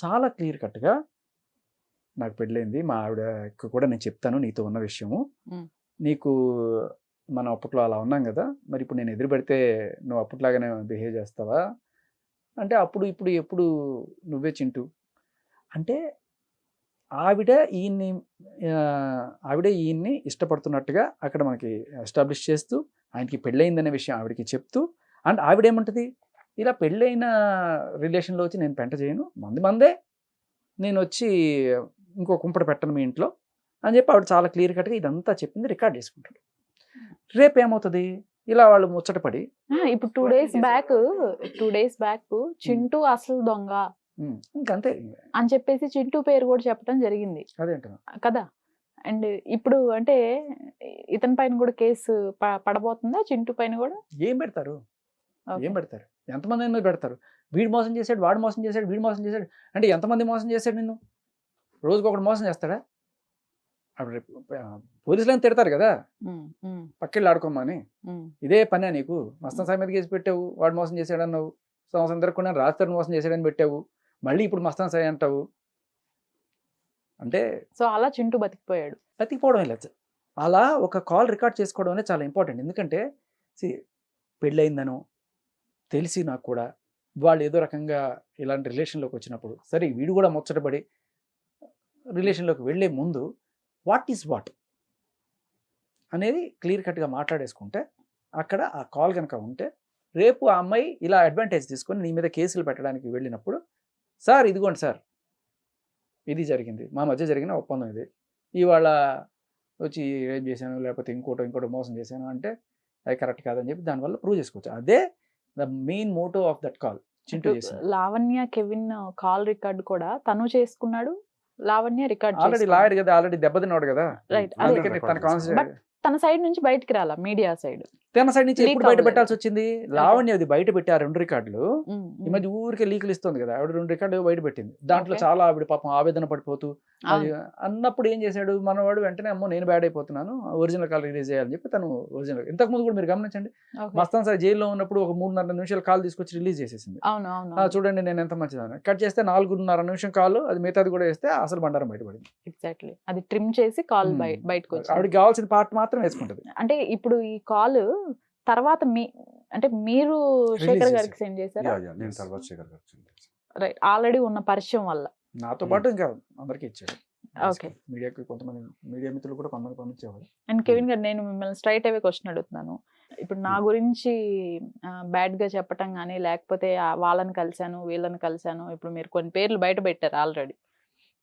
చాలా క్లియర్ కట్ గా, నాకు పెళ్ళైంది, మా ఆవిడ కూడా నేను చెప్తాను నీతో ఉన్న విషయము, నీకు మనం అప్పట్లో అలా ఉన్నాం కదా, మరి ఇప్పుడు నేను ఎదురు పెడితే నువ్వు అప్పట్లాగానే బిహేవ్ చేస్తావా అంటే, అప్పుడు ఇప్పుడు ఎప్పుడు నువ్వే చింటూ అంటే ఆవిడ ఈయన్ని ఆవిడ ఈయన్ని ఇష్టపడుతున్నట్టుగా అక్కడ మనకి ఎస్టాబ్లిష్ చేస్తూ ఆయనకి పెళ్ళయిందనే విషయం ఆవిడకి చెప్తూ, అండ్ ఆవిడేమంటది, ఇలా పెళ్ళైన రిలేషన్లో వచ్చి నేను పెంట చేయను, మందే నేను వచ్చి ఇంకో కుంపట పెట్టను మీ ఇంట్లో అని చెప్పి ఆవిడ చాలా క్లియర్ కట్గా ఇదంతా చెప్పింది రికార్డ్ చేసుకుంటాడు. రేపు ఏమవుతుంది, ఇలా వాళ్ళు ముచ్చటపడి ఇప్పుడు 2 days బ్యాక్ చింటూ అసలు దొంగ ఇంకంతే అని చెప్పేసి చింటూ పేరు కూడా చెప్పడం జరిగింది అదేంటారు కదా. అండ్ ఇప్పుడు అంటే ఇతని పైన కూడా కేసు పడబోతుందా, చింటూ పైన కూడా? ఏం పెడతారు ఎంతమంది మీద పెడతారు? వీడు మోసం చేశాడు, వాడు మోసం చేశాడు, వీడు మోసం చేశాడు అంటే ఎంతమంది మోసం చేశాడు నిన్ను? రోజుకి ఒకటి మోసం చేస్తాడా? అప్పుడు పోలీసులను తిడతారు కదా పక్కెళ్ళి ఆడుకోమని. ఇదే పనే నీకు? మస్తాన్ సాయి మీద కేసు పెట్టావు, వాడు మోసం చేశాడన్నావు, సంవత్సరం తిరగకుండా రాజధాని మోసం చేశాడని పెట్టావు, మళ్ళీ ఇప్పుడు మస్తాన్ సాయి అంటావు. అంటే సో అలా చింటూ బతికిపోవడం లేదు. అలా ఒక కాల్ రికార్డ్ చేసుకోవడం అనేది చాలా ఇంపార్టెంట్. ఎందుకంటే పెళ్ళయిందనో తెలిసి నాకు కూడా వాళ్ళు ఏదో రకంగా ఇలాంటి రిలేషన్లోకి వచ్చినప్పుడు, సరే వీడు కూడా ముచ్చటపడి రిలేషన్లోకి వెళ్ళే ముందు వాట్ ఈజ్ వాట్ అనేది క్లియర్ కట్గా మాట్లాడేసుకుంటే, అక్కడ ఆ కాల్ కనుక ఉంటే రేపు ఆ అమ్మాయి ఇలా అడ్వాంటేజ్ తీసుకొని నీ మీద కేసులు పెట్టడానికి వెళ్ళినప్పుడు, సార్ ఇదిగోండి సార్ ఇది జరిగింది, మా మధ్య జరిగిన ఒప్పందం ఇది, ఇవాళ వచ్చి ఏం చేశాను లేకపోతే ఇంకోటో మోసం చేశాను అంటే అది కరెక్ట్ కాదని చెప్పి దానివల్ల ప్రూవ్ చేసుకోవచ్చు. అదే the main motto of that call. Chintu చేసింది. లావణ్య కెవిన్ కాల్ రికార్డ్ కూడా తను చేసుకున్నాడు, లావణ్య రికార్డ్ ఆల్రెడీ లాయర్ కదా, ఆల్రెడీ దెబ్బతిన్నాడు కదా. రైట్. తన సైడ్ నుంచి బయటికి రాలా, మీడియా సైడ్ తన సైడ్ నుంచి ఎప్పుడు బయట పెట్టాల్సి వచ్చింది? లావణ్య అది బయట పెట్టి ఆ 2 రికార్డులు ఈ మధ్య ఊరికే లీకులు ఇస్తుంది కదా, ఆవిడ 2 రికార్డు బయట పెట్టింది. దాంట్లో చాలా ఆవిడ పాపం ఆవేదన పడిపోతూ అది అన్నప్పుడు ఏం చేశాడు మనవాడు, వెంటనే అమ్మో నేను బ్యాడ్ అయిపోతున్నాను, ఒరిజినల్ కాల్ రిలీజ్ చేయాలని చెప్పి తను ఒరిజినల్. ఇంతకు ముందు కూడా మీరు గమనించండి, మస్తాన్ సాయి జైల్లో ఉన్నప్పుడు ఒక 3.5 నిమిషాల కాల్ తీసుకొచ్చి రిలీజ్ చేసేసింది. చూడండి నేను ఎంత మంచిదాన్ని, కట్ చేస్తే 4.5 నిమిషం కాల్, అది మిగతాది కూడా వేస్తే అసలు బండారం బయటపడింది. ఎగ్జాక్ట్లీ, అది ట్రిమ్ చేసి కాల్ బయటకు వచ్చి ఆవిడకి కావాల్సిన పార్ట్ మాత్రం వేసుకుంటది. అంటే ఇప్పుడు ఈ కాల్ తర్వాత అంటే మీరు శేఖర్ గారికి సెండ్ చేశారా? రైట్, ఆల్రెడీ ఉన్న పరిచయం వల్ల నాతో పాటు ఇంకా అందరికీ ఇచ్చాడు. ఓకే, మీడియాకి కొంతమంది మీడియా మిత్రులు కూడా కొంతమంది పంపించేవారు. అండ్ కెవిన్ గారు, నేను మిమ్మల్ని స్ట్రైట్ అవే క్వశ్చన్ అడుగుతున్నాను. ఇప్పుడు నా గురించి బ్యాడ్ గా చెప్పటం కానీ, లేకపోతే వాళ్ళని కలిశాను వీళ్ళని కలిశాను, ఇప్పుడు మీరు కొన్ని పేర్లు బయట పెట్టారు ఆల్రెడీ,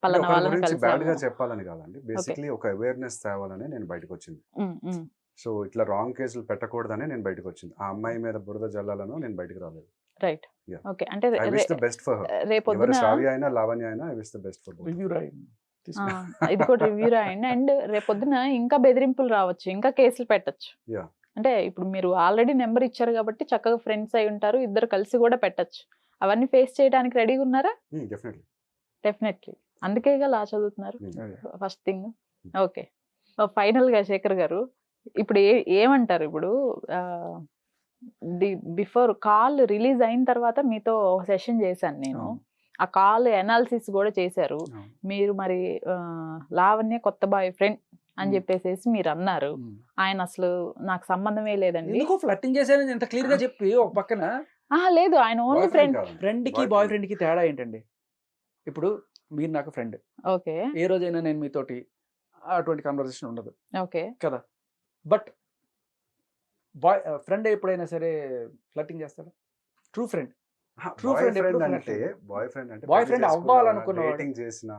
పలానా వాళ్ళని బ్యాడ్ గా కలిశాను. చెప్పాలని కాదండి, బేసిక్లీ ఒక అవేర్నెస్ తేవాలని నేను బయటకు వచ్చింది. సో ఇట్లా రాంగ్ కేసులు పెట్టకూడదని నేను బయటకు వచ్చింది. ఆ అమ్మాయి మీద బురద జల్లాలను నేను బయటకు రాలేదు. Right, okay. అంటే I wish the best for her. రేపొద్దున శ్రావ్య అయినా లావణ్య అయినా I wish the best for both. Review రాయండి. ఇది కూడా రివ్యూ రాయండి. అండ్ రేపొద్దున ఇంకా బెదిరింపులు రావచ్చు, ఇంకా కేసులు పెట్టచ్చు. అంటే ఇప్పుడు మీరు ఆల్రెడీ నెంబర్ ఇచ్చారు కాబట్టి చక్కగా ఫ్రెండ్స్ అయి ఉంటారు, ఇద్దరు కలిసి కూడా పెట్టచ్చు. అవన్నీ ఫేస్ చేయడానికి రెడీగా ఉన్నారా? డెఫినెట్లీ, అందుకే లా చదువుతున్నారు ఫస్ట్ థింగ్. ఓకే, ఫైనల్ గా శేఖర్ గారు, ఇప్పుడు ఏమంటారు? ఇప్పుడు బిఫోర్ కాల్ రిలీజ్ అయిన తర్వాత మీతో సెషన్ చేశాను నేను, ఆ కాల్ అనాలిసిస్ కూడా చేశారు మీరు. మరి లావణ్య కొత్త బాయ్ ఫ్రెండ్ అని చెప్పేసి మీరు అన్నారు. ఆయన అసలు నాకు సంబంధమే లేదండి, ఫ్లర్టింగ్ చేశారని ఎంత క్లియర్ గా చెప్పి ఒక పక్కన లేదు, ఆయన ఓన్లీ ఫ్రెండ్ కి బాయ్ ఫ్రెండ్ కి తేడా ఏంటండి? ఇప్పుడు మీరు నాకు ఫ్రెండ్, ఓకే, ఏ రోజైనా నేను మీతోటి అటువంటి కన్వర్సేషన్ ఉండదు, ఓకే కదా. బట్ ఫ్రెండ్ ఎప్పుడైనా సరే ఫ్లర్టింగ్ చేస్తాడు. ట్రూ ఫ్రెండ్ అంటే బాయ్ ఫ్రెండ్ అవ్వాలనుకున్న డేటింగ్ చేసిన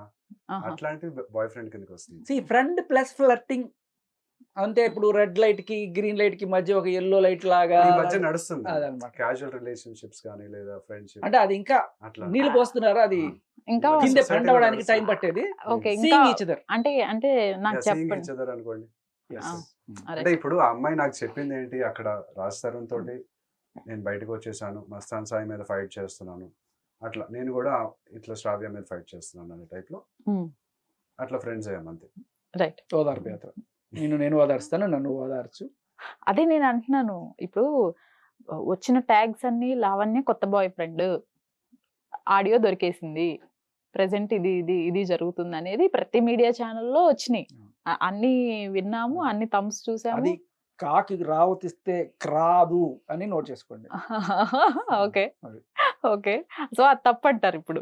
అట్లాంటిది బాయ్ ఫ్రెండ్ కిందకి వస్తుంది. ఫ్రెండ్ ప్లస్ ఫ్లర్టింగ్ అంటే ఇప్పుడు రెడ్ లైట్ కి గ్రీన్ లైట్ కి మధ్య ఒక ఎల్లో లైట్ లాగా ఈ మధ్య నడుస్తుంది అదన్నమాట. క్యాజువల్ రిలేషన్షిప్స్ కానీ లేదా ఫ్రెండ్షిప్ అంటే అది ఇంకా అట్లా నీళ్ళు పోస్తున్నారు, అది ఇంకా కింద ఫ్రెండ్ అవ్వడానికి టైం పట్టేది. ఓకే, అంటే నాకు చెప్పండి అనుకోండి. అంటే ఇప్పుడు ఆ అమ్మాయి నాకు చెప్పింది ఏంటి, అక్కడ రాజ్ తరుణ్ తోటి నేను బయటకు వచ్చేసాను, మస్తాన్ సాయి మీద ఫైట్ చేస్తున్నాను, అట్లా నేను కూడా ఇట్లా శ్రావ్య మీద ఫైట్ చేస్తున్నాను అనే టైప్ లో అట్లా ఫ్రెండ్స్ అయ్యాం అంతే. రైట్, ఓదార్పు యాత్ర. నేను ఓదార్స్తాను, నన్ను ఓదార్చు. అదే నేను అంటున్నాను. ఇప్పుడు వచ్చిన ట్యాగ్స్ అన్ని లావణ్య కొత్త బాయ్ ఫ్రెండ్, ఆడియో దొరికేసింది, ప్రెసెంట్ ఇది జరుగుతుంది అనేది ప్రతి మీడియా ఛానల్లో వచ్చినాయి, అన్ని విన్నాము, అన్ని థమ్స్ చూసాము. అది కాకి రావతిస్తే క్రాదు అని నోట్ చేసుకోండి. Okay, okay. సో అది తప్పంటారు ఇప్పుడు?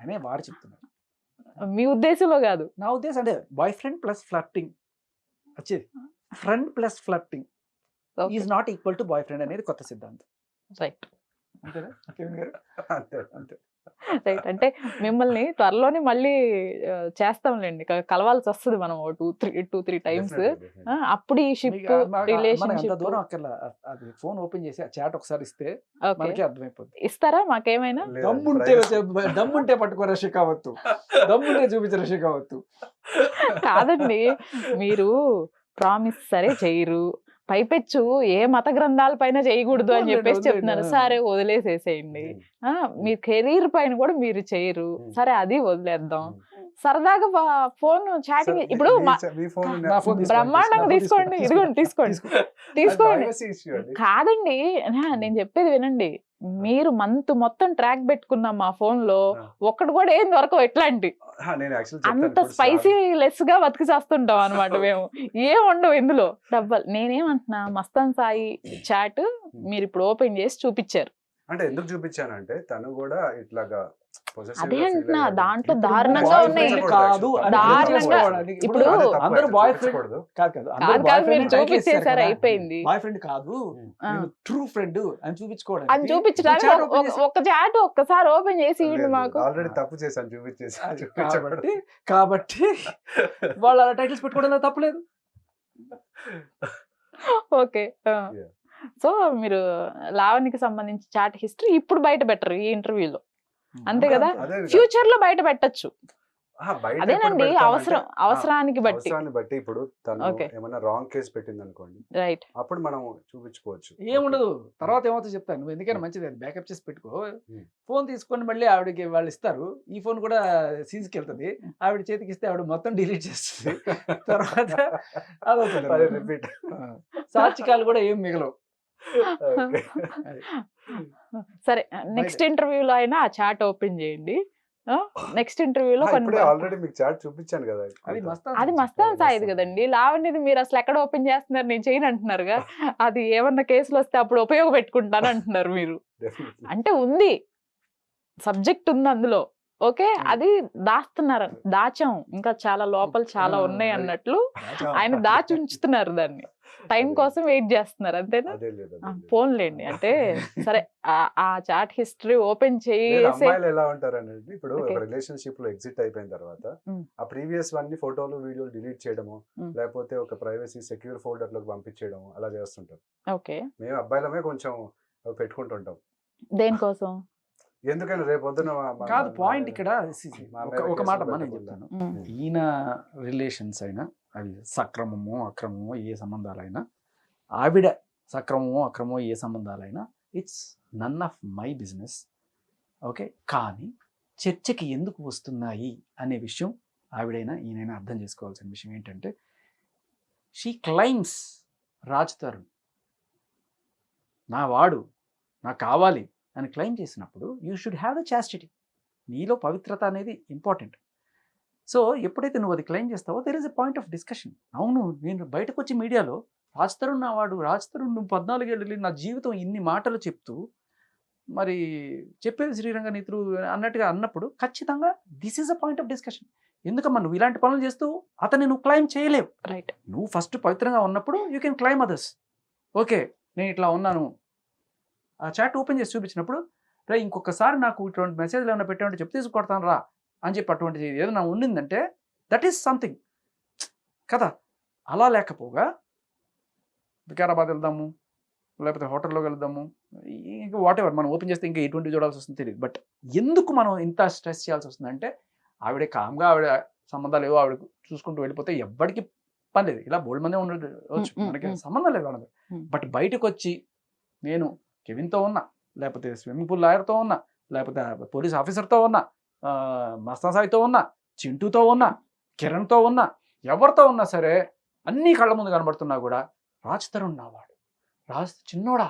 అనే వారు చెప్తున్నారు. మీ ఉద్దేశంలో కాదు. నా ఉద్దేశం అంటే బాయ్ ఫ్రెండ్ ప్లస్ ఫ్లర్టింగ్ వచ్చేది. Friend plus flirting is not equal to boy friend అనేది కొత్త సిద్ధాంతం. రైట్ అంతేనా కెవిన్ గారు? అంతే అంతే. రైట్. అంటే మిమ్మల్ని త్వరలోనే మళ్ళీ చేస్తాంలేండి, కలవాల్సి వస్తుంది మనం 2-3 టైమ్స్. Definitely, definitely. అప్పుడు ఈ షిప్ మనకి అంత రిలేషన్షిప్ దూరం అక్కర్లా. అది ఫోన్ ఓపెన్ చేసి ఆ చాట్ ఒకసారి ఇస్తే మనకి అర్థమైపోద్ది. ఇస్తారా మాకేమైనా? లేదు, దమ్ముంటే privacy. దమ్ముంటే పట్టుకో రషికావత్తు, దమ్ముంటే చూపించు రషికావత్తు. కాదండి, మీరు ప్రామిస్ సరే చేయరు, పైపెచ్చు ఏ మత గ్రంథాల పైన చేయకూడదు అని చెప్పేసి వదిలేండి, చెప్తున్నారు. వదిలేండి. సరే వదిలేసేసేయండి. మీ కెరీర్ పైన కూడా మీరు చేయరు, సరే అది వదిలేద్దాం. సరదాగా ఫోన్ చాటింగ్ Sir, ఇప్పుడు మీ phone నా phone తీసుకోండి. బ్రహ్మాండంగా నా phone తీసుకోండి, తీసుకోండి. ఇదిగోండి తీసుకోండి అది తీసుకోండి. privacy issue అండి. కాదండి, నేను చెప్పేది వినండి. మీరు మంత్ మొత్తం ట్రాక్ పెట్టుకున్నాం మా ఫోన్ లో, ఒక్కడు కూడా ఏం దొరకవు ఎట్లాంటి. నేను యాక్చువల్లీ అంత స్పైసీ లెస్ గా బతికి చేస్తుంటాం అనమాట మేము. ఏం ఉండవు ఇందులో డబ్బల్. నేనేమంటున్నా, మస్తాన్ సాయి చాట్ మీరు ఇప్పుడు ఓపెన్ చేసి చూపించారు. అంటే ఎందుకు చూపించానంటే తను కూడా ఇట్లాగా possessive అదే గా feel అంటున్నా, అయ్యాడు. దాంట్లో ఇప్పుడు దారుణంగా boy ఉన్నాయి. friend కాదు అని దారుణంగా. తెలుసుకోవడానికి. ఇప్పుడు అదే తప్పు అందరూ actually, బాయ్ ఫ్రెండ్ చూపించకూడదు. కాదు కాదు కాదు, మీరు చూపించేసారు అయిపోయింది. బాయ్ ఫ్రెండ్ కాదు, ఆ. ట్రూ ఫ్రెండ్ అని అని చూపించుకోవడానికి చూపించడానికి chat open చేసి- ఒక చాట్ ఒక్కసారి ఓపెన్ చేసి ఇవ్వండి మాకు. ఆల్రెడీ తప్పు చేశాను కాబట్టి కాబట్టి వాళ్ళు అలా టైటిల్స్ పెట్టుకోవడంలో తప్పలేదు. ఓకే. Yeah. సో మీరు లావణ్యకి సంబంధించి చాట్ హిస్టరీ ఇప్పుడు బయట పెట్టరు ఈ ఇంటర్వ్యూలో, అంతే కదా? ఫ్యూచర్ లో బయట పెట్టచ్చు. అదేనండి, అవసరానికి బట్టి. అవసరాన్ని బట్టి ఇప్పుడు తను Okay. ఏమైనా రాంగ్ కేసు పెట్టింది అనుకోండి, రైట్. అప్పుడు మనం చూపించుకోవచ్చు. ఏముండదు, తర్వాత ఏమవుతుందో చెప్తాను. నువ్వు ఎందుకైనా మంచిది అది బ్యాకప్ చేసి పెట్టుకో. Hmm. ఫోన్ తీసుకొని మళ్ళీ ఆవిడకి వాళ్ళు ఇస్తారు. ఈ ఫోన్ కూడా సీజ్కి వెళ్తుంది. ఆవిడ చేతికి ఇస్తే ఆవిడ మొత్తం డిలీట్ చేస్తుంది. తర్వాత అదవుతుంది రిపీట్. సాక్షికాలు కూడా ఏం మిగలవు. సరే, నెక్స్ట్ ఇంటర్వ్యూలో అయినా ఆ చాట్ ఓపెన్ చేయండి. నెక్స్ట్ ఇంటర్వ్యూలో కొన్ని ఆల్రెడీ మీకు చాట్ చూపించాను కదా. అది మస్తాన్ అది మస్తాన్ సాయిది కదండి. లావణ్యది మీరు అసలు ఎక్కడ ఓపెన్ చేస్తున్నారు, నేను చేయను అంటున్నారుగా. అది ఏమన్నా కేసులు వస్తే అప్పుడు ఉపయోగపెట్టుకుంటాను అంటున్నారు మీరు. Definitely. అంటే ఉంది, సబ్జెక్ట్ ఉంది అందులో. ఓకే, అది దాచాం, ఇంకా చాలా లోపల చాలా ఉన్నాయి అన్నట్లు ఆయన దాచి ఉంచుతున్నారు దాన్ని. టైం కోసం వెయిట్ చేస్తున్నారు, అంతేనా? అదే లేదు, అదే లేదు. ఫోన్లేండి. అంటే సరే, ఆ చాట్ హిస్టరీ ఓపెన్ లేదు, చేసే అమ్మాయిలు ఎలా ఉంటారు అనేది, ఇప్పుడు Okay. రిలేషన్షిప్ లో ఎగ్జిట్ అయిపోయిన తర్వాత Mm. ఆ ప్రీవియస్ అన్ని ఫోటోలు వీడియోలు డిలీట్ చేయడము, Mm. లేకపోతే ఒక ప్రైవసీ సెక్యూర్ ఫోల్డర్ లోకి పంపించేయడం అలా చేస్తుంటారు. ఓకే, మేము అబ్బాయిలమే కొంచెం పెట్టుకుంటుంటాం. దేనికోసం? ఎందుకని రేపు పొద్దున కాదు పాయింట్ ఇక్కడ. మా మీద ఒక మాట కేసులు నేను పెట్టకుండా. చెప్తాను. ఈయన రిలేషన్స్ అయినా అవి సక్రమమో అక్రమమో ఏ సంబంధాలైనా, ఆవిడ సక్రమమో అక్రమమో ఏ సంబంధాలైనా, it's none of my business. Okay, కానీ చర్చకి ఎందుకు వస్తున్నాయి అనే విషయం ఆవిడైనా ఈయనైనా అర్థం చేసుకోవాల్సిన విషయం ఏంటంటే, షీ క్లైమ్స్ రాజ్ తరుణ్ నా వాడు, నాకు కావాలి అని క్లైమ్ చేసినప్పుడు you should have the chastity. నీలో పవిత్రత అనేది ఇంపార్టెంట్. సో ఎప్పుడైతే నువ్వు అది క్లెయిమ్ చేస్తావో there is a point of discussion. అవును, నేను బయటకు వచ్చి మీడియాలో రాజ్ తరుణ్ నా వాడు, రాజ్ తరుణ్ నువ్వు 14 ఏళ్ళు నా జీవితం ఇన్ని మాటలు చెప్తూ మరి చెప్పేది శ్రీరంగ నీతులు అన్నట్టుగా అన్నప్పుడు ఖచ్చితంగా this is a point of discussion. ఎందుకమ్మా నువ్వు ఇలాంటి పనులు చేస్తూ అతన్ని నువ్వు క్లైమ్ చేయలేవు. రైట్. నువ్వు ఫస్ట్ పవిత్రంగా ఉన్నప్పుడు you can claim others. Okay, నేను ఇట్లా ఉన్నాను, ఆ చాట్ ఓపెన్ చేసి చూపించినప్పుడు రా ఇంకొకసారి నాకు ఇటువంటి మెసేజ్లు ఏమైనా పెట్టామంటే చెప్తే తీసుకొడతాను రా అని చెప్పి అటువంటిది ఏదైనా ఉండిందంటే దట్ ఈస్ సంథింగ్ కదా. అలా లేకపోగా వికారాబాద్ వెళ్దాము, లేకపోతే హోటల్లోకి వెళ్దాము, ఇంకా వాట్ ఎవర్ మనం ఓపెన్ చేస్తే ఇంకా ఎటువంటి చూడాల్సి వస్తుంది తెలియదు. బట్ ఎందుకు మనం ఇంత స్ట్రెస్ చేయాల్సి వస్తుందంటే, ఆవిడ కామ్గా ఆవిడ సంబంధాలు ఏవో ఆవిడ చూసుకుంటూ వెళ్ళిపోతే ఎవ్వడికి పని లేదు. ఇలా బోల్డ్ మందే ఉండవచ్చు, మనకి సంబంధం లేదు వాళ్ళది. బట్ బయటకు వచ్చి నేను కెవిన్తో ఉన్నా, లేకపోతే స్విమ్మింగ్ పూల్ లాయర్తో ఉన్నా, లేకపోతే పోలీస్ ఆఫీసర్తో ఉన్నా, మస్తాన్ సాయితో ఉన్నా, చింటూతో ఉన్నా, కిరణ్తో ఉన్నా, ఎవరితో ఉన్నా సరే అన్నీ కళ్ళ ముందు కనబడుతున్నా కూడా రాజ్ తరుణ్ నావాడు, రాజ్ చిన్నోడా,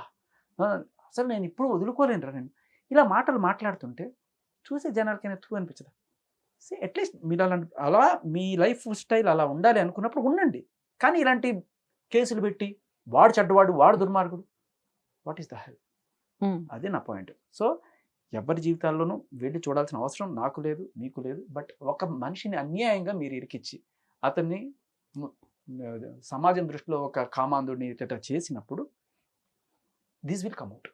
అసలు నేను ఇప్పుడు వదులుకోలేనురా నేను. ఇలా మాటలు మాట్లాడుతుంటే చూసే జనాలకైనా ట్రూ అనిపించదా? అట్లీస్ట్ మీరు అలా మీ లైఫ్ స్టైల్ అలా ఉండాలి అనుకున్నప్పుడు ఉండండి. కానీ ఇలాంటి కేసులు పెట్టి వాడు చెడ్డవాడు, వాడు దుర్మార్గుడు, వాట్ ఈస్ ద హెల్? అది నా పాయింట్. సో ఎవరి జీవితాల్లోనూ వెళ్ళి చూడాల్సిన అవసరం నాకు లేదు, మీకు లేదు. బట్ ఒక మనిషిని అన్యాయంగా మీరు ఇరికిచ్చి అతన్ని సమాజం దృష్టిలో ఒక కామాంధుడిని ఇట్లా చేసినప్పుడు దిస్ విల్ కమ్ అవుట్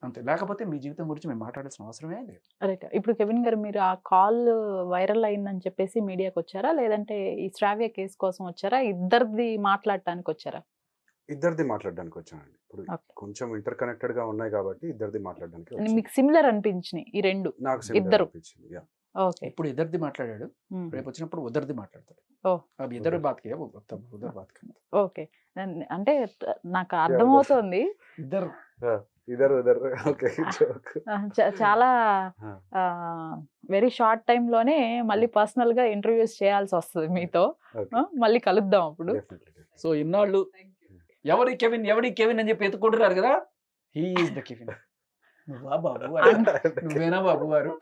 అంతే. లేకపోతే మీ జీవితం గురించి మేము మాట్లాడాల్సిన అవసరమే లేదు. రైట్. ఇప్పుడు కెవిన్ గారు మీరు ఆ కాల్ వైరల్ అయిందని చెప్పేసి మీడియాకి వచ్చారా, లేదంటే ఈ శ్రావ్య కేసు కోసం వచ్చారా, ఇద్దరిది మాట్లాడటానికి వచ్చారా? ఇద్దరిది మాట్లాడడానికి వచ్చానండి. ఇప్పుడు Okay. కొంచెం ఇంటర్ కనెక్టెడ్ గా ఉన్నాయి కాబట్టి ఇద్దరిది మాట్లాడడానికి అని వచ్చాను. మీకు సిమిలర్ అనిపించినాయి ఈ రెండు? నాకు similar ఇద్దరు. అనిపించింది. Yeah. ఓకే. ఇప్పుడు ఇద్దరిది మాట్లాడాడు, రేపు వచ్చినప్పుడు ఉదర్ది మాట్లాడతాడు. ఓ. అవి ఇద్దరు బాత్కే ఉదర్ బాత్కే ఓకే. అంటే నాకు అర్థమవుతోంది. ఇద్దరు ఇద్దరు ఓకే. చాలా ఆ. వెరీ షార్ట్ టైమ్ లోనే మళ్ళీ పర్సనల్ గా ఇంటర్వ్యూస్ చేయాల్సి వస్తుంది మీతో. మళ్ళీ కలుద్దాం అప్పుడు. సో ఇన్నాళ్ళు ఎవరి కెవిన్ అని చెప్పి ఎత్తుకుంటున్నారు కదా, హీ ఈస్ ద కెవిన్. నువ్వా బాబు, నువ్వేనా బాబు వారు?